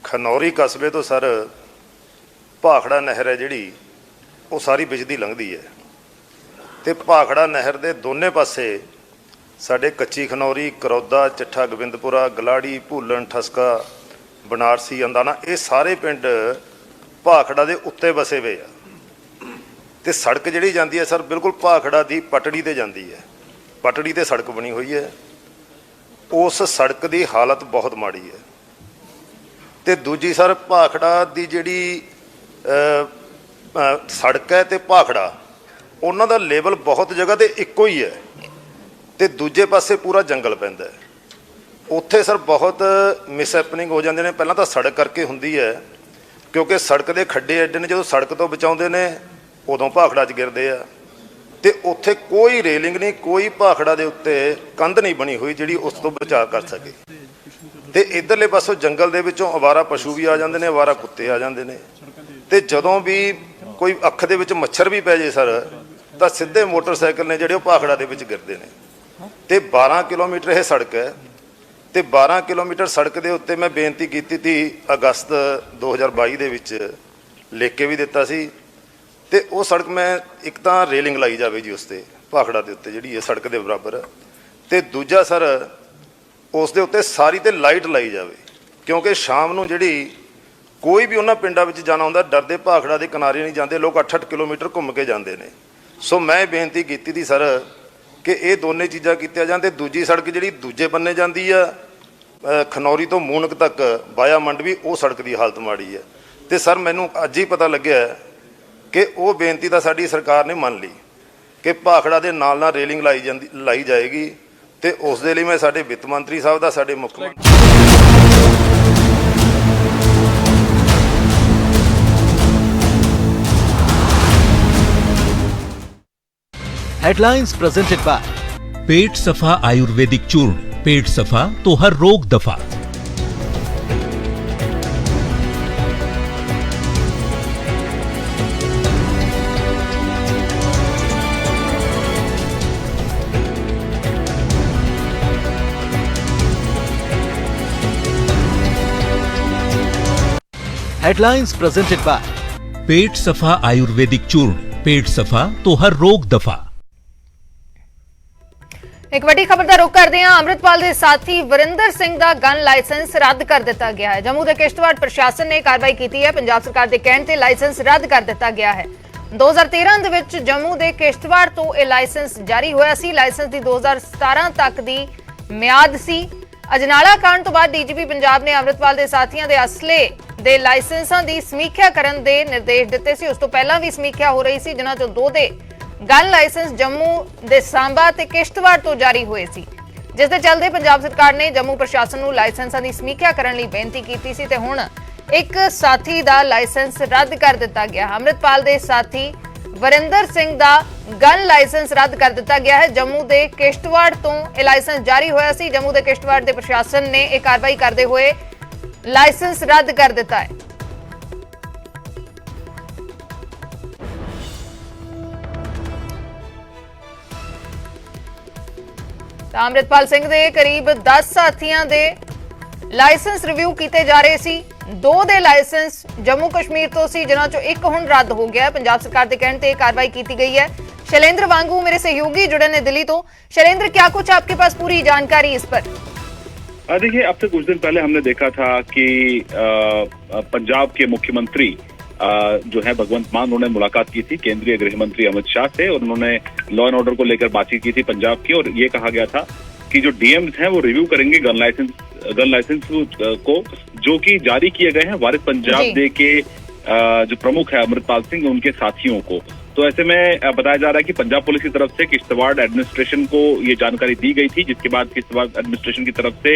ਖਨੌਰੀ ਕਸਬੇ ਤੋਂ ਸਰ ਭਾਖੜਾ ਨਹਿਰ ਹੈ ਜਿਹੜੀ ਉਹ ਸਾਰੀ ਬਿਜਲੀ ਲੰਘਦੀ ਹੈ ਤੇ ਭਾਖੜਾ ਨਹਿਰ ਦੇ ਦੋਨੇ ਪਾਸੇ ਸਾਡੇ ਕੱਚੀ ਖਨੌਰੀ, ਕਰੌਦਾ, ਚੱਠਾ ਗੋਬਿੰਦਪੁਰਾ, ਗਲਾੜੀ, ਭੂਲਣ, ਠਸਕਾ, ਬਨਾਰਸੀ, ਅੰਦਾਨਾ, ਇਹ ਸਾਰੇ ਪਿੰਡ ਭਾਖੜਾ ਦੇ ਉੱਤੇ ਵਸੇ ਹੋਏ ਆ ਤੇ ਸੜਕ ਜਿਹੜੀ ਜਾਂਦੀ ਹੈ ਸਰ ਬਿਲਕੁਲ ਭਾਖੜਾ ਦੀ ਪਟੜੀ ਤੇ ਜਾਂਦੀ ਹੈ। ਪਟੜੀ ਤੇ ਸੜਕ ਬਣੀ ਹੋਈ ਹੈ, ਉਸ ਸੜਕ ਦੀ ਹਾਲਤ ਬਹੁਤ ਮਾੜੀ ਹੈ। ਤੇ ਦੂਜੀ ਸਰ ਭਾਖੜਾ ਦੀ ਜਿਹੜੀ ਸੜਕ ਹੈ ਤੇ ਭਾਖੜਾ, ਉਹਨਾਂ ਦਾ ਲੈਵਲ ਬਹੁਤ ਜਗ੍ਹਾ ਤੇ ਇੱਕੋ ਹੀ ਹੈ ਤੇ ਦੂਜੇ ਪਾਸੇ ਪੂਰਾ ਜੰਗਲ ਪੈਂਦਾ ਹੈ। ਉੱਥੇ ਸਰ ਬਹੁਤ ਮਿਸਹੈਪਨਿੰਗ ਹੋ ਜਾਂਦੇ ਨੇ। ਪਹਿਲਾਂ ਤਾਂ ਸੜਕ ਕਰਕੇ ਹੁੰਦੀ ਹੈ, ਕਿਉਂਕਿ ਸੜਕ ਦੇ ਖੱਡੇ ਐਡੇ ਨੇ, ਜਦੋਂ ਸੜਕ ਤੋਂ ਬਚਾਉਂਦੇ ਨੇ ਉਦੋਂ ਭਾਖੜਾ 'ਚ ਗਿਰਦੇ ਆ। ਤੇ ਉੱਥੇ ਕੋਈ ਰੇਲਿੰਗ ਨਹੀਂ, ਕੋਈ ਭਾਖੜਾ ਦੇ ਉੱਤੇ ਕੰਧ ਨਹੀਂ ਬਣੀ ਹੋਈ ਜਿਹੜੀ ਉਸ ਤੋਂ ਬਚਾਅ ਕਰ ਸਕੇ। ਤੇ ਇਧਰਲੇ ਪਾਸੋਂ ਜੰਗਲ ਦੇ ਵਿੱਚੋਂ ਅਵਾਰਾ ਪਸ਼ੂ ਵੀ ਆ ਜਾਂਦੇ ਨੇ, ਅਵਾਰਾ ਕੁੱਤੇ ਆ ਜਾਂਦੇ ਨੇ। ਤੇ ਜਦੋਂ ਵੀ ਕੋਈ ਅੱਖ ਦੇ ਵਿੱਚ ਮੱਛਰ ਵੀ ਪੈ ਜੇ ਸਰ, ਤਾਂ ਸਿੱਧੇ ਮੋਟਰਸਾਈਕਲ ਨੇ ਜਿਹੜੇ ਉਹ ਭਾਖੜਾ ਦੇ ਵਿੱਚ ਗਿਰਦੇ ਨੇ। ਤੇ 12 ਕਿਲੋਮੀਟਰ ਇਹ ਸੜਕ ਹੈ ਤੇ 12 ਕਿਲੋਮੀਟਰ ਸੜਕ ਦੇ ਉੱਤੇ ਮੈਂ ਬੇਨਤੀ ਕੀਤੀ ਸੀ ਅਗਸਤ 2022 ਦੇ ਵਿੱਚ, ਲਿਖ ਕੇ ਵੀ ਦਿੱਤਾ ਸੀ। ਤੇ ਉਹ ਸੜਕ ਮੈਂ ਇੱਕ ਤਾਂ ਰੇਲਿੰਗ ਲਾਈ ਜਾਵੇ ਜੀ ਉਸ ਤੇ ਭਾਖੜਾ ਦੇ ਉੱਤੇ ਜਿਹੜੀ ਹੈ ਸੜਕ ਦੇ ਬਰਾਬਰ, ਤੇ ਦੂਜਾ ਸਰ ਉਸ ਦੇ ਉੱਤੇ ਸਾਰੀ ਤੇ ਲਾਈਟ ਲਾਈ ਜਾਵੇ, ਕਿਉਂਕਿ ਸ਼ਾਮ ਨੂੰ ਜਿਹੜੀ ਕੋਈ ਵੀ ਉਹਨਾਂ ਪਿੰਡਾਂ ਵਿੱਚ ਜਾਣਾ ਹੁੰਦਾ ਡਰਦੇ ਭਾਖੜਾ ਦੇ ਕਿਨਾਰੇ ਨਹੀਂ ਜਾਂਦੇ, ਲੋਕ 8-8 ਕਿਲੋਮੀਟਰ ਘੁੰਮ ਕੇ ਜਾਂਦੇ ਨੇ। ਸੋ ਮੈਂ ਬੇਨਤੀ ਕੀਤੀ ਸੀ ਸਰ ਕਿ ਇਹ ਦੋਨੇ ਚੀਜ਼ਾਂ ਕੀਤੀਆਂ ਜਾਣ। ਤੇ ਦੂਜੀ ਸੜਕ ਜਿਹੜੀ ਦੂਜੇ ਬੰਨੇ ਜਾਂਦੀ ਆ ਖਨੌਰੀ ਤੋਂ ਮੂਨਕ ਤੱਕ ਬਾਇਆ ਮੰਡਵੀ, ਉਹ ਸੜਕ ਦੀ ਹਾਲਤ ਮਾੜੀ ਹੈ। ਤੇ ਸਰ ਮੈਨੂੰ ਅੱਜ ਹੀ ਪਤਾ ਲੱਗਿਆ ਕਿ ਉਹ ਬੇਨਤੀ ਤਾਂ ਸਾਡੀ ਸਰਕਾਰ ਨੇ ਮੰਨ ਲਈ ਕਿ ਭਾਖੜਾ ਦੇ ਨਾਲ ਨਾਲ ਰੇਲਿੰਗ ਲਾਈ ਜਾਏਗੀ। ਤੇ ਉਸ ਦੇ ਲਈ ਮੈਂ ਸਾਡੇ ਵਿੱਤ ਮੰਤਰੀ ਸਾਹਿਬ ਦਾ, ਸਾਡੇ ਮੁੱਖ ਮੰਤਰੀ हेडलाइंस प्रेजेंटेड बाय पेट सफा आयुर्वेदिक चूर्ण, पेट सफा तो हर रोग दफा। हेडलाइंस प्रेजेंटेड बाय पेट सफा आयुर्वेदिक चूर्ण, पेट सफा तो हर रोग दफा। ਇੱਕ ਵੱਡੀ ਖਬਰ ਦਾ ਰੁਖ ਕਰਦੇ ਹਾਂ। ਅੰਮ੍ਰਿਤਪਾਲ ਦੇ ਸਾਥੀ ਵਰਿੰਦਰ ਸਿੰਘ ਦਾ ਗਨ ਲਾਇਸੈਂਸ ਰੱਦ ਕਰ ਦਿੱਤਾ ਗਿਆ ਹੈ। ਜੰਮੂ ਦੇ ਕਿਸ਼ਤਵਾੜ ਪ੍ਰਸ਼ਾਸਨ ਨੇ ਕਾਰਵਾਈ ਕੀਤੀ ਹੈ। ਪੰਜਾਬ ਸਰਕਾਰ ਦੇ ਕਹਿਣ ਤੇ ਲਾਇਸੈਂਸ ਰੱਦ ਕਰ ਦਿੱਤਾ ਗਿਆ ਹੈ। 2013 ਦੇ ਵਿੱਚ ਜੰਮੂ ਦੇ ਕਿਸ਼ਤਵਾੜ ਤੋਂ ਇਹ ਲਾਇਸੈਂਸ ਜਾਰੀ ਹੋਇਆ ਸੀ। ਲਾਇਸੈਂਸ ਦੀ 2017 ਤੱਕ ਦੀ ਮਿਆਦ ਸੀ। ਅਜਨਾਲਾ ਕਾਂਡ ਤੋਂ ਬਾਅਦ ਡੀਜੀਪੀ ਪੰਜਾਬ ਨੇ ਅੰਮ੍ਰਿਤਪਾਲ ਦੇ ਸਾਥੀਆਂ ਦੇ ਅਸਲੇ ਦੇ ਲਾਇਸੈਂਸਾਂ ਦੀ ਸਮੀਖਿਆ ਕਰਨ ਦੇ ਨਿਰਦੇਸ਼ ਦਿੱਤੇ ਸੀ। ਉਸ ਤੋਂ ਪਹਿਲਾਂ ਵੀ ਸਮੀਖਿਆ ਹੋ ਰਹੀ ਸੀ, ਜਿਨ੍ਹਾਂ ਚੋਂ 2 ਦੇ ਗਨ ਲਾਇਸੈਂਸ ਜੰਮੂ ਦੇ ਸਾਂਬਾ ਤੇ ਕਿਸ਼ਤਵਾੜ ਤੋਂ ਜਾਰੀ ਹੋਏ ਸੀ, ਜਿਸ ਦੇ ਚੱਲਦੇ ਪੰਜਾਬ ਸਰਕਾਰ ਨੇ ਜੰਮੂ ਪ੍ਰਸ਼ਾਸਨ ਨੂੰ ਲਾਇਸੈਂਸਾਂ ਦੀ ਸਮੀਖਿਆ ਕਰਨ ਲਈ ਬੇਨਤੀ ਕੀਤੀ ਸੀ। ਤੇ ਹੁਣ ਇੱਕ ਸਾਥੀ ਦਾ ਲਾਇਸੈਂਸ ਰੱਦ ਕਰ ਦਿੱਤਾ ਗਿਆ। ਅੰਮ੍ਰਿਤਪਾਲ ਦੇ ਸਾਥੀ ਵਰਿੰਦਰ ਸਿੰਘ ਦਾ ਗਨ ਲਾਇਸੈਂਸ ਰੱਦ ਕਰ ਦਿੱਤਾ ਗਿਆ ਹੈ। ਜੰਮੂ ਦੇ ਕਿਸ਼ਤਵਾੜ ਤੋਂ ਇਹ ਲਾਇਸੈਂਸ ਜਾਰੀ ਹੋਇਆ ਸੀ। ਜੰਮੂ ਦੇ ਕਿਸ਼ਤਵਾੜ ਦੇ ਪ੍ਰਸ਼ਾਸਨ ਨੇ ਇਹ ਕਾਰਵਾਈ ਕਰਦੇ ਹੋਏ ਲਾਇਸੈਂਸ ਰੱਦ ਕਰ ਦਿੱਤਾ ਹੈ। ਅੰਮ੍ਰਿਤਪਾਲ ਸਿੰਘ ਦੇ ਕਰੀਬ 10 ਸਾਥੀਆਂ ਦੇ ਲਾਇਸੈਂਸ ਰਿਵਿਊ ਕੀਤੇ ਜਾ ਰਹੇ ਸੀ। 2 ਦੇ ਲਾਇਸੈਂਸ ਜੰਮੂ ਕਸ਼ਮੀਰ ਤੋਂ ਸੀ, ਜਿਨ੍ਹਾਂ ਚੋਂ ਇੱਕ ਹੁਣ ਰੱਦ ਹੋ ਗਿਆ। ਪੰਜਾਬ सरकार के कहने पे कार्रवाई की गई है। शैलेंद्र वांगू मेरे सहयोगी जुड़े ने दिल्ली तो। शैलेंद्र, क्या कुछ आपके पास पूरी जानकारी इस पर? देखिए, अब से कुछ दिन पहले हमने देखा था कि पंजाब के मुख्यमंत्री जो है भगवंत मान, उन्होंने मुलाकात की थी केंद्रीय गृह मंत्री अमित शाह से और उन्होंने लॉ एंड ऑर्डर को लेकर बातचीत की थी पंजाब की। और ये कहा गया था कि जो डीएम्स हैं वो रिव्यू करेंगे गन लाइसेंस को जो कि जारी किए गए हैं वारिस पंजाब डे के जो प्रमुख है अमृतपाल सिंह, उनके साथियों को। तो ऐसे में बताया जा रहा है कि पंजाब पुलिस की तरफ से किश्तवाड़ एडमिनिस्ट्रेशन को ये जानकारी दी गई थी, जिसके बाद किश्तवाड़ एडमिनिस्ट्रेशन की तरफ से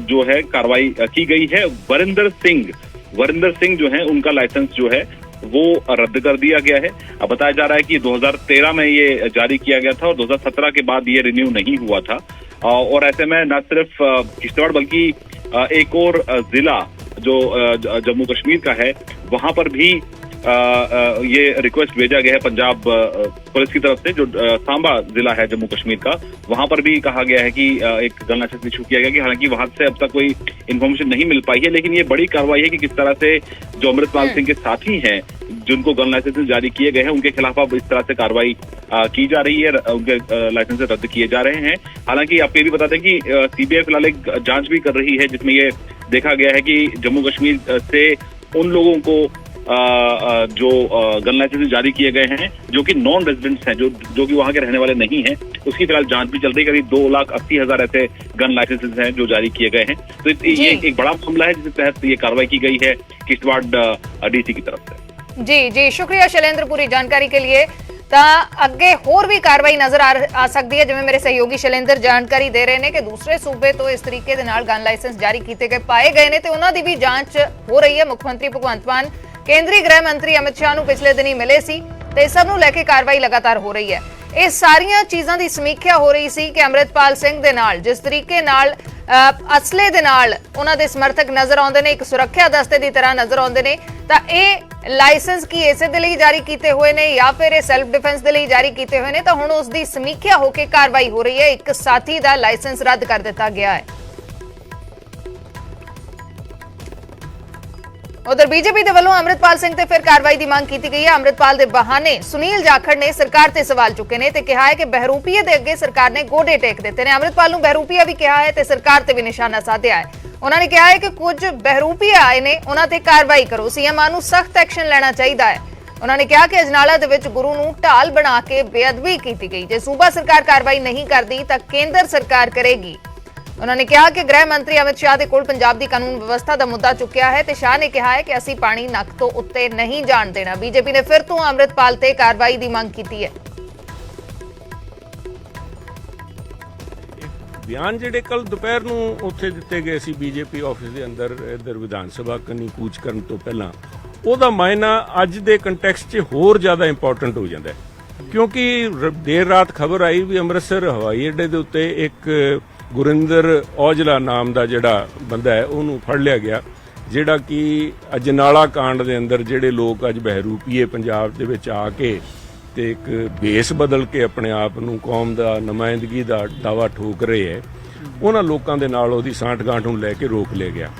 जो है कार्रवाई की गई है। वरिंदर सिंह जो है उनका लाइसेंस जो है वो रद्द कर दिया गया है। अब बताया जा रहा है कि 2013 में ये जारी किया गया था और 2017 के बाद ये रिन्यू नहीं हुआ था। और ऐसे में न सिर्फ किश्तवाड़ बल्कि एक और जिला जो जम्मू कश्मीर का है, वहां पर भी ये रिक्वेस्ट भेजा गया है पंजाब पुलिस की तरफ से। जो सांबा जिला है जम्मू कश्मीर का, वहां पर भी कहा गया है कि एक गन लाइसेंस इशू किया गया कि हालांकि वहां से अब तक कोई इन्फॉर्मेशन नहीं मिल पाई है, लेकिन ये बड़ी कार्रवाई है कि किस तरह से जो अमृतपाल सिंह के साथी हैं जिनको गन लाइसेंस जारी किए गए हैं उनके खिलाफ अब इस तरह से कार्रवाई की जा रही है, उनके लाइसेंस रद्द किए जा रहे हैं। हालांकि आपको ये भी बता दें कि सीबीआई फिलहाल एक जांच भी कर रही है जिसमें ये देखा गया है कि जम्मू कश्मीर से उन लोगों को जो गन लाइसेंस जारी किए गए हैं जो कि नॉन रेजिडेंट्स हैं, जो कि वहां के रहने वाले नहीं हैं, उसकी फिलहाल जांच भी चल रही है। करीब 2,80,000 ऐसे गन लाइसेंसेस हैं जो जारी किए गए हैं। तो ये एक बड़ा मामला है जिसके तहत ये कार्रवाई की गई है किश्तवाड़ डीसी की तरफ से। जी जी, शुक्रिया शैलेंद्र पूरी जानकारी के लिए। ਤਾਂ ਅੱਗੇ ਹੋਰ ਵੀ ਕਾਰਵਾਈ ਨਜ਼ਰ ਆ ਸਕਦੀ ਹੈ, ਜਿਵੇਂ ਮੇਰੇ ਸਹਿਯੋਗੀ ਸ਼ੈਲੇਂਦਰ ਜਾਣਕਾਰੀ ਦੇ ਰਹੇ ਨੇ ਕਿ ਦੂਸਰੇ ਸੂਬੇ ਤੋਂ ਇਸ ਤਰੀਕੇ ਦੇ ਨਾਲ ਗਨ ਲਾਇਸੈਂਸ ਜਾਰੀ ਕੀਤੇ ਗਏ ਪਾਏ ਗਏ ਨੇ ਤੇ ਉਹਨਾਂ ਦੀ ਵੀ ਜਾਂਚ ਹੋ ਰਹੀ ਹੈ। ਮੁੱਖ ਮੰਤਰੀ ਭਗਵੰਤ ਮਾਨ ਕੇਂਦਰੀ ਗ੍ਰਹਿ ਮੰਤਰੀ ਅਮਿਤ ਸ਼ਾਹ ਨੂੰ ਪਿਛਲੇ ਦਿਨੀ ਮਿਲੇ ਸੀ ਤੇ ਇਸ ਸਭ ਨੂੰ ਲੈ ਕੇ ਕਾਰਵਾਈ ਲਗਾਤਾਰ ਹੋ ਰਹੀ ਹੈ। ਇਹ ਸਾਰੀਆਂ ਚੀਜ਼ਾਂ ਦੀ ਸਮੀਖਿਆ ਹੋ ਰਹੀ ਸੀ ਕਿ ਅੰਮ੍ਰਿਤਪਾਲ ਸਿੰਘ ਦੇ ਨਾਲ ਜਿਸ ਤਰੀਕੇ ਨਾਲ ਅਸਲੇ ਦੇ ਨਾਲ ਉਹਨਾਂ ਦੇ ਸਮਰਥਕ ਨਜ਼ਰ ਆਉਂਦੇ ਨੇ, ਇੱਕ ਸੁਰੱਖਿਆ ਦਸਤੇ ਦੀ ਤਰ੍ਹਾਂ ਨਜ਼ਰ ਆਉਂਦੇ ਨੇ, ਤਾਂ ਇਹ ਲਾਇਸੈਂਸ ਕੀ ਇਸੇ ਦੇ ਲਈ ਜਾਰੀ ਕੀਤੇ ਹੋਏ ਨੇ ਜਾਂ ਫਿਰ ਇਹ ਸੈਲਫ ਡਿਫੈਂਸ ਦੇ ਲਈ ਜਾਰੀ ਕੀਤੇ ਹੋਏ ਨੇ, ਤਾਂ ਹੁਣ ਉਸ ਦੀ ਸਮੀਖਿਆ ਹੋ ਕੇ ਕਾਰਵਾਈ ਹੋ ਰਹੀ ਹੈ। ਇੱਕ ਸਾਥੀ ਦਾ ਲਾਇਸੈਂਸ ਰੱਦ ਕਰ ਦਿੱਤਾ ਗਿਆ ਹੈ। उधर बीजेपी के ਵੱਲੋਂ अमृतपाल सिंह ते फिर कार्रवाई की मांग की गई है। अमृतपाल के बहाने सुनील जाखड़ ने सरकार ते सवाल चुके ने ते कहा है कि बहरूपीए दे अगे सरकार ने गोडे टेक दिते ने। अमृतपाल नूं बहरूपीया भी कहा है ते सरकार ते भी निशाना साधिया है। उन्होंने कहा है कि कुछ बहरूपीए आए ने, उन्हां ते कार्रवाई करो, सीएम नूं सख्त एक्शन लेना चाहिए है। उन्होंने कहा कि अजनाला दे विच गुरु नूं ढाल बना के बेअदबी की गई, जे सूबा सरकार कार्रवाई नहीं करती तां केंद्र सरकार करेगी। उन्होंने कहा कि गृह मंत्री अमित शाह दे कोल पंजाब दी कानून व्यवस्था दा मुद्दा चुक्या है ते शाह ने कहा है कि असीं पानी नक तो उत्ते नहीं जाण देना। बीजेपी ने फिर तो अमृतपाल ते कार्रवाई दी मांग की है। ਬਿਆਨ ਜਿਹੜੇ ਕੱਲ ਦੁਪਹਿਰ ਨੂੰ ਉੱਥੇ ਦਿੱਤੇ ਗਏ ਸੀ ਬੀਜੇਪੀ ਆਫਿਸ ਦੇ ਅੰਦਰ ਇਧਰ ਵਿਧਾਨ ਸਭਾ ਕੰਨੀ ਕੂਚ ਕਰਨ ਤੋਂ ਪਹਿਲਾਂ, ਉਹਦਾ ਮਾਇਨਾ ਅੱਜ ਦੇ ਕੰਟੈਕਸਟ 'ਚ ਹੋਰ ਜ਼ਿਆਦਾ ਇੰਪੋਰਟੈਂਟ ਹੋ ਜਾਂਦਾ ਹੈ, ਕਿਉਂਕਿ ਦੇਰ ਰਾਤ ਖਬਰ ਆਈ ਵੀ ਅੰਮ੍ਰਿਤਸਰ ਹਵਾਈ ਅੱਡੇ ਦੇ ਉੱਤੇ ਇੱਕ ਗੁਰਿੰਦਰ ਔਜਲਾ ਨਾਮ ਦਾ ਜਿਹੜਾ ਬੰਦਾ ਹੈ ਉਹਨੂੰ ਫੜ ਲਿਆ ਗਿਆ, ਜਿਹੜਾ ਕਿ ਅਜਨਾਲਾ ਕਾਂਡ ਦੇ ਅੰਦਰ ਜਿਹੜੇ ਲੋਕ ਅੱਜ ਬਹਿਰੂਪੀਏ ਪੰਜਾਬ ਦੇ ਵਿੱਚ ਆ ਕੇ ਤੇ ਇੱਕ ਬੇਸ ਬਦਲ ਕੇ ਆਪਣੇ ਆਪ ਨੂੰ ਕੌਮ ਦਾ ਨੁਮਾਇੰਦਗੀ ਦਾ ਦਾਵਾ ਠੋਕ ਰਹੇ ਹੈ, ਉਹਨਾਂ ਲੋਕਾਂ ਦੇ ਨਾਲ ਉਹਦੀ ਸਾਂਠ-ਗਾਂਠ ਨੂੰ ਲੈ ਕੇ ਰੋਕ ਲਿਆ ਗਿਆ।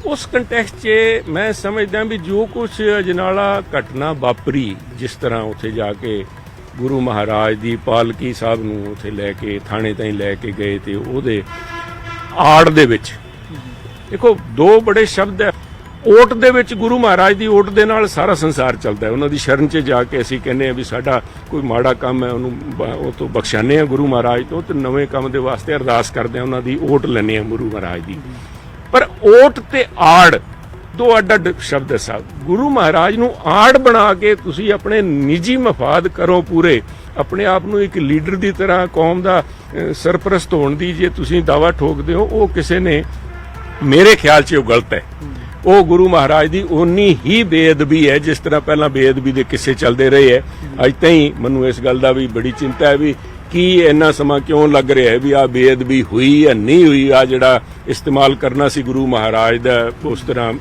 ਉਸ ਕੰਟੈਕਸਟ 'ਚ ਮੈਂ ਸਮਝਦਾ ਵੀ ਜੋ ਕੁਝ ਅਜਨਾਲਾ ਘਟਨਾ ਵਾਪਰੀ, ਜਿਸ ਤਰ੍ਹਾਂ ਉੱਥੇ ਜਾ ਕੇ ਗੁਰੂ ਮਹਾਰਾਜ ਦੀ ਪਾਲਕੀ ਸਾਹਿਬ ਨੂੰ ਉੱਥੇ ਲੈ ਕੇ ਥਾਣੇ ਤਾਈਂ ਲੈ ਕੇ ਗਏ ਤੇ ਉਹਦੇ ਆੜ ਦੇ ਵਿੱਚ ਦੇਖੋ ਦੋ ਬੜੇ ਸ਼ਬਦ ਹੈ। ਓਟ ਦੇ ਵਿੱਚ ਗੁਰੂ ਮਹਾਰਾਜ ਦੀ ਓਟ ਦੇ ਨਾਲ ਸਾਰਾ ਸੰਸਾਰ ਚੱਲਦਾ ਹੈ। ਉਹਨਾਂ ਦੀ ਸ਼ਰਨ 'ਚ ਜਾ ਕੇ ਅਸੀਂ ਕਹਿੰਦੇ ਹਾਂ ਵੀ ਸਾਡਾ ਕੋਈ ਮਾੜਾ ਕੰਮ ਹੈ ਉਹਨੂੰ ਉਹ ਤੋਂ ਬਖਸ਼ਾਨੇ ਆ ਗੁਰੂ ਮਹਾਰਾਜ ਤੋਂ, ਤੇ ਨਵੇਂ ਕੰਮ ਦੇ ਵਾਸਤੇ ਅਰਦਾਸ ਕਰਦੇ ਆ, ਉਹਨਾਂ ਦੀ ਓਟ ਲੈਂਦੇ ਆ ਗੁਰੂ ਮਹਾਰਾਜ ਦੀ। ਪਰ ਓਟ ਤੇ ਆੜ ਦੋ ਅੱਡ-ਅੱਡ ਸ਼ਬਦ ਹੈ ਸਾਹਿਬ। ਗੁਰੂ ਮਹਾਰਾਜ ਨੂੰ ਆੜ ਬਣਾ ਕੇ ਤੁਸੀਂ ਆਪਣੇ ਨਿੱਜੀ ਮਫਾਦ ਕਰੋ ਪੂਰੇ, ਆਪਣੇ ਆਪ ਨੂੰ ਇੱਕ ਲੀਡਰ ਦੀ ਤਰ੍ਹਾਂ ਕੌਮ ਦਾ ਸਰਪ੍ਰਸਤ ਹੋਣ ਦੀ ਜੇ ਤੁਸੀਂ ਦਾਵਾ ਠੋਕਦੇ ਹੋ, ਉਹ ਕਿਸੇ ਨੇ ਮੇਰੇ ਖਿਆਲ 'ਚ ਉਹ ਗਲਤ ਹੈ। ਉਹ ਗੁਰੂ ਮਹਾਰਾਜ ਦੀ ਓਨੀ ਹੀ ਬੇਅਦਬੀ ਹੈ ਜਿਸ ਤਰ੍ਹਾਂ ਪਹਿਲਾਂ ਬੇਅਦਬੀ ਦੇ ਕਿੱਸੇ ਚੱਲਦੇ ਰਹੇ ਹੈ। ਅੱਜ ਤਾਈਂ ਮੈਨੂੰ ਇਸ ਗੱਲ ਦਾ ਵੀ ਬੜੀ ਚਿੰਤਾ ਹੈ ਵੀ ਕੀ ਇੰਨਾ ਸਮਾਂ ਕਿਉਂ ਲੱਗ ਰਿਹਾ ਹੈ ਵੀ ਆਹ ਬੇਅਦਬੀ ਹੋਈ ਜਾਂ ਨਹੀਂ ਹੋਈ। ਆ ਜਿਹੜਾ ਇਸਤੇਮਾਲ ਕਰਨਾ ਸੀ ਗੁਰੂ ਮਹਾਰਾਜ ਦਾ ਉਸ ਤਰ੍ਹਾਂ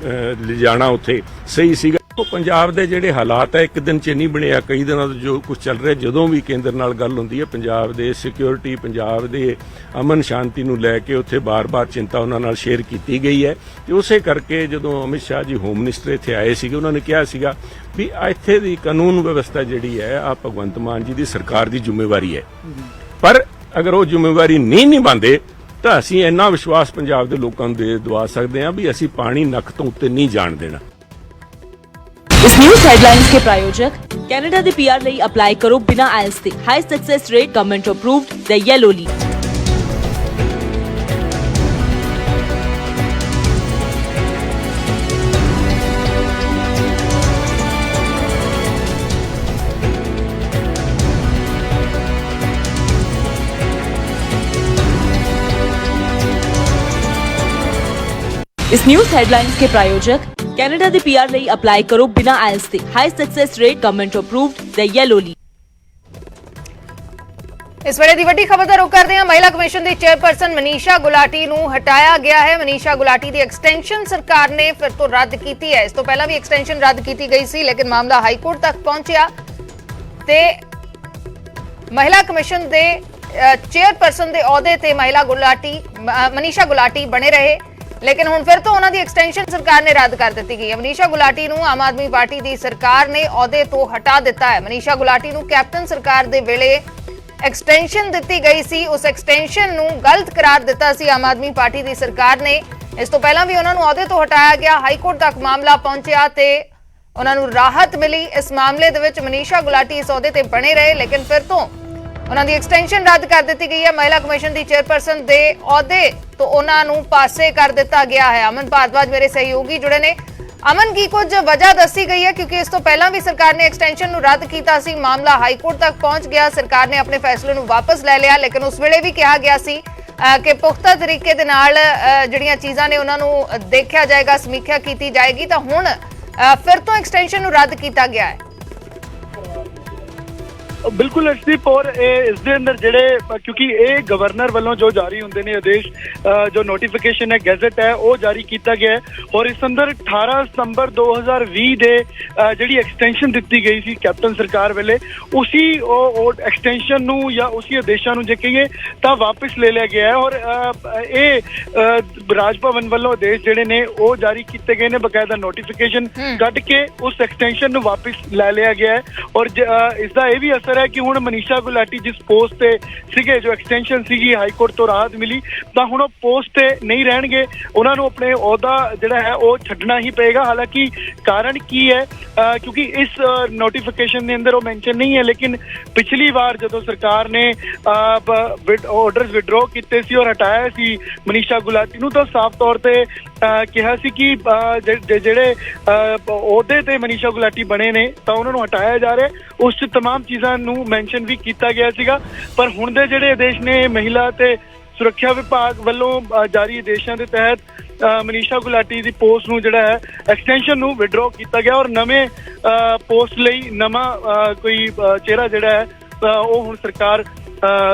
ਲਿਜਾਣਾ ਉੱਥੇ ਸਹੀ ਸੀਗਾ। ਪੰਜਾਬ ਦੇ ਜਿਹੜੇ ਹਾਲਾਤ ਹੈ ਇੱਕ ਦਿਨ 'ਚ ਨਹੀਂ ਬਣਿਆ, ਕਈ ਦਿਨਾਂ ਤੋਂ ਜੋ ਕੁਝ ਚੱਲ ਰਿਹਾ। ਜਦੋਂ ਵੀ ਕੇਂਦਰ ਨਾਲ ਗੱਲ ਹੁੰਦੀ ਹੈ ਪੰਜਾਬ ਦੇ ਸਿਕਿਉਰਿਟੀ, ਪੰਜਾਬ ਦੇ ਅਮਨ ਸ਼ਾਂਤੀ ਨੂੰ ਲੈ ਕੇ ਉੱਥੇ ਬਾਰ-ਬਾਰ ਚਿੰਤਾ ਉਹਨਾਂ ਨਾਲ ਸ਼ੇਅਰ ਕੀਤੀ ਗਈ ਹੈ। ਤੇ ਉਸੇ ਕਰਕੇ ਜਦੋਂ ਅਮਿਤ ਸ਼ਾਹ ਜੀ ਹੋਮ ਮਿਨਿਸਟਰ ਇੱਥੇ ਆਏ ਸੀਗੇ, ਉਹਨਾਂ ਨੇ ਕਿਹਾ ਸੀਗਾ ਵੀ ਇੱਥੇ ਦੀ ਕਾਨੂੰਨ ਵਿਵਸਥਾ ਜਿਹੜੀ ਹੈ ਆ ਭਗਵੰਤ ਮਾਨ ਜੀ ਦੀ ਸਰਕਾਰ ਦੀ ਜ਼ਿੰਮੇਵਾਰੀ ਹੈ, ਪਰ ਅਗਰ ਉਹ ਜ਼ਿੰਮੇਵਾਰੀ ਨਹੀਂ ਨਿਭਾਉਂਦੇ ਤਾਂ ਅਸੀਂ ਇੰਨਾ ਵਿਸ਼ਵਾਸ ਪੰਜਾਬ ਦੇ ਲੋਕਾਂ ਨੂੰ ਦੇ ਦਵਾ ਸਕਦੇ ਹਾਂ ਵੀ ਅਸੀਂ ਪਾਣੀ ਨੱਕ ਤੋਂ ਉੱਤੇ ਨਹੀਂ ਜਾਣ ਦੇਣਾ। इस न्यूज हेडलाइंस के प्रायोजक कनाडा दे पीआर ਲਈ ਅਪਲਾਈ ਕਰੋ ਬਿਨਾ ਆਇਲਸ ਦੇ, high success rate, government approved, the yellow leaf. इस न्यूज हेडलाइंस के प्रायोजक कनाडा दे पीआर ਲਈ ਅਪਲਾਈ ਕਰੋ ਬਿਨਾ ਆਇਲਸ ਦੇ, high success rate, government approved, the yellow leaf. इस वेले दी वड्डी खबर दा रुख करदे हां। महिला कमिशन दी चेयरपर्सन मनीषा गुलाटी नूं हटाया गया है। मनीषा गुलाटी दी एक्सटेंशन सरकार ने फिर तो रद्द कीती है। इस तो पहला भी एक्सटेंशन रद्द कीती गई सी, लेकिन मामला हाई कोर्ट तक पहुंचिया ते महिला कमिशन दे चेयरपर्सन दे अहुदे ते मनीषा गुलाटी बने रहे, लेकिन हुण फिर तो उन्हां दी एक्सटेंशन सरकार ने रद्द कर दित्ती गई है। मनीषा गुलाटी नूं आम आदमी पार्टी दी सरकार ने अहुदे तो हटा दिता है। मनीषा गुलाटी नूं कैप्टन सरकार दे वेले एक्सटेंशन दित्ती गई सी, उस एक्सटेंशन नूं गलत करार दिता सी आम आदमी पार्टी दी सरकार ने। इस तो पहला भी उन्हां नूं अहुदे तो हटाया गया, हाई कोर्ट तक मामला पहुंचिया ते उन्हां नूं राहत मिली। इस मामले दे विच मनीषा गुलाटी इस अहुदे ते बने रहे, लेकिन फिर तो उन्हां दी एक्सटेंशन रद्द कर दित्ती गई है। महिला कमिशन दी चेयरपर्सन दे अहुदे तो उन्हां नूं पासे कर दिता गया है। अमन भारद्वाज मेरे सहयोगी जुड़े ने। ਅਮਨ ਕੀ ਕੁਝ ਵਜ੍ਹਾ ਦੱਸੀ ਗਈ ਹੈ ਕਿਉਂਕਿ ਇਸ ਤੋਂ ਪਹਿਲਾਂ ਵੀ ਸਰਕਾਰ ਨੇ ਐਕਸਟੈਂਸ਼ਨ ਨੂੰ ਰੱਦ ਕੀਤਾ ਸੀ, ਮਾਮਲਾ ਹਾਈ ਕੋਰਟ ਤੱਕ ਪਹੁੰਚ ਗਿਆ, ਸਰਕਾਰ ਨੇ ਆਪਣੇ ਫੈਸਲੇ ਨੂੰ ਵਾਪਸ ਲੈ ਲਿਆ, ਲੇਕਿਨ ਉਸ ਵੇਲੇ ਵੀ ਕਿਹਾ ਗਿਆ ਸੀ ਕਿ ਪੁਖਤਾ ਤਰੀਕੇ ਦੇ ਨਾਲ ਜਿਹੜੀਆਂ ਚੀਜ਼ਾਂ ਨੇ ਉਹਨਾਂ ਨੂੰ ਦੇਖਿਆ ਜਾਏਗਾ, ਸਮੀਖਿਆ ਕੀਤੀ ਜਾਏਗੀ। ਤਾਂ ਹੁਣ ਫਿਰ ਤੋਂ ਐਕਸਟੈਂਸ਼ਨ ਨੂੰ ਰੱਦ ਕੀਤਾ ਗਿਆ ਹੈ। ਬਿਲਕੁਲ ਅਰਸ਼ਦੀਪ, ਔਰ ਇਸ ਦੇ ਅੰਦਰ ਜਿਹੜੇ ਕਿਉਂਕਿ ਇਹ ਗਵਰਨਰ ਵੱਲੋਂ ਜੋ ਜਾਰੀ ਹੁੰਦੇ ਨੇ ਆਦੇਸ਼, ਜੋ ਨੋਟੀਫਿਕੇਸ਼ਨ ਹੈ, ਗੈਜ਼ਟ ਹੈ, ਉਹ ਜਾਰੀ ਕੀਤਾ ਗਿਆ ਹੈ। ਔਰ ਇਸ ਅੰਦਰ 18 ਸਤੰਬਰ 2020 ਦੇ ਜਿਹੜੀ ਐਕਸਟੈਂਸ਼ਨ ਦਿੱਤੀ ਗਈ ਸੀ ਕੈਪਟਨ ਸਰਕਾਰ ਵੇਲੇ, ਉਸੀ ਉਹ ਐਕਸਟੈਂਸ਼ਨ ਨੂੰ ਜਾਂ ਉਸੀ ਆਦੇਸ਼ਾਂ ਨੂੰ ਜੇ ਕਹੀਏ ਤਾਂ ਵਾਪਸ ਲੈ ਲਿਆ ਗਿਆ ਹੈ। ਔਰ ਇਹ ਰਾਜ ਭਵਨ ਵੱਲੋਂ ਆਦੇਸ਼ ਜਿਹੜੇ ਨੇ ਉਹ ਜਾਰੀ ਕੀਤੇ ਗਏ ਨੇ, ਬਕਾਇਦਾ ਨੋਟੀਫਿਕੇਸ਼ਨ ਕੱਢ ਕੇ ਉਸ ਐਕਸਟੈਂਸ਼ਨ ਨੂੰ ਵਾਪਸ ਲੈ ਲਿਆ ਗਿਆ ਹੈ। ਔਰ ਇਸ ਦਾ ਇਹ ਵੀ ਅਸਰ ਹੈ ਕਿ ਹੁਣ ਮਨੀਸ਼ਾ ਗੁਲਾਟੀ ਜਿਸ ਪੋਸਟ ਤੇ ਸੀਗੇ, ਜੋ ਐਕਸਟੈਂਸ਼ਨ ਸੀਗੀ ਹਾਈ ਕੋਰਟ ਤੋਂ ਰਾਹਤ ਮਿਲੀ, ਤਾਂ ਹੁਣ ਉਹ ਪੋਸਟ ਤੇ ਨਹੀਂ ਰਹਿਣਗੇ, ਉਹਨਾਂ ਨੂੰ ਆਪਣੇ ਅਹੁਦਾ ਜਿਹੜਾ ਹੈ ਉਹ ਛੱਡਣਾ ਹੀ ਪਏਗਾ। ਹਾਲਾਂਕਿ ਕਾਰਨ ਕੀ ਹੈ, ਕਿਉਂਕਿ ਇਸ ਨੋਟੀਫਿਕੇਸ਼ਨ ਦੇ ਅੰਦਰ ਉਹ ਮੈਂਸ਼ਨ ਨਹੀਂ ਹੈ, ਲੇਕਿਨ ਪਿਛਲੀ ਵਾਰ ਜਦੋਂ ਸਰਕਾਰ ਨੇ ਆਰਡਰਸ ਵਿਡਰੋ ਕੀਤੇ ਸੀ ਔਰ ਹਟਾਇਆ ਸੀ ਮਨੀਸ਼ਾ ਗੁਲਾਟੀ ਨੂੰ, ਤਾਂ ਸਾਫ਼ ਤੌਰ ਤੇ ਕਿਹਾ ਸੀ ਕਿ ਜਿਹੜੇ ਅਹੁਦੇ ਤੇ ਮਨੀਸ਼ਾ ਗੁਲਾਟੀ ਬਣੇ ਨੇ ਤਾਂ ਉਹਨਾਂ ਨੂੰ ਹਟਾਇਆ ਜਾ ਰਿਹਾ। ਉਸ 'ਚ ਤਮਾਮ ਚੀਜ਼ਾਂ ਨੂੰ ਮੈਂਸ਼ਨ ਵੀ ਕੀਤਾ ਗਿਆ ਸੀਗਾ, ਪਰ ਹੁਣ ਦੇ ਜਿਹੜੇ ਆਦੇਸ਼ ਨੇ ਮਹਿਲਾ ਤੇ ਸੁਰੱਖਿਆ ਵਿਭਾਗ ਵੱਲੋਂ ਜਾਰੀ ਆਦੇਸ਼ਾਂ ਦੇ ਤਹਿਤ ਮਨੀਸ਼ਾ ਗੁਲਾਟੀ ਦੀ ਪੋਸਟ ਨੂੰ ਜਿਹੜਾ ਹੈ ਐਕਸਟੈਂਸ਼ਨ ਨੂੰ ਵਿਡਰੋ ਕੀਤਾ ਗਿਆ ਔਰ ਨਵੇਂ ਪੋਸਟ ਲਈ ਨਵਾਂ ਕੋਈ ਚਿਹਰਾ ਜਿਹੜਾ ਹੈ ਉਹ ਹੁਣ ਸਰਕਾਰ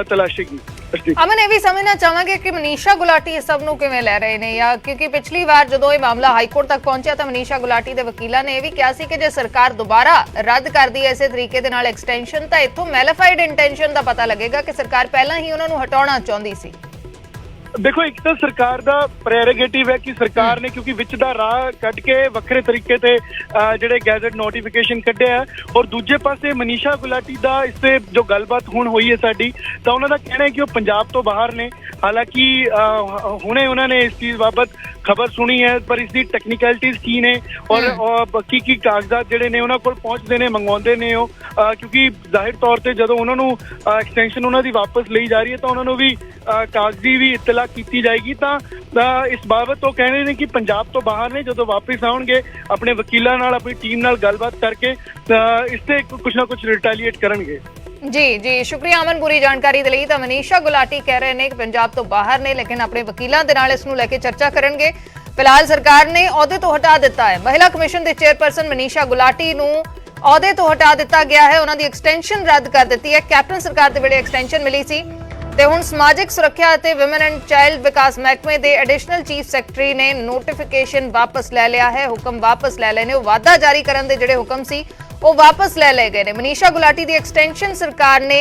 ਤਲਾਸ਼ੇਗੀ। ਅਮਨ, ਇਹ ਵੀ ਸਮਝਣਾ ਚਾਹਾਂਗੇ ਕਿ ਮਨੀਸ਼ਾ ਗੁਲਾਟੀ ਇਸ ਸਭ ਨੂੰ ਕਿਵੇਂ ਲੈ ਰਹੇ ਨੇ, ਜਾਂ ਕਿਉਂਕਿ ਪਿਛਲੀ ਵਾਰ ਜਦੋਂ ਇਹ ਮਾਮਲਾ ਹਾਈ ਕੋਰਟ ਤੱਕ ਪਹੁੰਚਿਆ ਤਾਂ ਮਨੀਸ਼ਾ ਗੁਲਾਟੀ ਦੇ ਵਕੀਲਾਂ ਨੇ ਇਹ ਵੀ ਕਿਹਾ ਸੀ ਕਿ ਜੇ ਸਰਕਾਰ ਦੁਬਾਰਾ ਰੱਦ ਕਰਦੀ ਹੈ ਇਸੇ ਤਰੀਕੇ ਦੇ ਨਾਲ ਐਕਸਟੈਂਸ਼ਨ, ਤਾਂ ਇੱਥੋਂ ਮੈਲੀਫਾਈਡ ਇੰਟੈਂਸ਼ਨ ਦਾ ਪਤਾ ਲੱਗੇਗਾ ਕਿ ਸਰਕਾਰ ਪਹਿਲਾਂ ਹੀ ਉਹਨਾਂ ਨੂੰ ਹਟਾਉਣਾ ਚਾਹੁੰਦੀ ਸੀ। ਦੇਖੋ, ਇੱਕ ਤਾਂ ਸਰਕਾਰ ਦਾ ਪ੍ਰੈਰੋਗੇਟਿਵ ਹੈ ਕਿ ਸਰਕਾਰ ਨੇ ਕਿਉਂਕਿ ਵਿੱਚ ਦਾ ਰਾਹ ਕੱਢ ਕੇ ਵੱਖਰੇ ਤਰੀਕੇ ਤੇ ਜਿਹੜੇ ਗੈਜ਼ਟ ਨੋਟੀਫਿਕੇਸ਼ਨ ਕੱਢਿਆ ਹੈ, ਔਰ ਦੂਜੇ ਪਾਸੇ ਮਨੀਸ਼ਾ ਗੁਲਾਟੀ ਦਾ ਇਸ ਤੇ ਜੋ ਗੱਲਬਾਤ ਹੁਣ ਹੋਈ ਹੈ ਸਾਡੀ, ਤਾਂ ਉਹਨਾਂ ਦਾ ਕਹਿਣਾ ਹੈ ਕਿ ਉਹ ਪੰਜਾਬ ਤੋਂ ਬਾਹਰ ਨੇ। ਹਾਲਾਂਕਿ ਹੁਣੇ ਉਹਨਾਂ ਨੇ ਇਸ ਚੀਜ਼ ਬਾਬਤ ਖਬਰ ਸੁਣੀ ਹੈ, ਪਰ ਇਸ ਦੀ ਟੈਕਨੀਕੈਲਿਟੀਜ਼ ਕੀ ਨੇ ਔਰ ਕੀ ਕਾਗਜ਼ਾਤ ਜਿਹੜੇ ਨੇ ਉਹਨਾਂ ਕੋਲ ਪਹੁੰਚਦੇ ਨੇ, ਮੰਗਵਾਉਂਦੇ ਨੇ ਉਹ, ਕਿਉਂਕਿ ਜ਼ਾਹਿਰ ਤੌਰ ਤੇ ਜਦੋਂ ਉਹਨਾਂ ਨੂੰ ਐਕਸਟੈਂਸ਼ਨ ਉਹਨਾਂ ਦੀ ਵਾਪਸ ਲਈ ਜਾ ਰਹੀ ਹੈ ਤਾਂ ਉਹਨਾਂ ਨੂੰ ਵੀ ਕਾਗਜ਼ੀ ਵੀ ਇਤਲਾ ਕੀਤੀ ਜਾਏਗੀ। ਤਾਂ ਇਸ ਬਾਬਤ ਉਹ ਕਹਿੰਦੇ ਨੇ ਕਿ ਪੰਜਾਬ ਤੋਂ ਬਾਹਰ ਨੇ, ਜਦੋਂ ਵਾਪਸ ਆਉਣਗੇ ਆਪਣੇ ਵਕੀਲਾਂ ਨਾਲ, ਆਪਣੀ ਟੀਮ ਨਾਲ ਗੱਲਬਾਤ ਕਰਕੇ ਇਸ ਤੇ ਕੁਛ ਨਾ ਕੁਛ ਰਿਟੈਲੀਏਟ ਕਰਨਗੇ। ਜੀ ਸ਼ੁਕਰੀਆ ਅਮਨ, ਪੂਰੀ ਜਾਣਕਾਰੀ ਦੇ ਲਈ। ਤਾਂ ਮਨੀਸ਼ਾ ਗੁਲਾਟੀ ਕਹਿ ਰਹੇ ਨੇ ਕਿ ਪੰਜਾਬ ਤੋਂ ਬਾਹਰ ਨੇ, ਲੇਕਿਨ ਆਪਣੇ ਵਕੀਲਾਂ ਦੇ ਨਾਲ ਇਸ ਨੂੰ ਲੈ ਕੇ ਚਰਚਾ ਕਰਨਗੇ। ਫਿਲਹਾਲ ਸਰਕਾਰ ਨੇ ਅਹੁਦੇ ਤੋਂ ਹਟਾ ਦਿੱਤਾ ਹੈ ਮਹਿਲਾ ਕਮਿਸ਼ਨ ਦੇ ਚੇਅਰਪਰਸਨ ਮਨੀਸ਼ਾ ਗੁਲਾਟੀ ਨੂੰ, ਅਹੁਦੇ ਤੋਂ ਹਟਾ ਦਿੱਤਾ ਗਿਆ ਹੈ, ਉਹਨਾਂ ਦੀ ਐਕਸਟੈਂਸ਼ਨ ਰੱਦ ਕਰ ਦਿੱਤੀ ਹੈ। ਕੈਪਟਨ ਸਰਕਾਰ ਦੇ ਵੇਲੇ ਐਕਸਟੈਂਸ਼ਨ ਮਿਲੀ ਸੀ ਤੇ ਹੁਣ ਸਮਾਜਿਕ ਸੁਰੱਖਿਆ ਅਤੇ ਵਿਮਨ ਐਂਡ ਚਾਈਲਡ ਵਿਕਾਸ ਮਹਿਕਮੇ ਦੇ ਐਡੀਸ਼ਨਲ ਚੀਫ ਸੈਕਟਰੀ ਨੇ ਨੋਟੀਫਿਕੇਸ਼ਨ ਵਾਪਸ ਲੈ ਲਿਆ ਹੈ, ਹੁਕਮ ਵਾਪਸ ਲੈ ਲਏ ਨੇ। ਉਹ ਵਾਅਦਾ ਜਾਰੀ ਕਰਨ ਦੇ ਜਿਹੜੇ ਹੁਕਮ ਸੀ ਉਹ ਵਾਪਸ ਲੈ ਲਏ ਗਏ ਨੇ। ਮਨੀਸ਼ਾ ਗੁਲਾਟੀ ਦੀ ਐਕਸਟੈਂਸ਼ਨ ਸਰਕਾਰ ਨੇ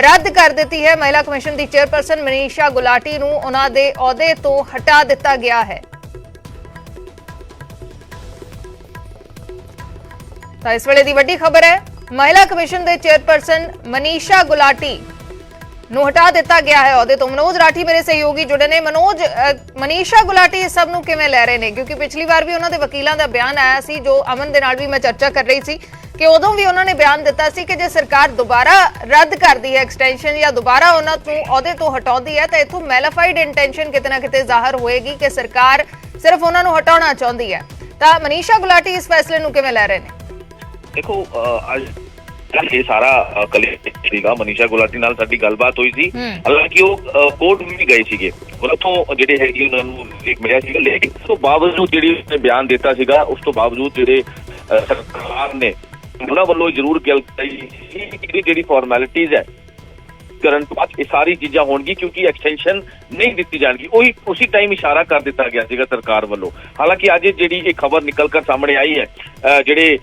ਰੱਦ ਕਰ ਦਿੱਤੀ ਹੈ। ਮਹਿਲਾ ਕਮਿਸ਼ਨ ਦੀ ਚੇਅਰਪਰਸਨ ਮਨੀਸ਼ਾ ਗੁਲਾਟੀ ਨੂੰ ਉਹਨਾਂ ਦੇ ਅਹੁਦੇ ਤੋਂ ਹਟਾ ਦਿੱਤਾ ਗਿਆ ਹੈ। ਤਾਂ ਇਸ ਵੇਲੇ ਦੀ ਵੱਡੀ ਖਬਰ ਹੈ, ਮਹਿਲਾ ਕਮਿਸ਼ਨ ਦੇ ਚੇਅਰਪਰਸਨ ਮਨੀਸ਼ਾ ਗੁਲਾਟੀ ਨੂੰ ਹਟਾ ਦਿੱਤਾ ਗਿਆ ਹੈ ਅਹੁਦੇ ਤੋਂ। ਮਨੋਜ ਰਾਠੀ ਮੇਰੇ ਸਹਿਯੋਗੀ ਜੁੜੇ ਨੇ। ਮਨੋਜ, ਮਨੀਸ਼ਾ ਗੁਲਾਟੀ ਇਸ ਸਭ ਨੂੰ ਕਿਵੇਂ ਲੈ ਰਹੇ ਨੇ, ਕਿਉਂਕਿ ਪਿਛਲੀ ਵਾਰ ਵੀ ਉਹਨਾਂ ਦੇ ਵਕੀਲਾਂ ਦਾ ਬਿਆਨ ਆਇਆ ਸੀ, ਜੋ ਅਮਨ ਦੇ ਨਾਲ ਵੀ ਮੈਂ ਚਰਚਾ ਕਰ ਰਹੀ ਸੀ ਕਿ ਉਦੋਂ ਵੀ ਉਹਨਾਂ ਨੇ ਬਿਆਨ ਦਿੱਤਾ ਸੀ ਕਿ ਜੇ ਸਰਕਾਰ ਦੁਬਾਰਾ ਰੱਦ ਕਰਦੀ ਹੈ ਐਕਸਟੈਂਸ਼ਨ ਜਾਂ ਦੁਬਾਰਾ ਉਹਨਾਂ ਨੂੰ ਅਹੁਦੇ ਤੋਂ ਹਟਾਉਂਦੀ ਹੈ ਤਾਂ ਇੱਥੋਂ ਮੈਲੀਫਾਈਡ ਇੰਟੈਂਸ਼ਨ ਕਿਤੇ ਨਾ ਕਿਤੇ ਜ਼ਾਹਰ ਹੋਏਗੀ ਕਿ ਸਰਕਾਰ ਸਿਰਫ ਉਹਨਾਂ ਨੂੰ ਹਟਾਉਣਾ ਚਾਹੁੰਦੀ ਹੈ। ਤਾਂ ਮਨੀਸ਼ਾ ਗੁਲਾਟੀ ਇਸ ਫੈਸਲੇ ਨੂੰ ਕਿਵੇਂ ਲੈ ਰਹੇ ਨੇ? ਦੇਖੋ, ਅੱਜ ਇਹ ਸਾਰਾ ਕਲੇਸ਼ ਸੀਗਾ, ਮਨੀਸ਼ਾ ਗੁਲਾਟੀ ਨਾਲ ਸਾਡੀ ਗੱਲਬਾਤ ਹੋਈ ਸੀ, ਹਾਲਾਂਕਿ ਉਹ ਕੋਰਟ ਵੀ ਗਏ ਸੀਗੇ, ਉੱਥੋਂ ਜਿਹੜੇ ਹੈਗੇ ਉਹਨਾਂ ਨੂੰ ਇੱਕ ਮਿਲਿਆ ਸੀਗਾ, ਲੇਕਿਨ ਉਸ ਤੋਂ ਬਾਵਜੂਦ ਜਿਹੜੀ ਉਸਨੇ ਬਿਆਨ ਦਿੱਤਾ ਸੀਗਾ, ਉਸ ਤੋਂ ਬਾਵਜੂਦ ਜਿਹੜੇ ਸਰਕਾਰ ਨੇ ਉਹਨਾਂ ਵੱਲੋਂ ਜ਼ਰੂਰ ਗੱਲ ਕਹੀ ਜਿਹੜੀ ਫਾਰਮੈਲਿਟੀਜ਼ ਹੈ ਕਰਨ ਤੋਂ ਬਾਅਦ ਇਹ ਸਾਰੀ ਚੀਜ਼ਾਂ ਹੋਣਗੀ, ਕਿਉਂਕਿ ਐਕਸਟੈਂਸ਼ਨ ਨਹੀਂ ਦਿੱਤੀ ਜਾਣਗੀ। ਉਹੀ ਉਸੇ ਟਾਈਮ ਇਸ਼ਾਰਾ ਕਰ ਦਿੱਤਾ ਗਿਆ ਸੀਗਾ ਸਰਕਾਰ ਵੱਲੋਂ। ਹਾਲਾਂਕਿ ਅੱਜ ਜਿਹੜੀ ਇਹ ਖਬਰ ਨਿਕਲ ਕਰ ਸਾਹਮਣੇ ਆਈ ਹੈ, ਜਿਹੜੇ